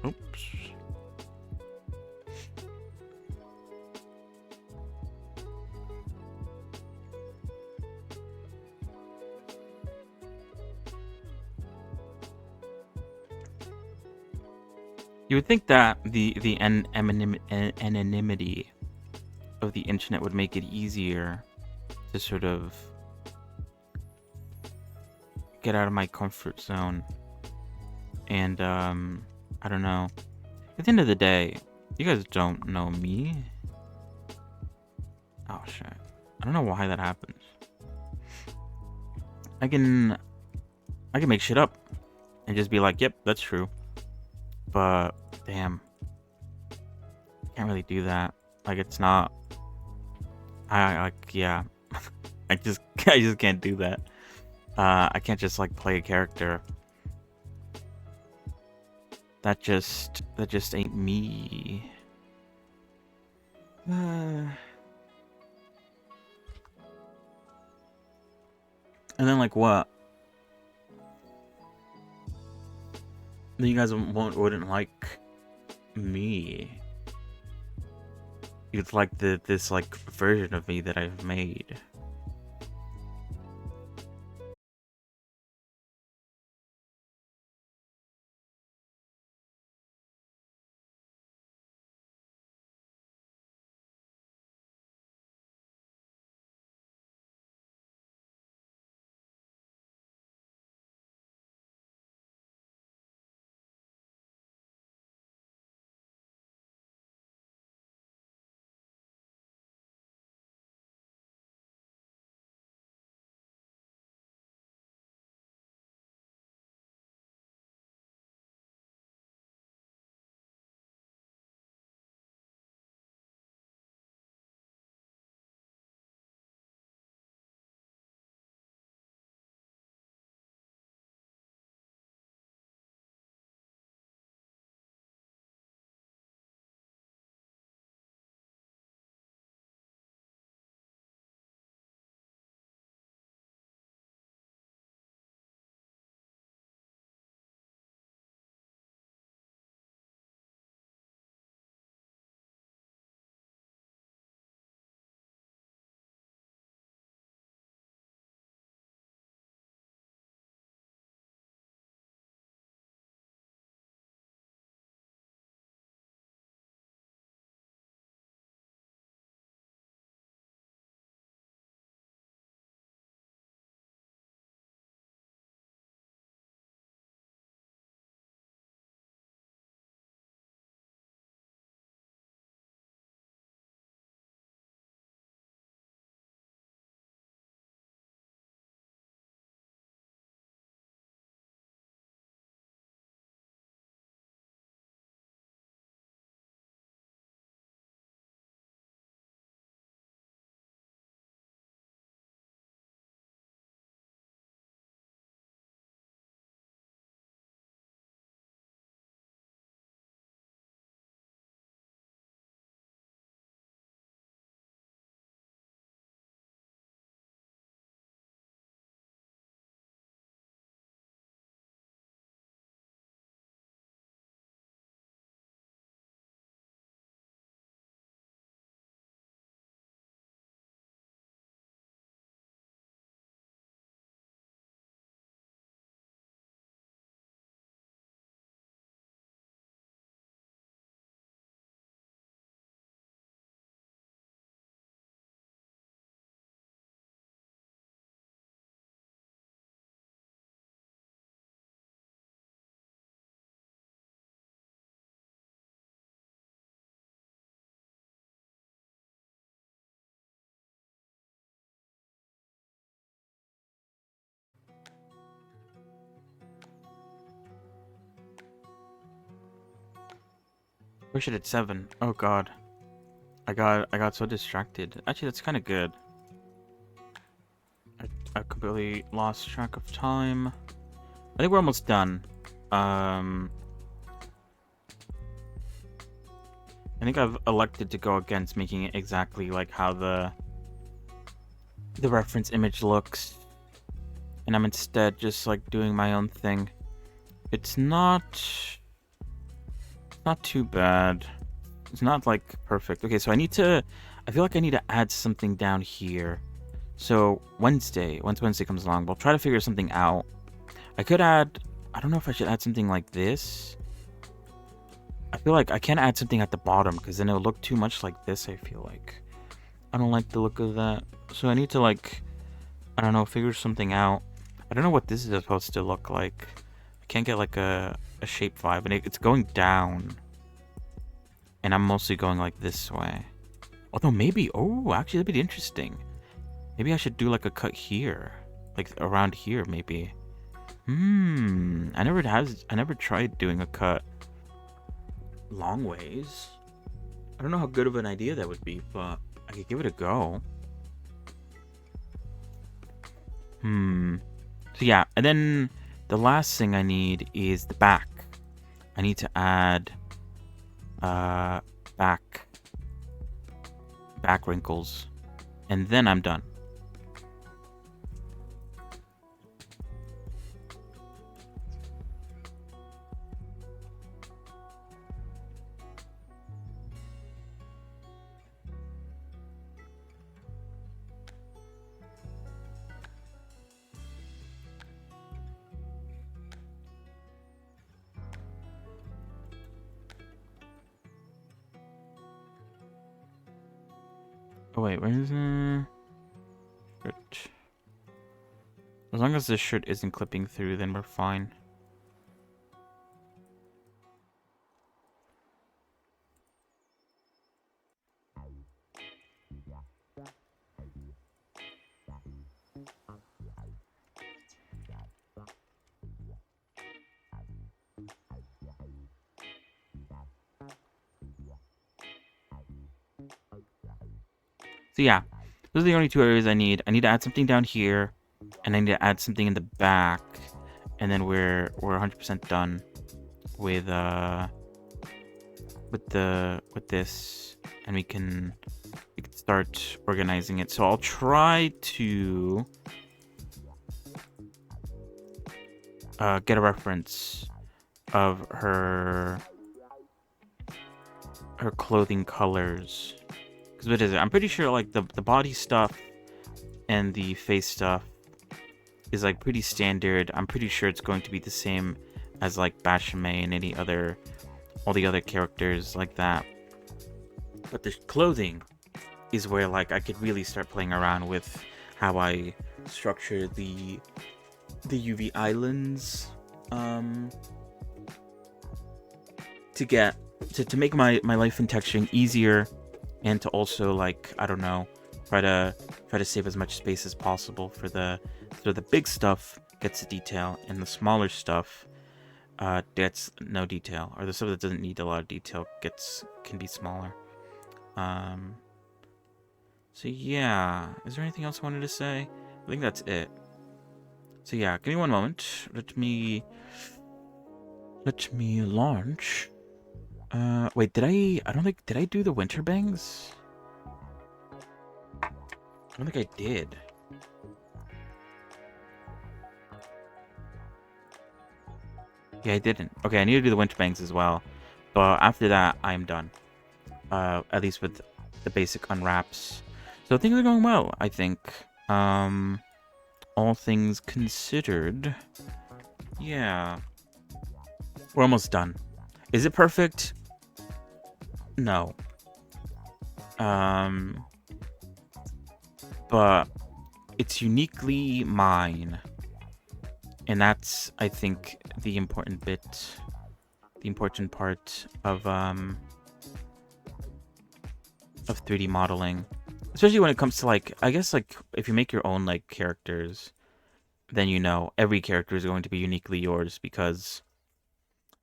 Oops. You would think that the anonymity of the internet would make it easier to sort of get out of my comfort zone. And I don't know. At the end of the day, you guys don't know me. Oh shit. I don't know why that happens. I can I can make shit up and just be like, "Yep, that's true." But damn, can't really do that. Like it's not I like yeah. I just can't do that. I can't just like play a character. That just ain't me. And then like what? Then you guys wouldn't like me. You'd like this like version of me that I've made. Push it at 7. Oh god. I got so distracted. Actually, that's kind of good. I completely lost track of time. I think we're almost done. Um, I think I've elected to go against making it exactly like how the reference image looks, and I'm instead just like doing my own thing. It's not too bad. It's not like perfect. Okay, so I feel like I need to add something down here. So once Wednesday comes along, we'll try to figure something out. I could add, I don't know if I should add something like this. I feel like I can't add something at the bottom because then it'll look too much like this, I feel like. I don't like the look of that. So I need to like, I don't know, figure something out. I don't know what this is supposed to look like. I can't get like a shape vibe, and it's going down. And I'm mostly going like this way. Although maybe, oh, actually that'd be interesting. Maybe I should do like a cut here. Like around here, maybe. I never tried doing a cut long ways. I don't know how good of an idea that would be, but I could give it a go. So yeah, and then the last thing I need is the back. I need to add uh back back wrinkles, and then I'm done. Oh wait, where is it? As long as this shirt isn't clipping through, then we're fine. So yeah, those are the only two areas I need. I need to add something down here, and I need to add something in the back, and then we're 100% done with with this, and we can start organizing it. So I'll try to get a reference of her clothing colors. Because what is it? I'm pretty sure like the body stuff and the face stuff is like pretty standard. I'm pretty sure it's going to be the same as like Bashame and all the other characters like that. But the clothing is where like I could really start playing around with how I structure the UV islands to get to make my life in texturing easier, and to also like, I don't know, try to save as much space as possible for the big stuff gets the detail, and the smaller stuff gets no detail, or the stuff that doesn't need a lot of detail can be smaller. So yeah, is there anything else I wanted to say? I think that's it. So yeah, give me one moment. Let me launch. Wait, I don't think, did I do the winter bangs? I don't think I did. Yeah, I didn't. Okay, I need to do the winter bangs as well. But after that, I am done. At least with the basic unwraps. So things are going well, I think. All things considered. Yeah. We're almost done. Is it perfect? No. But it's uniquely mine. And that's, I think, the important bit, the important part of 3D modeling. Especially when it comes to like, I guess like if you make your own like characters, then you know every character is going to be uniquely yours because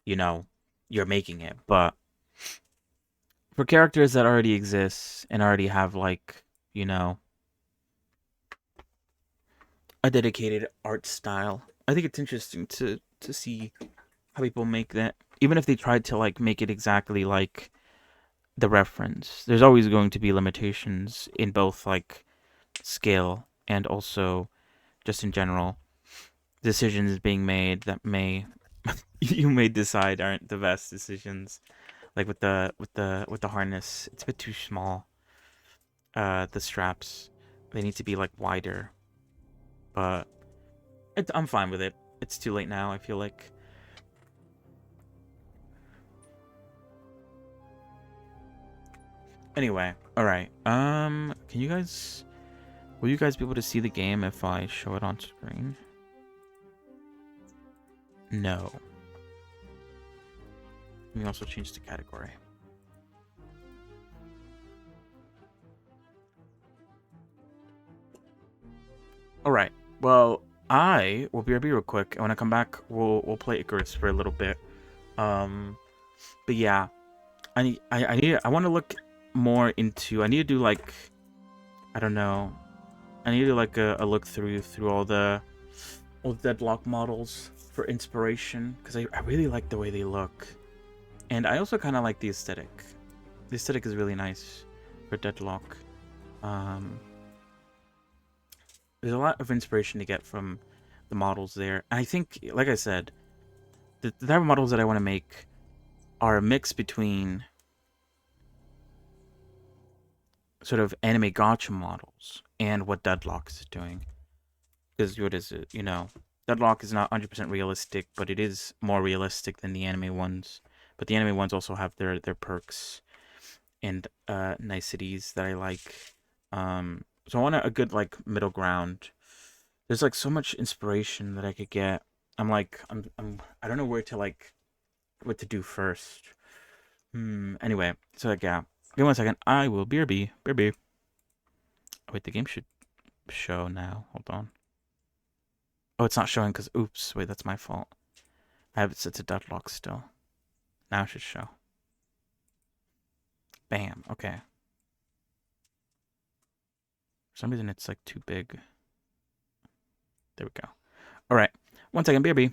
you know you're making it. But for characters that already exist and already have like, you know, a dedicated art style. I think it's interesting to see how people make that. Even if they tried to like make it exactly like the reference, there's always going to be limitations in both like scale and also just in general decisions being made that may you may decide aren't the best decisions. Like with the harness, it's a bit too small. The straps, they need to be like wider, but I'm fine with it. It's too late now. I feel like. Anyway, all right. Can you guys? Will you guys be able to see the game if I show it on screen? No. Let me also change the category. All right. Well, I will be real quick, and when I come back, we'll play Icarus for a little bit. Um, but yeah, I want to look more into. I need to do like I don't know. I need to do like a look through all the deadlock models for inspiration because I really like the way they look, and I also kind of like the aesthetic. The aesthetic is really nice for deadlock. Um, there's a lot of inspiration to get from the models there. And I think, like I said, the type of models that I want to make are a mix between sort of anime gotcha models and what Deadlock is doing. Because what is it? Deadlock is not 100% realistic, but it is more realistic than the anime ones. But the anime ones also have their perks and niceties that I like. So I want a good like middle ground. There's like so much inspiration that I could get. I don't know where to like what to do first. Anyway, so like yeah. Give me 1 second. I will BRB. BRB. Oh, wait, the game should show now. Hold on. Oh, it's not showing because oops. Wait, that's my fault. I have it set to deadlock still. Now it should show. Bam. Okay. For some reason it's like too big. There we go. All right. 1 second. BRB.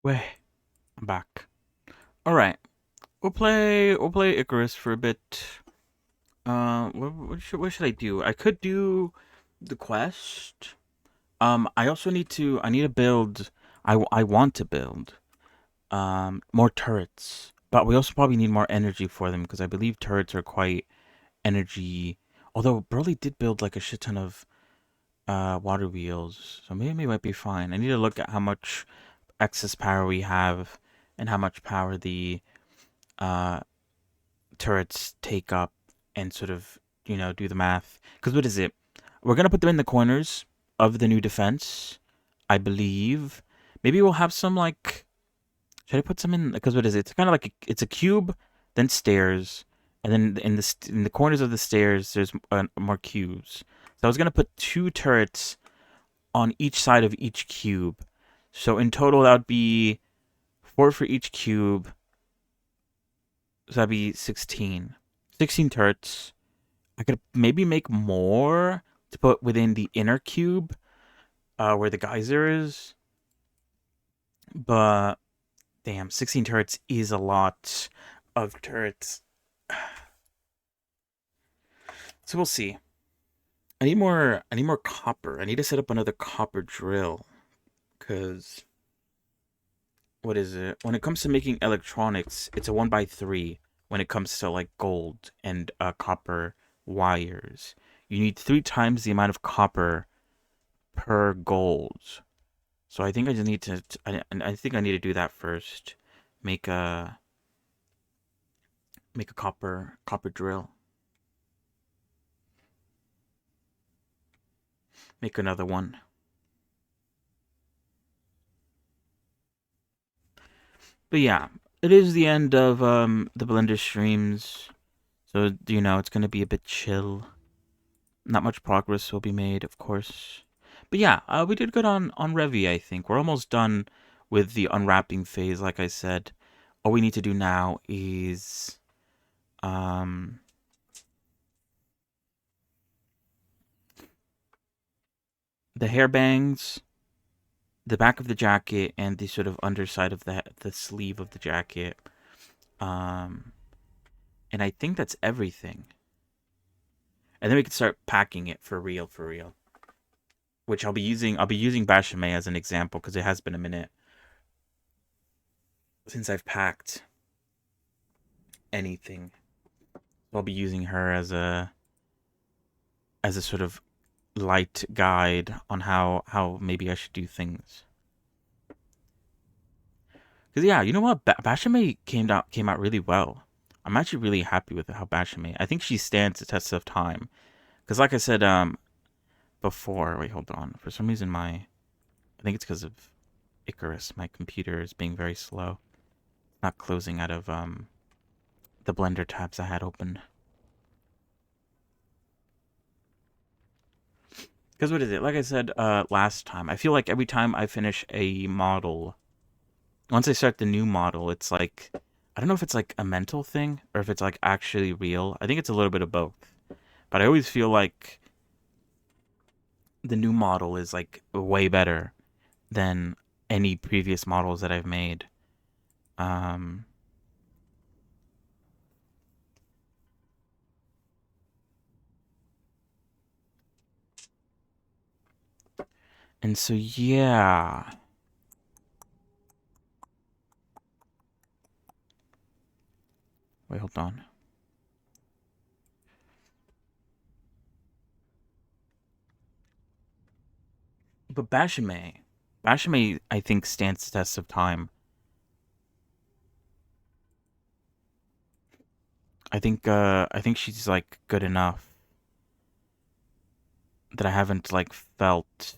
Wait, I'm back. All right, we'll play Icarus for a bit. What should I do? I could do the quest. I also I need to build. I want to build more turrets, but we also probably need more energy for them because I believe turrets are quite energy. Although Burley did build like a shit ton of water wheels, so maybe we might be fine. I need to look at how much excess power we have and how much power the uh turrets take up and sort of, do the math. Because what is it? We're going to put them in the corners of the new defense, I believe. Maybe we'll have some like. Should I put some in? Because what is it? It's kind of like it's a cube, then stairs, and then in the corners of the stairs, there's more cubes. So I was going to put two turrets on each side of each cube. So in total, that would be four for each cube. So that'd be 16. 16 turrets. I could maybe make more to put within the inner cube, where the geyser is. But damn, 16 turrets is a lot of turrets. So we'll see. I need more copper. I need to set up another copper drill. Cause what is it? When it comes to making electronics, it's a 1 by 3 when it comes to like gold and copper wires. You need 3 times the amount of copper per gold. So I think I just need to. I think I need to do that first. Make a make a copper drill. Make another one. But yeah, it is the end of the Blender streams. So it's gonna be a bit chill. Not much progress will be made, of course. But yeah, we did good on Revy. I think we're almost done with the unwrapping phase. Like I said, all we need to do now is um the hair bangs, the back of the jacket, and the sort of underside of the sleeve of the jacket. Um, and I think that's everything. And then we can start packing it for real, for real. Which I'll be using. I'll be using Bashame as an example because it has been a minute since I've packed anything. So I'll be using her as a sort of light guide on how maybe I should do things. Because yeah, you know what, Bashame came out really well. I'm actually really happy with how Bashame. I think she stands the test of time. Because like I said before, wait, hold on. For some reason, I think it's because of Icarus. My computer is being very slow, not closing out of the Blender tabs I had open. Because what is it? Like I said last time, I feel like every time I finish a model, once I start the new model, it's like I don't know if it's like a mental thing or if it's like actually real. I think it's a little bit of both. But I always feel like the new model is like way better than any previous models that I've made. Um, and so yeah. Wait, hold on. But Bashame, I think stands the test of time. I think she's like good enough that I haven't like felt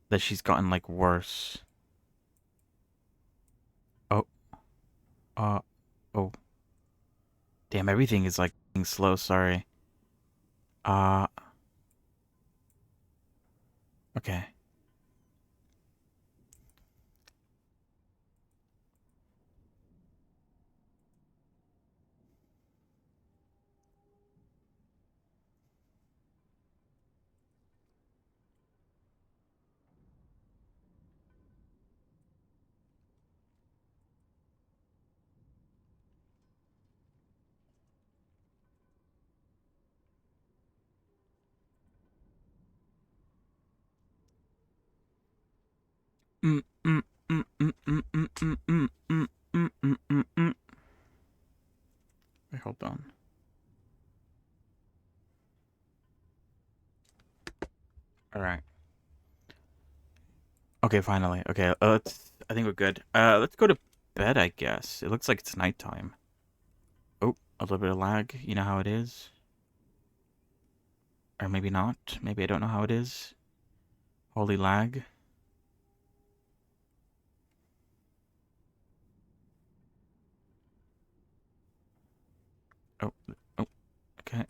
that she's gotten like worse. Oh, uh, oh, damn! Everything is like slow. Sorry. Uh, okay. Mm, mm, mm, mm, mm, mm, mm, mm, mm, mm, mm, mm, mm. Wait, hold on. All right. Okay, finally. Okay, let's. I think we're good. Let's go to bed. I guess it looks like it's nighttime. Oh, a little bit of lag. You know how it is, or maybe not. Maybe I don't know how it is. Holy lag. Oh, oh. Okay.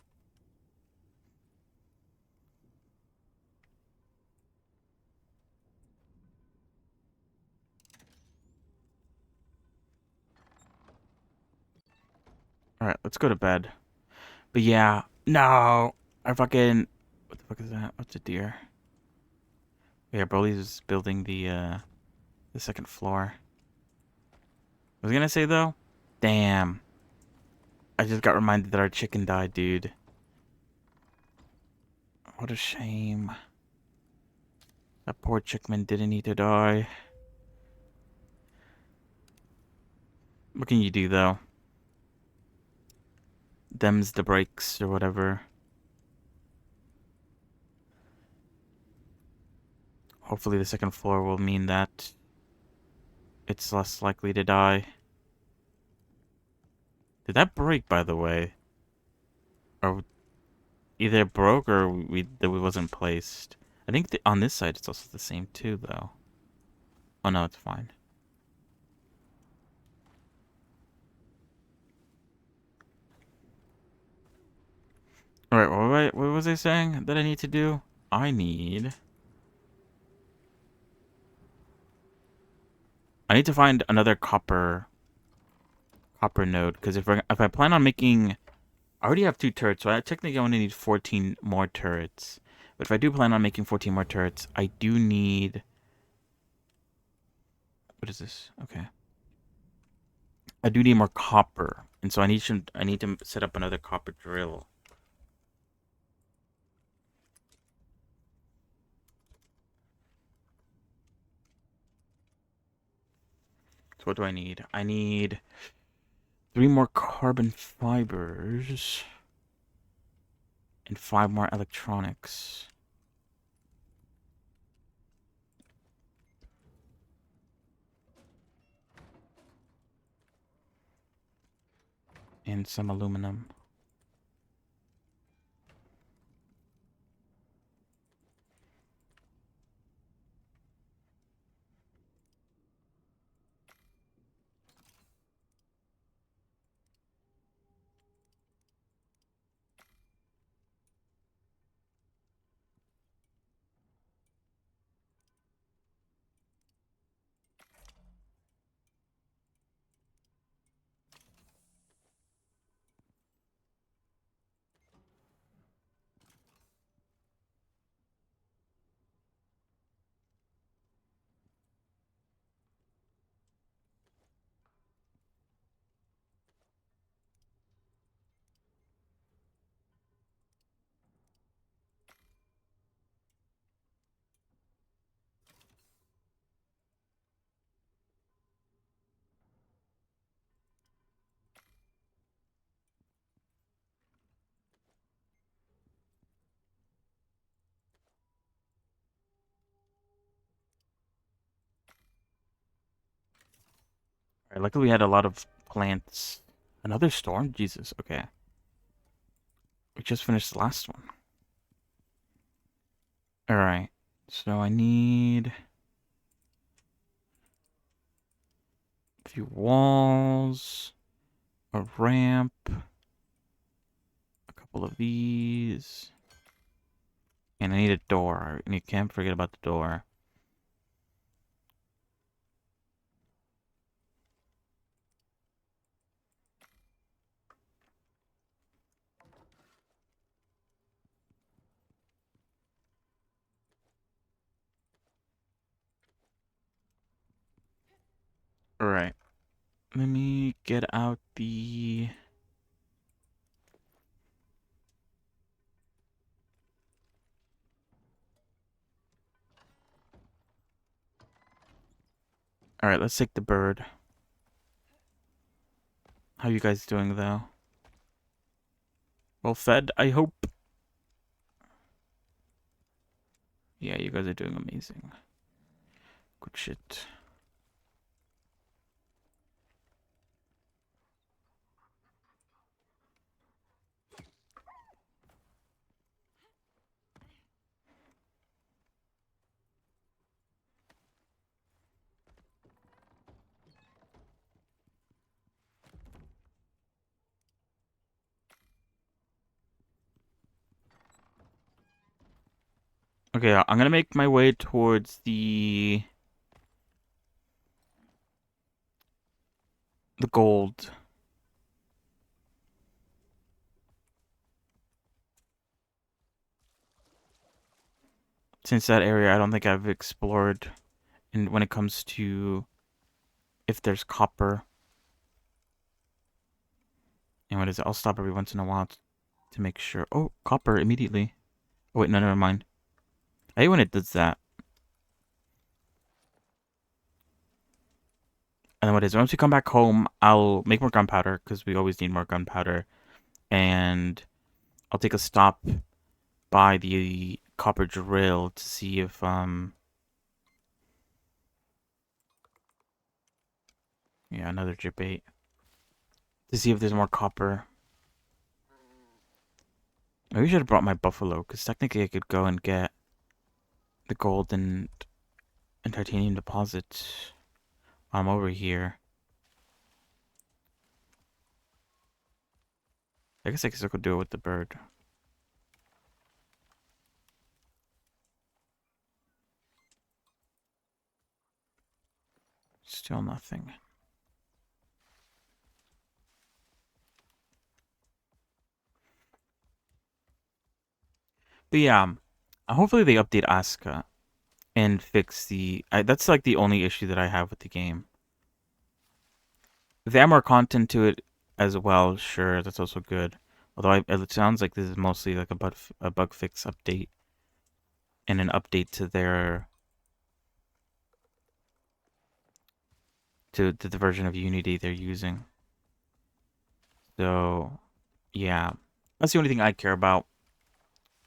All right. Let's go to bed. But yeah, no. I fucking. What the fuck is that? What's a deer? Yeah, Broly's building the second floor. I was gonna say though, damn. I just got reminded that our chicken died, dude. What a shame. That poor chickman didn't need to die. What can you do though? Them's the breaks or whatever. Hopefully the second floor will mean that it's less likely to die. Did that break, by the way? Or either it broke or it wasn't placed. I think on this side it's also the same too, though. Oh no, it's fine. All right, what was I saying that I need to do? I need I need to find another copper node because if I plan on making, I already have two turrets, so I technically only need 14 more turrets. But if I do plan on making 14 more turrets, I do need, what is this? Okay, I do need more copper, and so I need to set up another copper drill. So what do I need? I need 3 more carbon fibers and 5 more electronics and some aluminum. All right, luckily we had a lot of plants. Another storm? Jesus. Okay. We just finished the last one. All right. So I need a few walls, a ramp, a couple of these, and I need a door. And you can't forget about the door. All right. Let me get out the. All right, let's take the bird. How you guys doing though? Well fed, I hope. Yeah, you guys are doing amazing. Good shit. Okay, I'm gonna make my way towards the gold. Since that area I don't think I've explored and when it comes to if there's copper. And what is it? I'll stop every once in a while to make sure. Oh, copper immediately. Oh wait, no, never mind. I hate when it does that. And then what is it? Once we come back home, I'll make more gunpowder because we always need more gunpowder. And I'll take a stop by the copper drill to see if yeah, another drip bait. To see if there's more copper. Maybe I should have brought my buffalo, because technically I could go and get the gold and titanium deposits while I'm over here. I guess I could still do it with the bird. Still nothing. But yeah, hopefully they update Asuka and fix that's like the only issue that I have with the game. If they add more content to it as well, sure, that's also good. Although it sounds like this is mostly like a bug fix update and an update to to the version of Unity they're using. So yeah, that's the only thing I care about.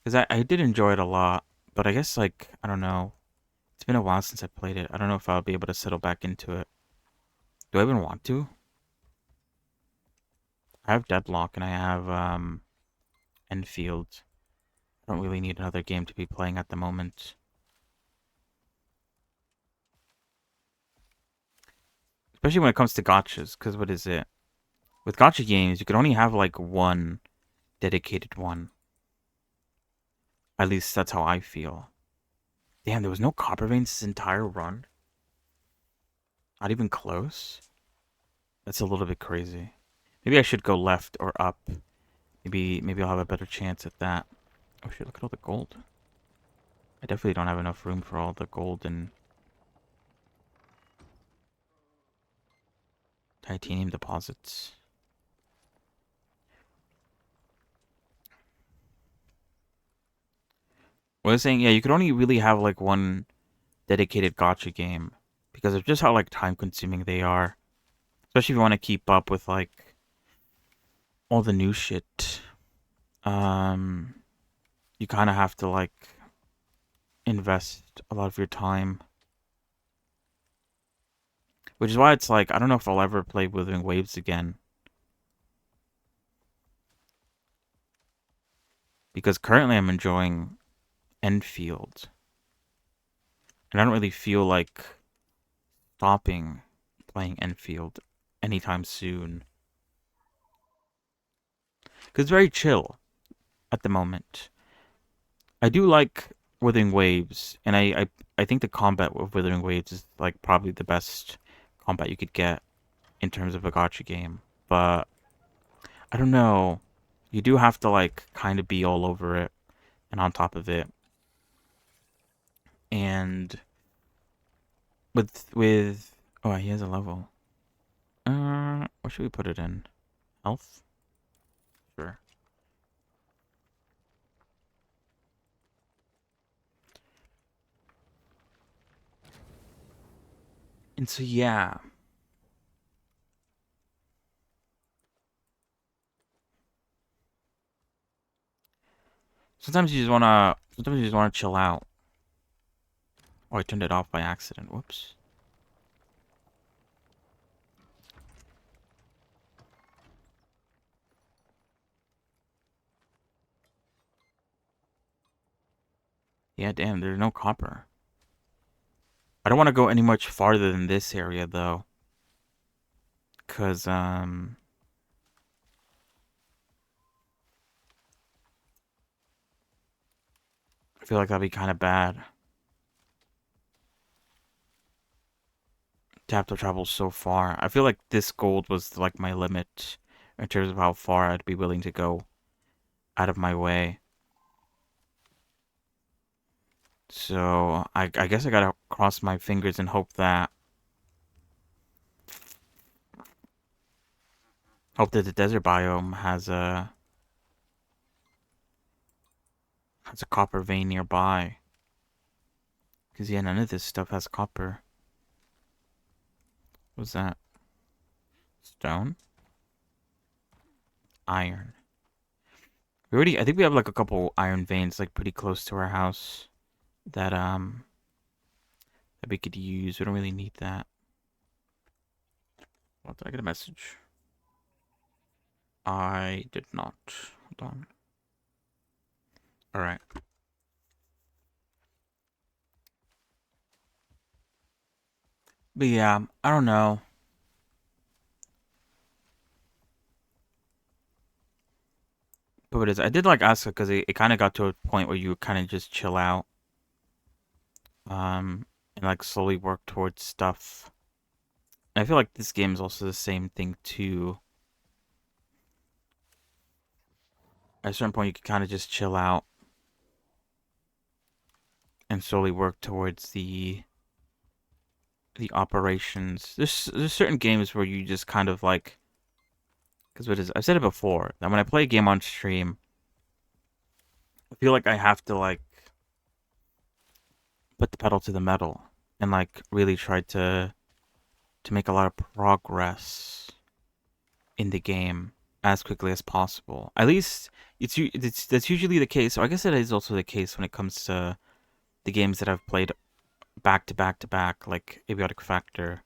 Because I did enjoy it a lot, but I guess like I don't know. It's been a while since I played it. I don't know if I'll be able to settle back into it. Do I even want to? I have Deadlock and I have Enfield. I don't really need another game to be playing at the moment. Especially when it comes to gotchas, because what is it? With gotcha games, you can only have like one dedicated one. At least that's how I feel. Damn, there was no copper veins this entire run. Not even close. That's a little bit crazy. Maybe I should go left or up. Maybe I'll have a better chance at that. Oh shit, look at all the gold. I definitely don't have enough room for all the gold and titanium deposits. What I was saying, yeah, you could only really have like one dedicated gotcha game because of just how like time consuming they are. Especially if you want to keep up with like all the new shit. Um you kind of have to like invest a lot of your time. Which is why it's like I don't know if I'll ever play Withering Waves again. Because currently I'm enjoying Enfield. And I don't really feel like stopping playing Enfield anytime soon. Because it's very chill at the moment. I do like Withering Waves, and I think the combat with Withering Waves is like probably the best combat you could get in terms of a gacha game. But I don't know. You do have to like kind of be all over it and on top of it. And with oh, he has a level. What should we put it in? Health? Sure. And so yeah, sometimes you just wanna chill out. Oh, I turned it off by accident. Whoops. Yeah, damn, there's no copper. I don't want to go any much farther than this area though, cause I feel like that'd be kind of bad to have to travel so far. I feel like this gold was like my limit in terms of how far I'd be willing to go out of my way. So I guess I gotta cross my fingers and hope that the desert biome has a copper vein nearby. Cause yeah, none of this stuff has copper. What's that? Stone? Iron. I think we have like a couple iron veins like pretty close to our house that that we could use. We don't really need that. What, did I get a message? I did not. Hold on. All right. But yeah, I don't know. But what is I did like ask because it kind of got to a point where you kind of just chill out, and like slowly work towards stuff. And I feel like this game is also the same thing too. At a certain point, you can kind of just chill out and slowly work towards the operations. There's certain games where you just kind of like because what is I've said it before that when I play a game on stream, I feel like I have to like put the pedal to the metal and like really try to make a lot of progress in the game as quickly as possible. At least it's that's usually the case. Or I guess it is also the case when it comes to the games that I've played back to back to back, like Abiotic Factor.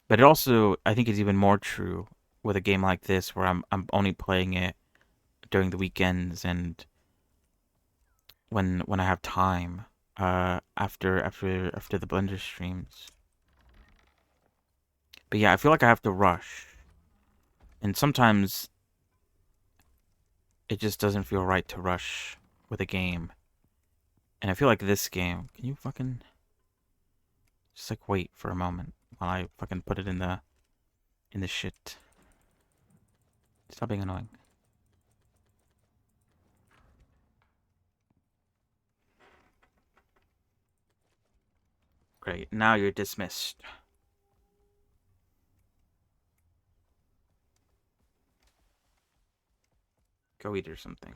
But it also I think is even more true with a game like this where I'm only playing it during the weekends and when I have time after the Blender streams. But yeah, I feel like I have to rush. And sometimes it just doesn't feel right to rush with a game. And I feel like this game, can you fucking just like wait for a moment while I fucking put it in the shit. Stop being annoying. Great. Now you're dismissed. Go eat or something.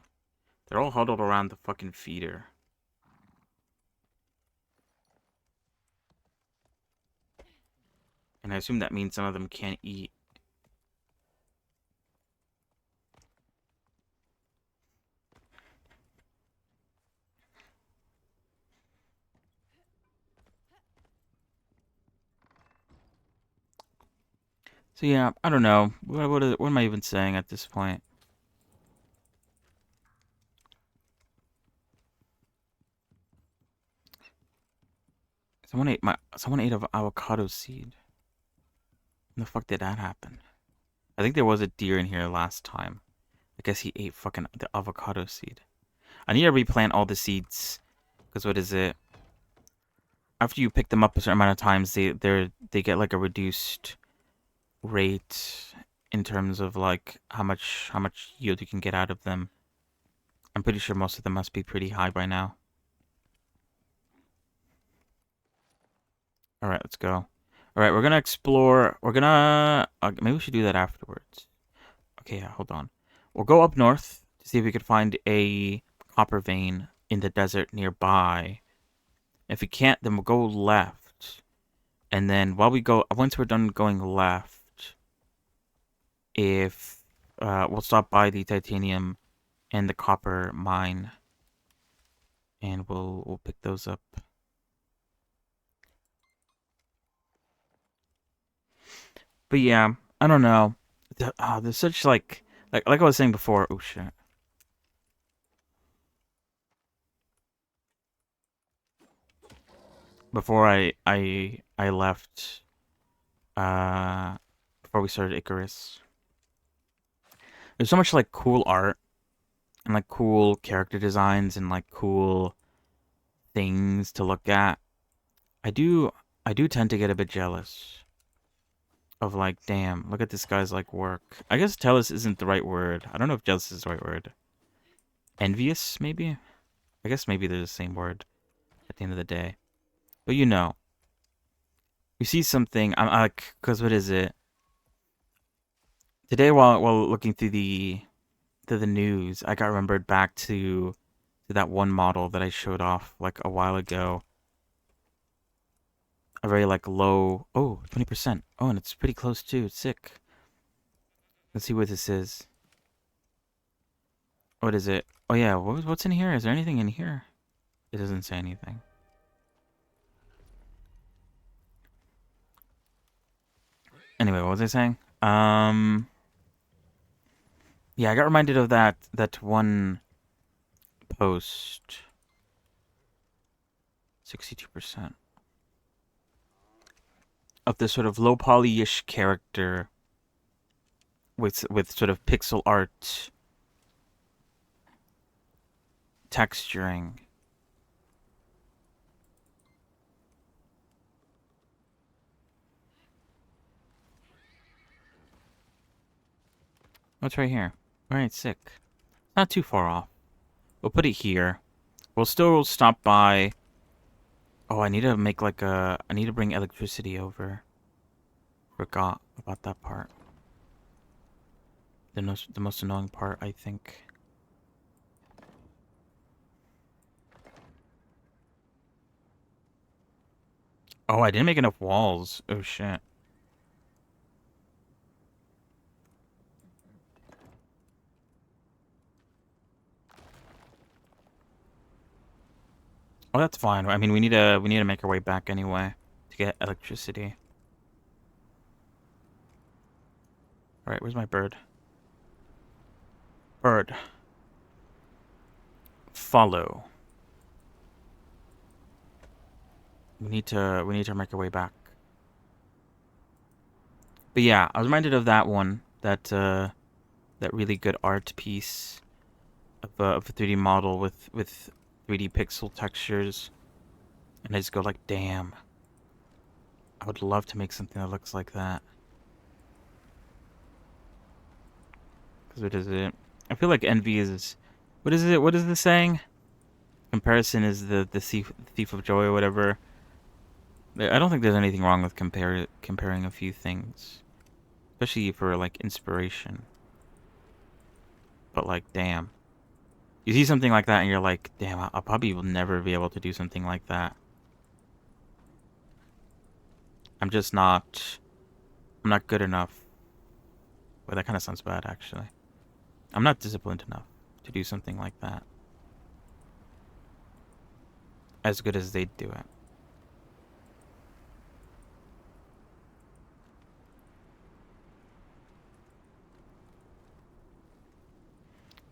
They're all huddled around the fucking feeder. And I assume that means some of them can't eat. So yeah, I don't know. What am I even saying at this point? Someone ate an avocado seed. When the fuck did that happen? I think there was a deer in here last time. I guess he ate fucking the avocado seed. I need to replant all the seeds. Because what is it? After you pick them up a certain amount of times, they get like a reduced rate in terms of like how much yield you can get out of them. I'm pretty sure most of them must be pretty high by now. All right, let's go. All right, we're gonna explore. We're gonna maybe we should do that afterwards. Okay, yeah, hold on. We'll go up north to see if we could find a copper vein in the desert nearby. If we can't, then we'll go left And then while we go, once we're done going left, if we'll stop by the titanium and the copper mine, and we'll pick those up. But yeah, I don't know. There's such like I was saying before. Oh shit! Before I left, uh, before we started Icarus, there's so much like cool art and like cool character designs and like cool things to look at. I do I do tend to get a bit jealous of like, damn, look at this guy's like work. I guess jealous isn't the right word. I don't know if jealous is the right word. Envious, maybe? I guess maybe they're the same word at the end of the day. But you see something. I'm like, cause what is it? Today, while looking through the news, I got remembered back to that one model that I showed off like a while ago. A very like low, 20%. Oh, and it's pretty close too. It's sick. Let's see what this is. What is it? Oh yeah, what's in here? Is there anything in here? It doesn't say anything. Anyway, what was I saying? Yeah, I got reminded of that one post. 62% of this sort of low poly-ish character with sort of pixel art texturing. What's right here? Alright, sick. Not too far off. We'll put it here. We'll still stop by. Oh, I need to make like a. I need to bring electricity over. Forgot about that part. The most annoying part, I think. Oh, I didn't make enough walls. Oh shit. Oh, that's fine. I mean, we need to make our way back anyway to get electricity. All right, where's my bird? Bird. Follow. We need to make our way back. But yeah, I was reminded of that one, that really good art piece of a 3D model with 3D pixel textures, and I just go like, damn, I would love to make something that looks like that. Cause what is it? I feel like envy is, what is it? What is the saying? Comparison is the thief of joy or whatever. I don't think there's anything wrong with comparing a few things, especially for like inspiration. But like, damn, you see something like that and you're like, damn, I probably will never be able to do something like that. I'm just not. I'm not good enough. Well, that kind of sounds bad, actually. I'm not disciplined enough to do something like that as good as they do it.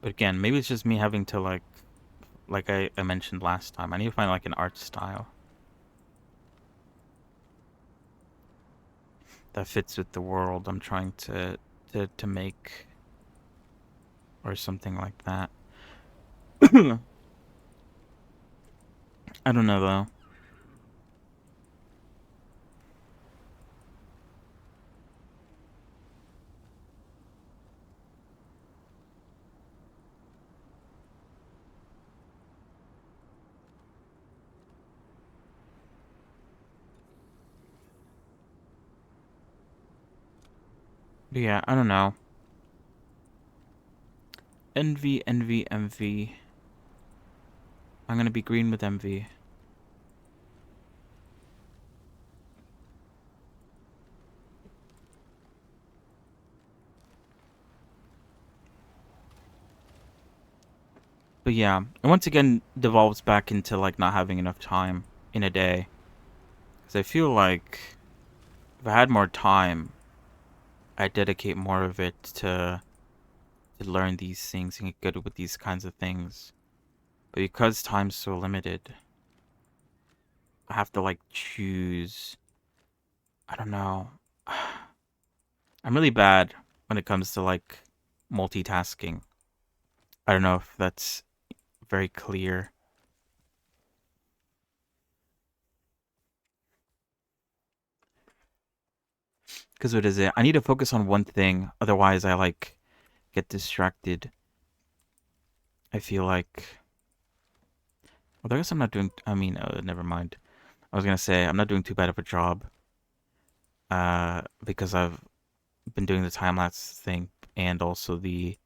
But again, maybe it's just me having to like I mentioned last time. I need to find like an art style that fits with the world I'm trying to make or something like that. I don't know though. But yeah, I don't know. Envy, envy, envy. I'm gonna be green with envy. But yeah, it once again devolves back into like not having enough time in a day. Because I feel like if I had more time, I'd dedicate more of it to learn these things and get good with these kinds of things. But because time's so limited, I have to like choose. I don't know. I'm really bad when it comes to like multitasking. I don't know if that's very clear. Because what is it? I need to focus on one thing, otherwise I like get distracted. I feel like. Well, I guess I'm not doing. I mean, never mind. I was gonna say I'm not doing too bad of a job. Because I've been doing the time lapse thing and also the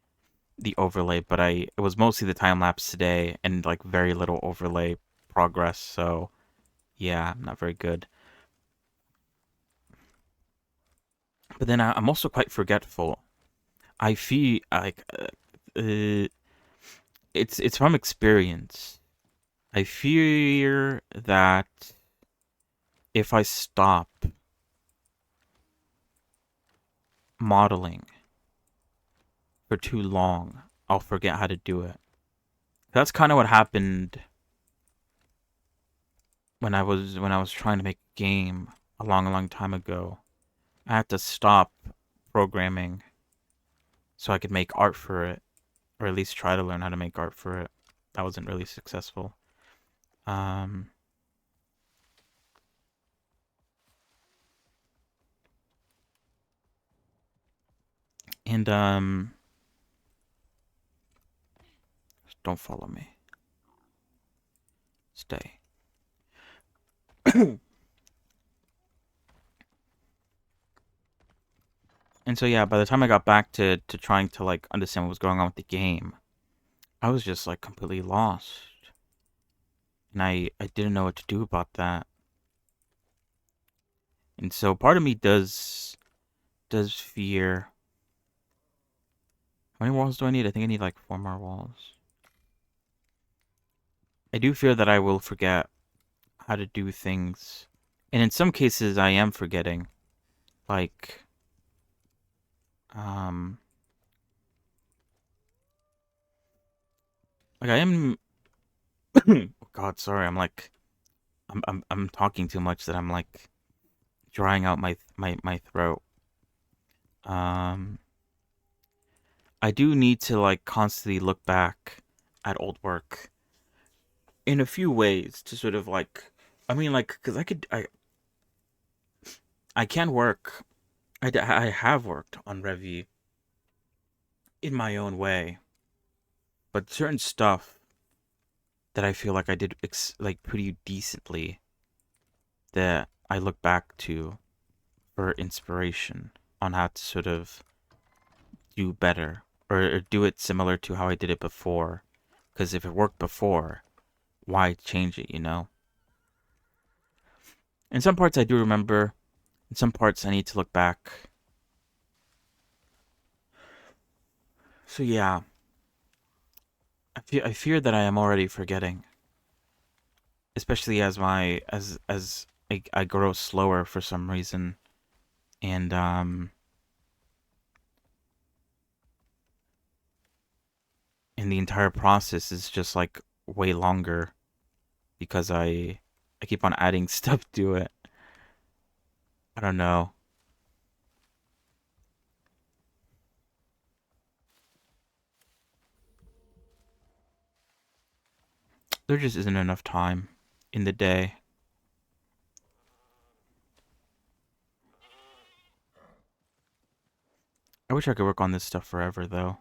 overlay, but it was mostly the time lapse today and like very little overlay progress. So yeah, I'm not very good. But then I'm also quite forgetful. I feel like it's from experience. I fear that if I stop modeling for too long, I'll forget how to do it. That's kind of what happened when I was trying to make a game a long time ago. I had to stop programming so I could make art for it, or at least try to learn how to make art for it. That wasn't really successful. Um, and don't follow me. Stay. And so yeah, by the time I got back to trying to like understand what was going on with the game, I was just like completely lost. And I didn't know what to do about that. And so part of me does fear. How many walls do I need? I think I need like 4 more walls. I do fear that I will forget how to do things. And in some cases I am forgetting. Like um like I am oh God, sorry, I'm talking too much that I'm like drying out my throat. Um I do need to like constantly look back at old work in a few ways to sort of like I mean like cuz I can work. I have worked on Revy in my own way, but certain stuff that I feel like I did like pretty decently that I look back to for inspiration on how to sort of do better or do it similar to how I did it before. Because if it worked before, why change it, you know? In some parts I do remember, in some parts I need to look back. So yeah, I fear that I am already forgetting, especially as my as I grow slower for some reason, and and the entire process is just like way longer because I keep on adding stuff to it. I don't know. There just isn't enough time in the day. I wish I could work on this stuff forever though.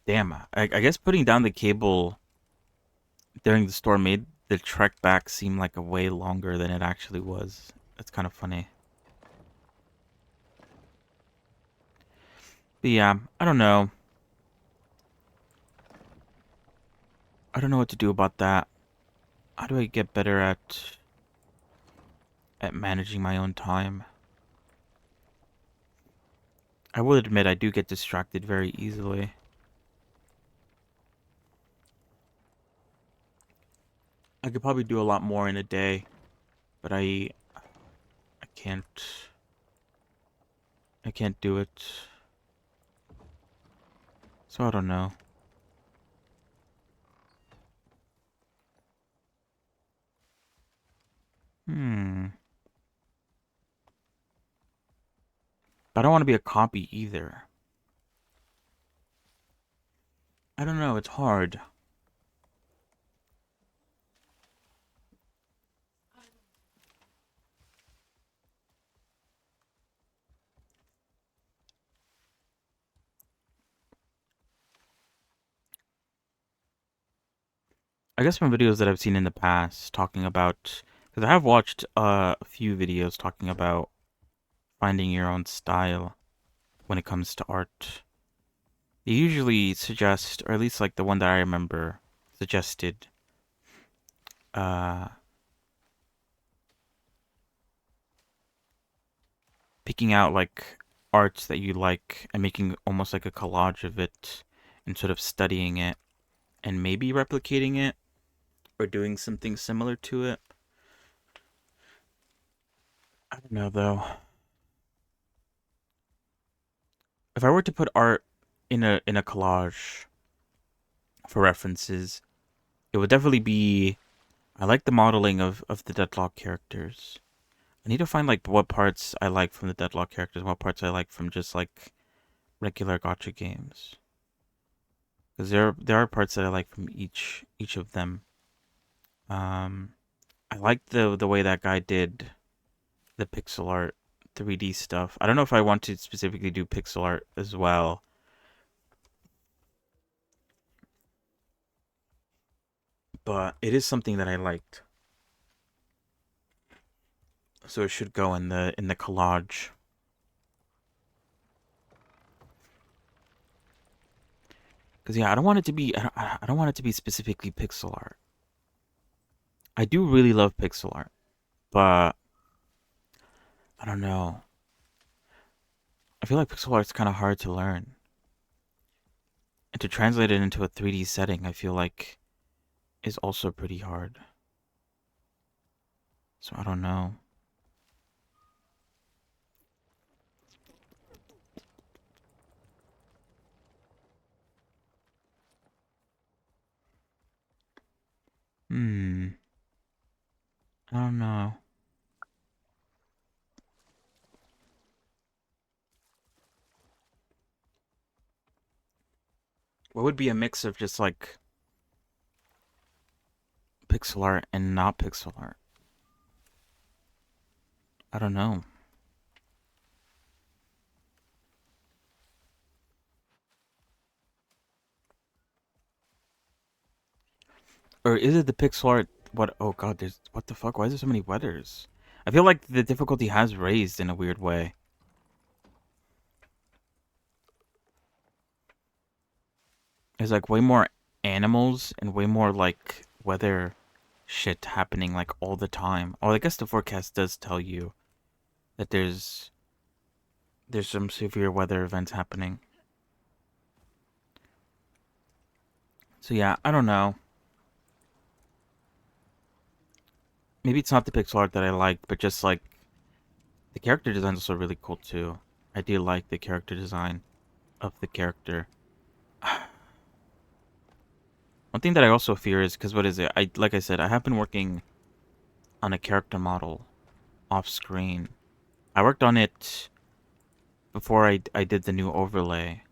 Damn, I guess putting down the cable during the storm made the trek back seem like a way longer than it actually was. That's kind of funny. But yeah, I don't know. I don't know what to do about that. How do I get better at managing my own time? I will admit I do get distracted very easily. I could probably do a lot more in a day, but I can't do it. So I don't know. Hmm. I don't want to be a copy either. I don't know, it's hard. I guess from videos that I've seen in the past talking about, because I have watched a few videos talking about finding your own style when it comes to art. They usually suggest, or at least like the one that I remember suggested, uh, picking out like arts that you like and making almost like a collage of it and sort of studying it and maybe replicating it or doing something similar to it. I don't know though. If I were to put art in a collage for references, it would definitely be I like the modeling of the Deadlock characters. I need to find like what parts I like from the Deadlock characters and what parts I like from just like regular gotcha games. Because there are parts that I like from each of them. Um, I like the way that guy did the pixel art 3D stuff. I don't know if I want to specifically do pixel art as well, but it is something that I liked. So it should go in the collage. Cause yeah, I don't want it to be I don't want it to be specifically pixel art. I do really love pixel art, but I don't know. I feel like pixel art's kind of hard to learn, and to translate it into a 3D setting, I feel like is also pretty hard. So I don't know. Hmm. I don't know. What would be a mix of just like pixel art and not pixel art? I don't know. Or is it the pixel art? What? Oh god, there's what the fuck? Why is there so many weathers? I feel like the difficulty has raised in a weird way. There's like way more animals and way more like weather shit happening like all the time. Oh, I guess the forecast does tell you that there's some severe weather events happening. So yeah, I don't know. Maybe it's not the pixel art that I like, but just like the character design is also really cool too. I do like the character design of the character. One thing that I also fear is because what is it? I like I said, I have been working on a character model off screen. I worked on it before I did the new overlay.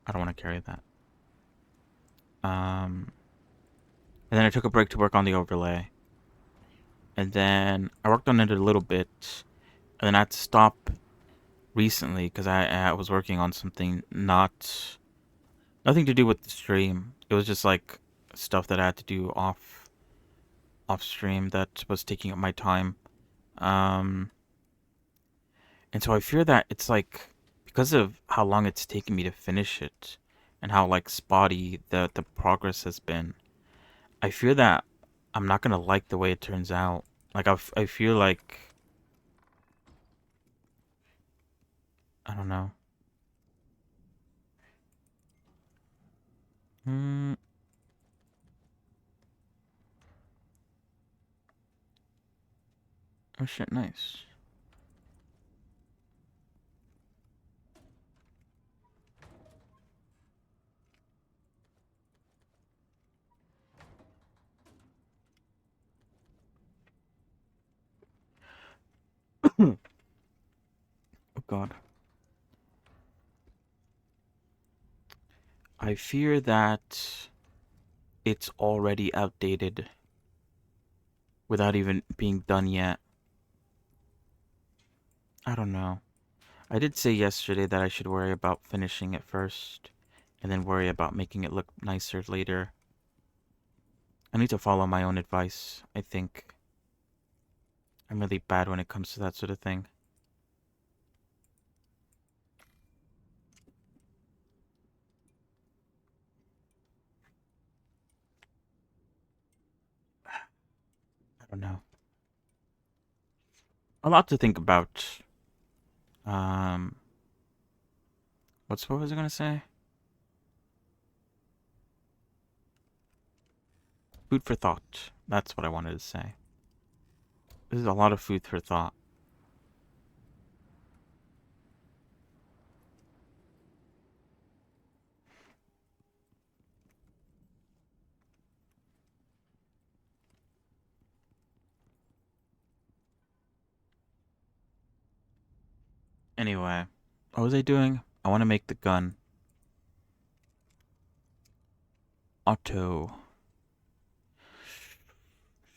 I don't want to carry that. Um, and then I took a break to work on the overlay, and then I worked on it a little bit, and then I had to stop recently because I was working on something nothing to do with the stream. It was just like stuff that I had to do off stream that was taking up my time. Um, and so I fear that it's like because of how long it's taken me to finish it and how like spotty the progress has been. I fear that I'm not gonna like the way it turns out. Like I feel like I don't know. Hmm. Oh shit, nice. Oh god. I fear that it's already outdated without even being done yet. I don't know. I did say yesterday that I should worry about finishing it first and then worry about making it look nicer later. I need to follow my own advice, I think. I'm really bad when it comes to that sort of thing. I don't know. A lot to think about. Um, what was I gonna say? Food for thought. That's what I wanted to say. This is a lot of food for thought. Anyway, what was I doing? I want to make the gun auto.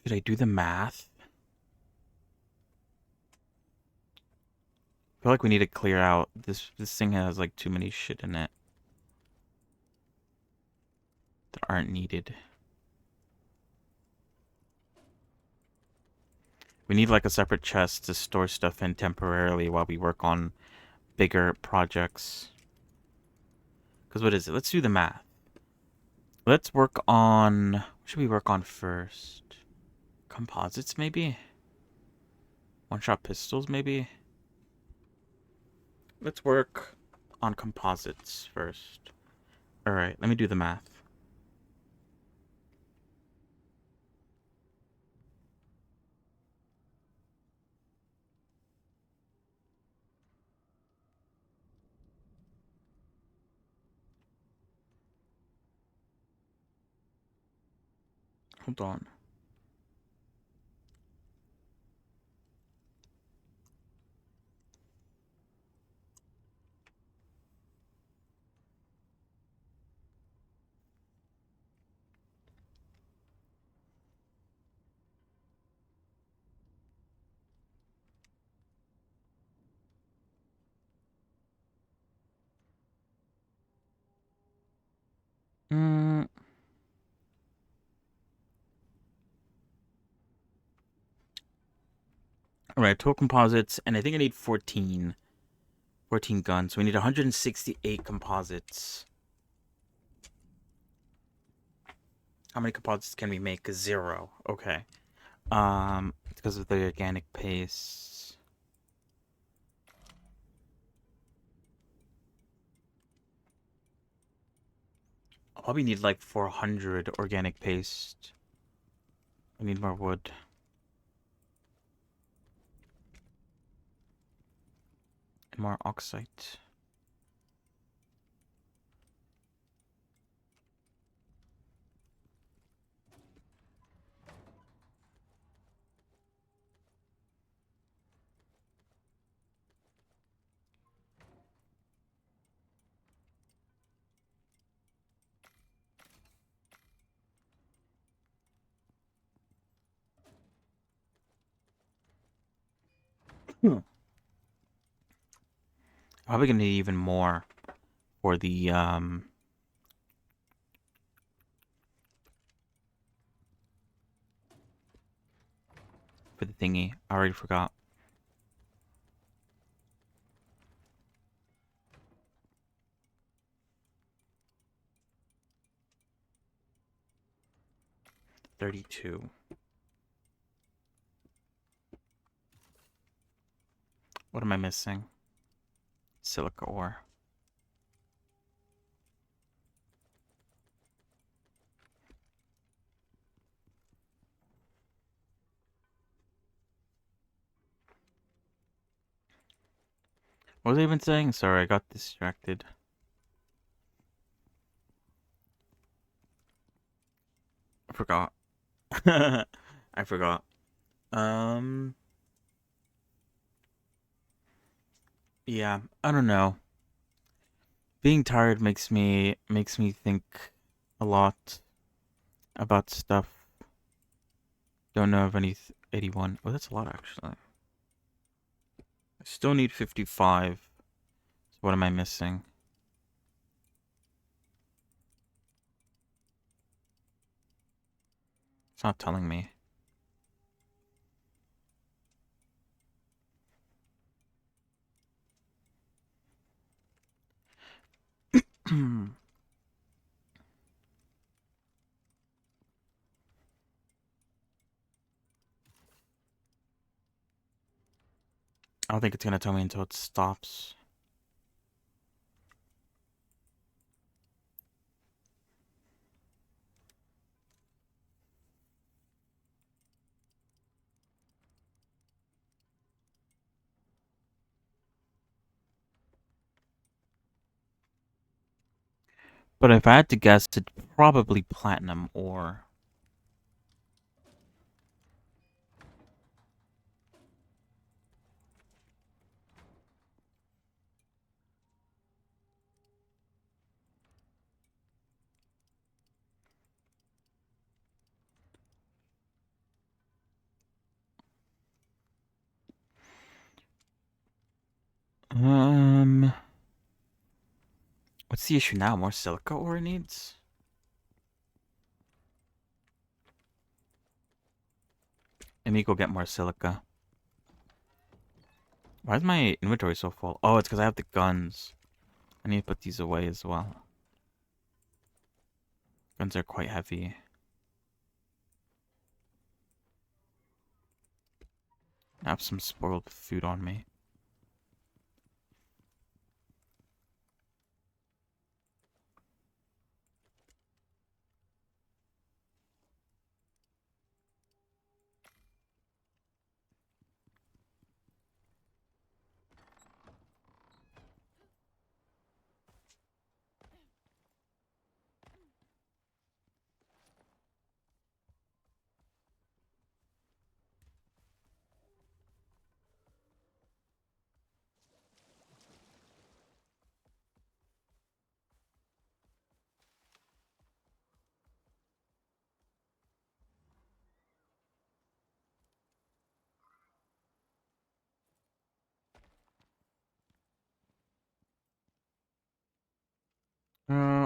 Should I do the math? I feel like we need to clear out this thing has like too many shit in it that aren't needed. We need like a separate chest to store stuff in temporarily while we work on bigger projects. Because what is it? Let's do the math. Let's work on. What should we work on first? Composites, maybe? One shot pistols, maybe? Let's work on composites first. Alright, let me do the math. Hold on. Mm, Alright, 12 composites, and I think I need 14. 14 guns. So we need 168 composites. How many composites can we make? Zero. Okay. Because of the organic paste. I'll probably need like 400 organic paste. I need more wood. And more oxide. Hmm. Probably gonna need even more for the thingy. I already forgot. $32. What am I missing? Silica ore. What was I even saying? Sorry, I got distracted. I forgot. I forgot. Um, yeah, I don't know. Being tired makes me think a lot about stuff. Don't know of any 81. Oh, that's a lot actually. I still need 55. So what am I missing? It's not telling me. I don't think it's gonna tell me until it stops. But if I had to guess, it's probably platinum ore. Um, what's the issue now? More silica ore it needs? Let me go get more silica. Why is my inventory so full? Oh, it's because I have the guns. I need to put these away as well. Guns are quite heavy. I have some spoiled food on me.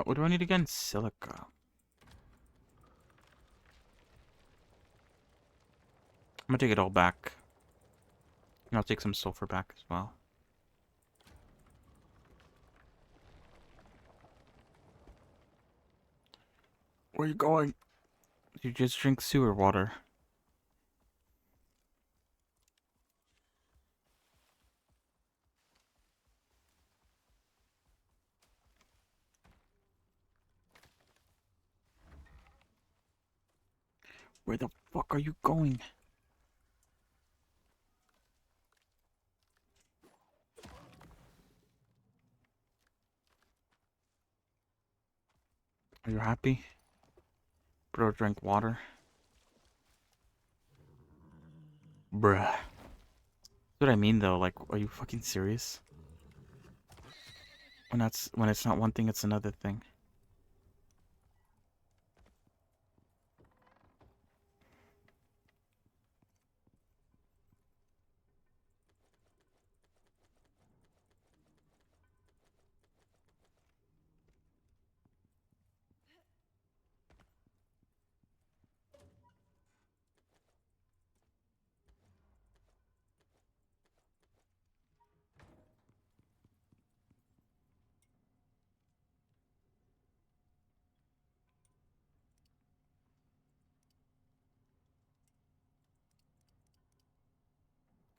What do I need again? Silica. I'm gonna take it all back. And I'll take some sulfur back as well. Where are you going? You just drink sewer water. Where the fuck are you going? Are you happy? Bro, drink water. Bruh. That's what I mean though, like, are you fucking serious? When it's not one thing, it's another thing.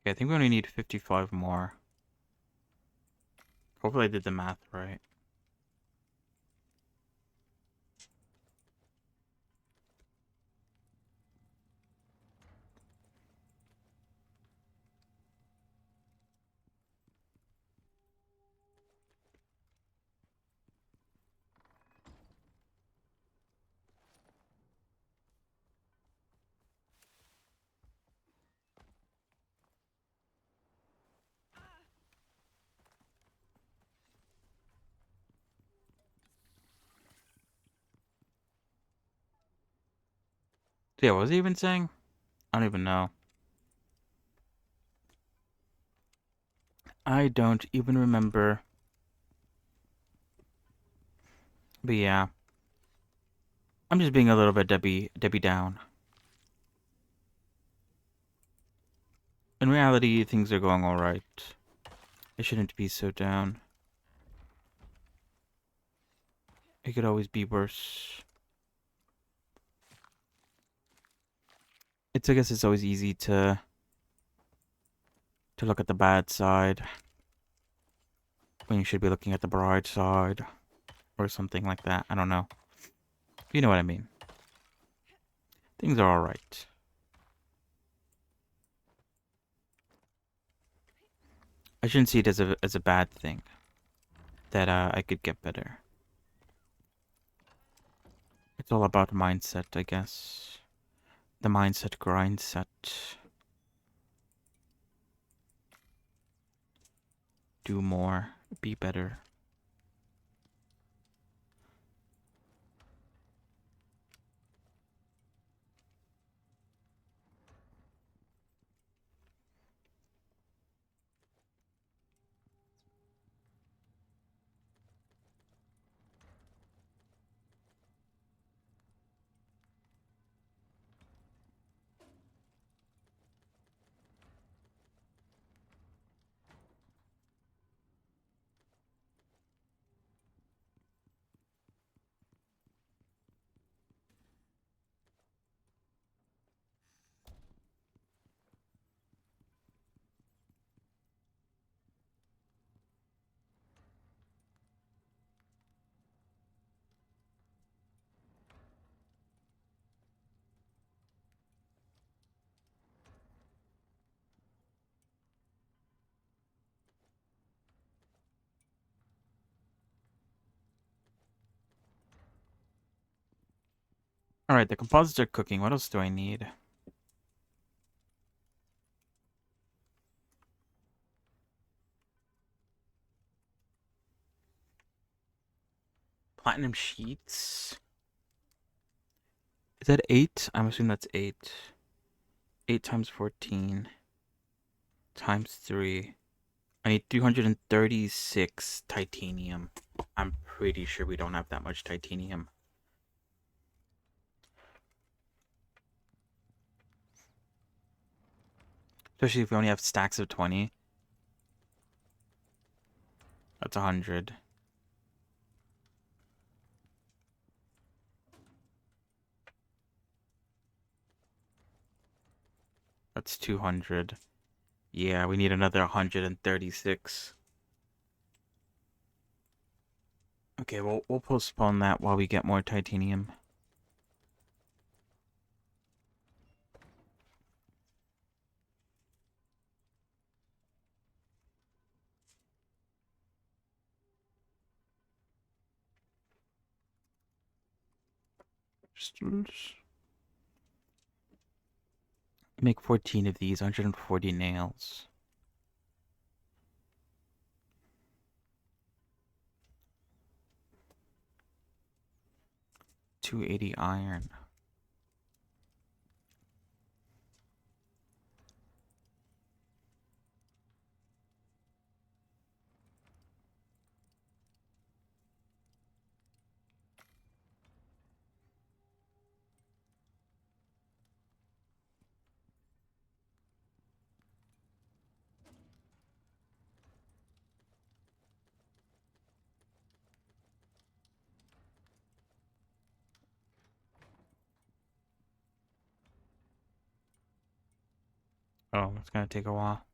Okay, I think we only need 55 more. Hopefully I did the math right. So yeah, what was he even saying? I don't even know. I don't even remember. But yeah, I'm just being a little bit Debbie down. In reality, things are going alright. I shouldn't be so down. It could always be worse. I guess it's always easy to look at the bad side when you should be looking at the bright side or something like that. I don't know. You know what I mean. Things are alright. I shouldn't see it as a bad thing that I could get better. It's all about mindset, I guess. The mindset grind set. Do more. Be better. Alright, the composites are cooking. What else do I need? Platinum sheets. Is that 8? I'm assuming that's 8. 8 times 14 times 3. I need 336 titanium. I'm pretty sure we don't have that much titanium. Especially if we only have stacks of 20. That's 100. That's 200. Yeah, we need another 136. Okay, well, we'll postpone that while we get more titanium. Crystals. Make 14 of these, 140 nails. 280 iron. Oh, it's gonna take a while.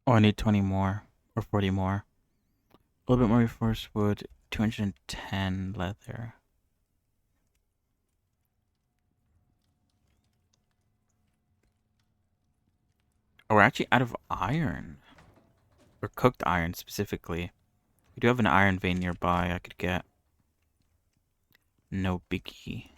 Oh, I need 20 more. Or 40 more. A little bit more reinforced wood. 210 leather. Oh, we're actually out of iron. Or cooked iron, specifically. We do have an iron vein nearby I could get. No biggie.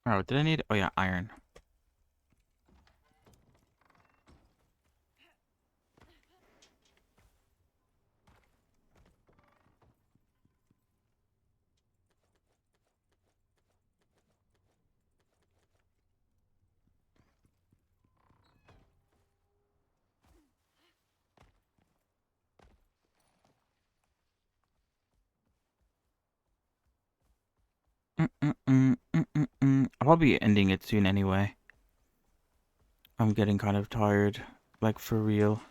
Oh, what did I need? Oh, yeah, iron. I'll probably be ending it soon anyway. I'm getting kind of tired. Like, for real.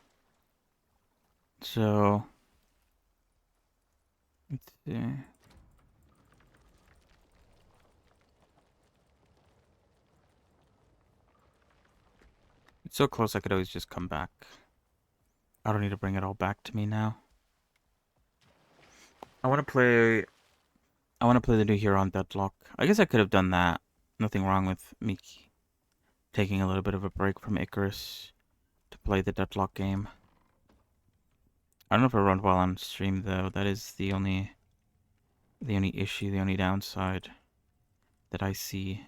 So, let's see. It's so close I could always just come back. I don't need to bring it all back to me now. I want to play. I want to play the new hero on Deadlock. I guess I could have done that. Nothing wrong with me taking a little bit of a break from Icarus to play the Deadlock game. I don't know if it run well on stream though. That is the only issue, the only downside that I see.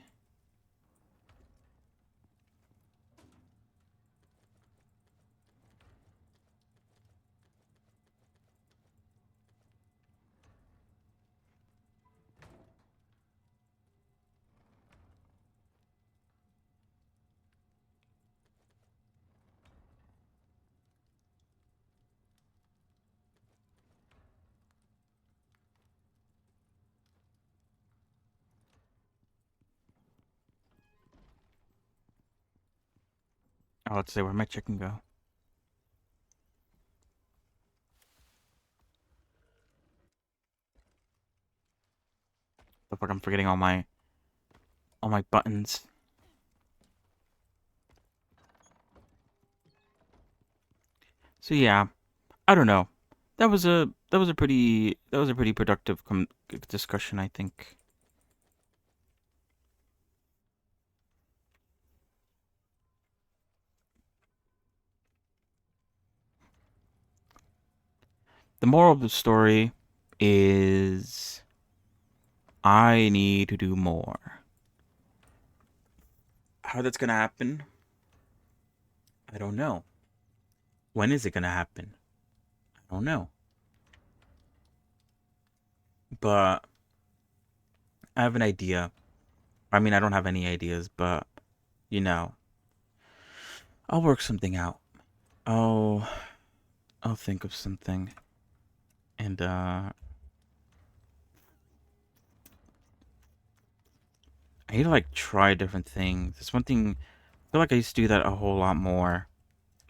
Oh, let's say where'd my chicken go? The fuck, I'm forgetting all my buttons. So yeah, I don't know. That was a pretty productive discussion, I think. The moral of the story is I need to do more. How that's gonna happen, I don't know. When is it gonna happen? I don't know. But I have an idea. I mean, I don't have any ideas, but you know, I'll work something out. I'll I'll think of something, and I need to like try different things. There's one thing I feel like I used to do that a whole lot more,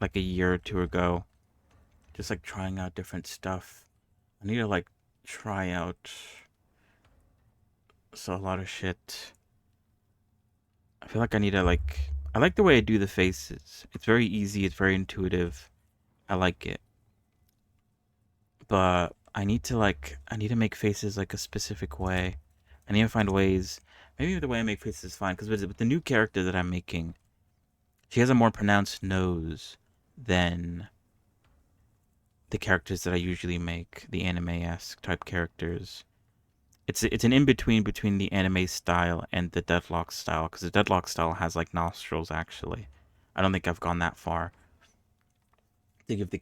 like a year or two ago. Just like trying out different stuff. I need to like try out a lot of shit. I feel like I need to like. I like the way I do the faces. It's very easy. It's very intuitive. I like it. But I need to make faces like a specific way. I need to find ways. Maybe the way I make faces is fine because with the new character that I'm making, she has a more pronounced nose than the characters that I usually make, the anime-esque type characters. It's an in between the anime style and the Deadlock style, because the Deadlock style has like nostrils actually. I don't think I've gone that far to give the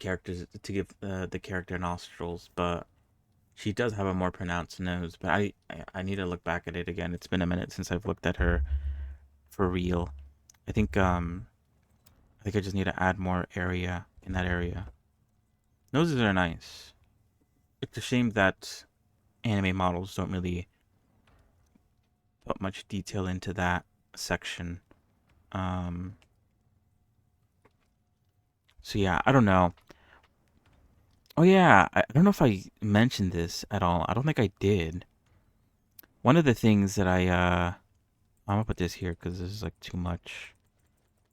character nostrils, but she does have a more pronounced nose. But I need to look back at it again. It's been a minute since I've looked at her for real. I think um I think I just need to add more area in that area. Noses are nice. It's a shame that anime models don't really put much detail into that section. Um, so yeah, I don't know. Oh yeah, I don't know if I mentioned this at all. I don't think I did. One of the things that I'm gonna put this here because this is like too much.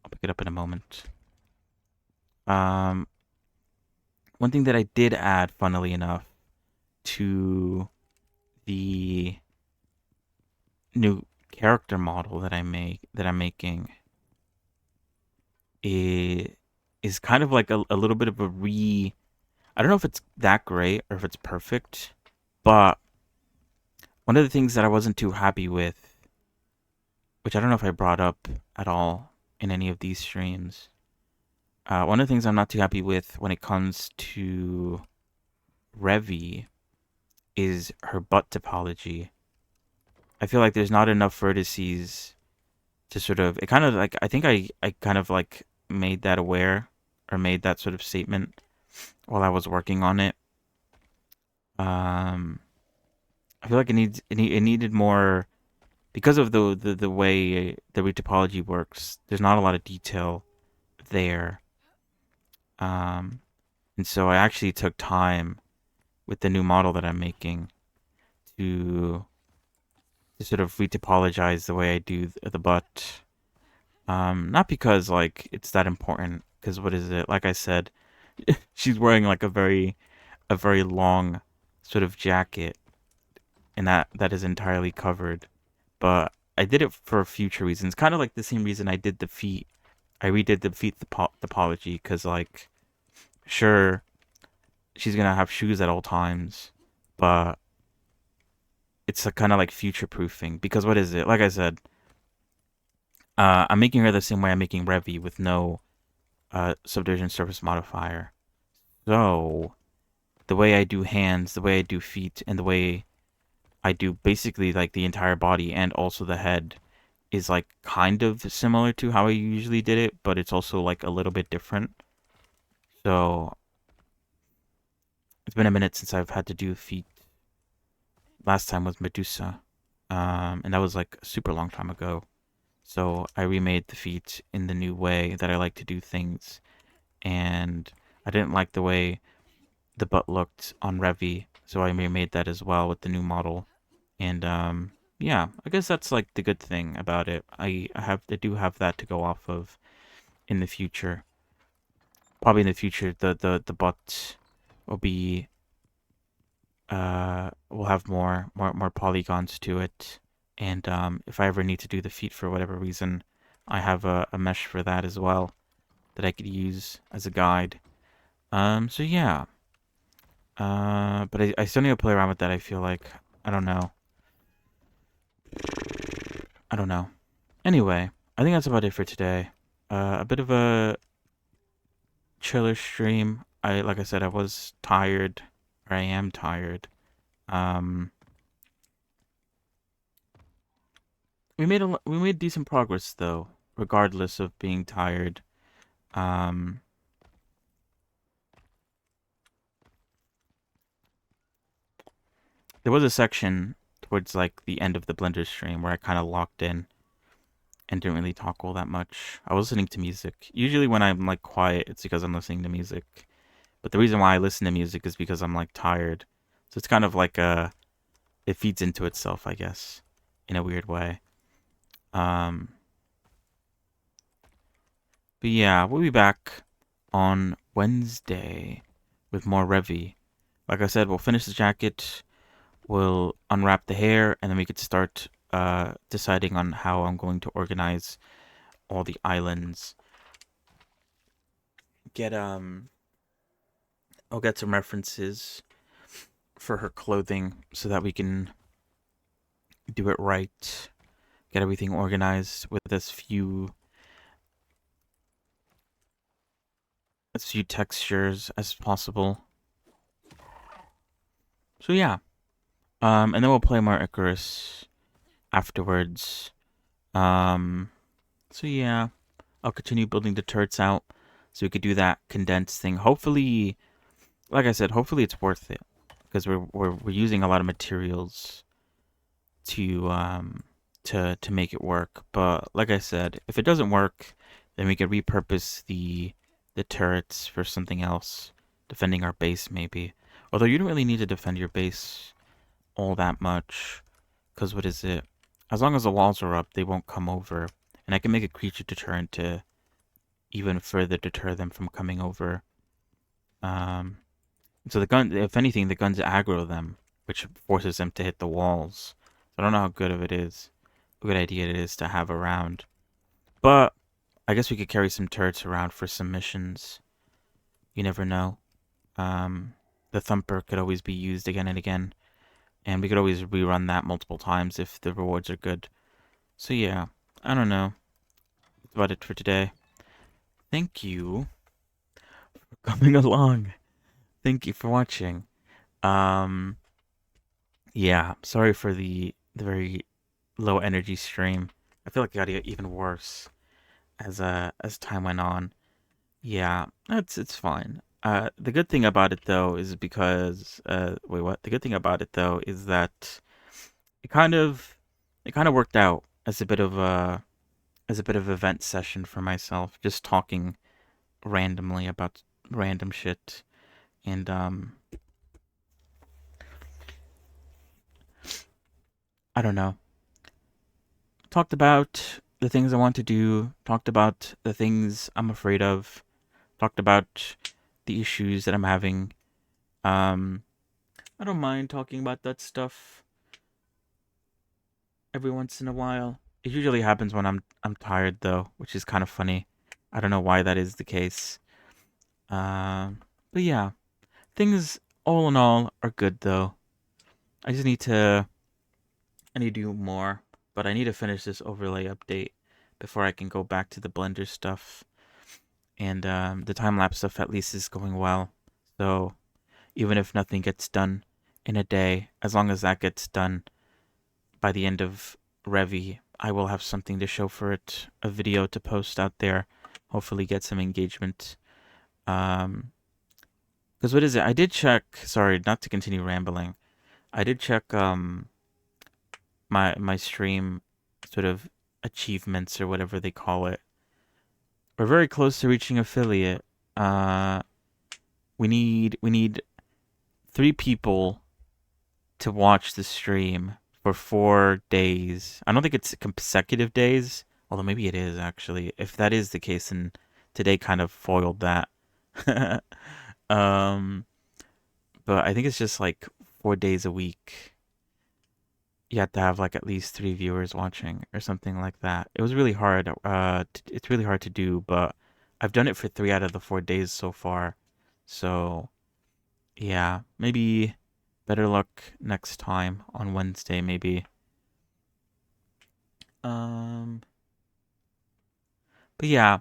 I'll pick it up in a moment. Um, one thing that I did add, funnily enough, to the new character model that I'm making is kind of like a little bit of a re. I don't know if it's that great or if it's perfect, but one of the things that I wasn't too happy with, which I don't know if I brought up at all in any of these streams, one of the things I'm not too happy with when it comes to Revy is her butt topology. I feel like there's not enough vertices to sort of. It kind of like I think I kind of like made that aware or made that sort of statement while I was working on it. Um, I feel like it needed more because of the way the retopology works. There's not a lot of detail there, um, and so I actually took time with the new model that I'm making to sort of retopologize the way I do the butt. Not because like it's that important, because what is it? Like I said, she's wearing like a very long sort of jacket, and that is entirely covered. But I did it for future reasons, kind of like the same reason I did the feet. I redid the feet topology because like sure she's gonna have shoes at all times, but it's a kind of like future proofing because what is it? Like I said, I'm making her the same way I'm making Revy with no subdivision surface modifier. So the way I do hands, the way I do feet, and the way I do basically like the entire body and also the head is like kind of similar to how I usually did it, but it's also like a little bit different. So it's been a minute since I've had to do feet. Last time was Medusa, and that was like a super long time ago. So I remade the feet in the new way that I like to do things, and I didn't like the way the butt looked on Revy, so I remade that as well with the new model. And yeah, I guess that's like the good thing about it. I do have that to go off of in the future. Probably in the future, the butt will be will have more polygons to it. And if I ever need to do the feet for whatever reason, I have a mesh for that as well that I could use as a guide. So yeah. But I still need to play around with that. I feel like I don't know. I don't know. Anyway, I think that's about it for today. A bit of a chiller stream. Like I said, I was tired, or I am tired. Um, we made decent progress though, regardless of being tired. Um, there was a section towards like the end of the Blender stream where I kind of locked in and didn't really talk all that much. I was listening to music. Usually when I'm like quiet, it's because I'm listening to music. But the reason why I listen to music is because I'm like tired. So it's kind of like it feeds into itself, I guess, in a weird way. Um, but yeah, we'll be back on Wednesday with more Revy. Like I said, we'll finish the jacket, we'll unwrap the hair, and then we could start deciding on how I'm going to organize all the islands. Get I'll get some references for her clothing so that we can do it right, get everything organized with as few textures as possible. So yeah, and then we'll play more Icarus afterwards. Um, so yeah, I'll continue building the turrets out so we could do that condensed thing. Hopefully, like I said, hopefully it's worth it because we're using a lot of materials to to make it work. But like I said, if it doesn't work, then we could repurpose the turrets for something else, defending our base maybe. Although you don't really need to defend your base all that much, because what is it? As long as the walls are up, they won't come over, and I can make a creature deterrent to even further deter them from coming over. Um, so the gun, if anything, the guns aggro them, which forces them to hit the walls. So I don't know how good of it is, a good idea it is to have around. But I guess we could carry some turrets around for some missions. You never know. Um, the thumper could always be used again and again, and we could always rerun that multiple times if the rewards are good. So yeah, I don't know. That's about it for today. Thank you for coming along. Thank you for watching. Um, yeah, sorry for the very low energy stream. I feel like it got even worse as time went on. Yeah, it's fine. The good thing about it though is because wait, what? The good thing about it though is that it kind of it kind of worked out as a bit of event session for myself, just talking randomly about random shit and I don't know. Talked about the things I want to do, talked about the things I'm afraid of, talked about the issues that I'm having. Um I don't mind talking about that stuff every once in a while. It usually happens when I'm tired though, which is kind of funny. I don't know why that is the case. Um but yeah, things all in all are good though. I just need to I need to do more, but I need to finish this overlay update before I can go back to the Blender stuff. And the time lapse stuff at least is going well. So even if nothing gets done in a day, as long as that gets done by the end of Revy, I will have something to show for it, a video to post out there, hopefully get some engagement. Um, because what is it? I did check. Sorry, not to continue rambling. I did check my stream sort of achievements or whatever they call it. We're very close to reaching affiliate. Uh, we need 3 people to watch the stream for 4 days. I don't think it's consecutive days, although maybe it is actually. If that is the case, then today kind of foiled that. um, but I think it's just like 4 days a week. You have to have like at least 3 viewers watching or something like that. It was really hard. It's really hard to do, but I've done it for 3 out of the 4 days so far. So yeah, maybe better luck next time on Wednesday, maybe. Um, but yeah.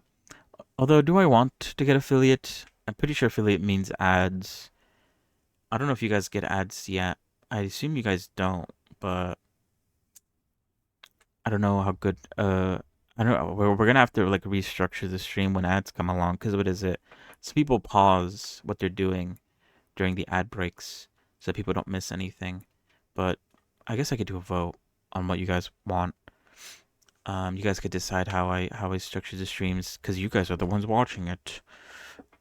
Although, do I want to get affiliate? I'm pretty sure affiliate means ads. I don't know if you guys get ads yet. I assume you guys don't, but I don't know how good. I don't know. We're gonna have to like restructure the stream when ads come along. Cause what is it? So people pause what they're doing during the ad breaks, so people don't miss anything. But I guess I could do a vote on what you guys want. You guys could decide how I structure the streams, cause you guys are the ones watching it.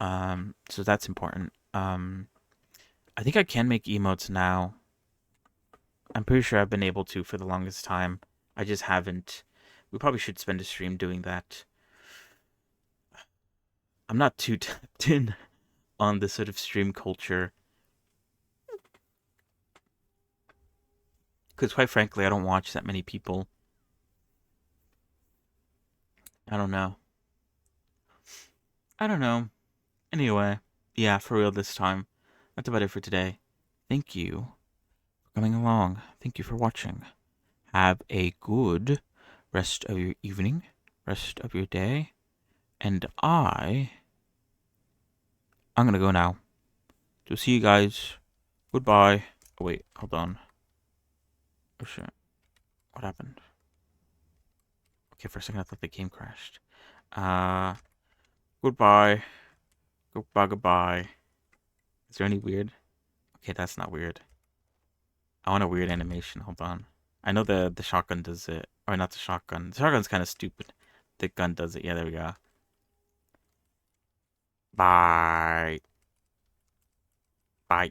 So that's important. I think I can make emotes now. I'm pretty sure I've been able to for the longest time. I just haven't. We probably should spend a stream doing that. I'm not too tapped in on the sort of stream culture because, quite frankly, I don't watch that many people. I don't know. I don't know. Anyway, yeah, for real this time. that's about it for today. Thank you for coming along. Thank you for watching. Have a good rest of your evening, rest of your day, and I'm gonna go now. So see you guys. Goodbye. Oh wait, hold on. Oh shit. What happened? Okay, for a second I thought the game crashed. Uh, goodbye. Goodbye, goodbye. Is there any weird? Okay, that's not weird. I want a weird animation. Hold on. I know the shotgun does it. Or not the shotgun. The shotgun's kind of stupid. The gun does it. Yeah, there we go. Bye. Bye.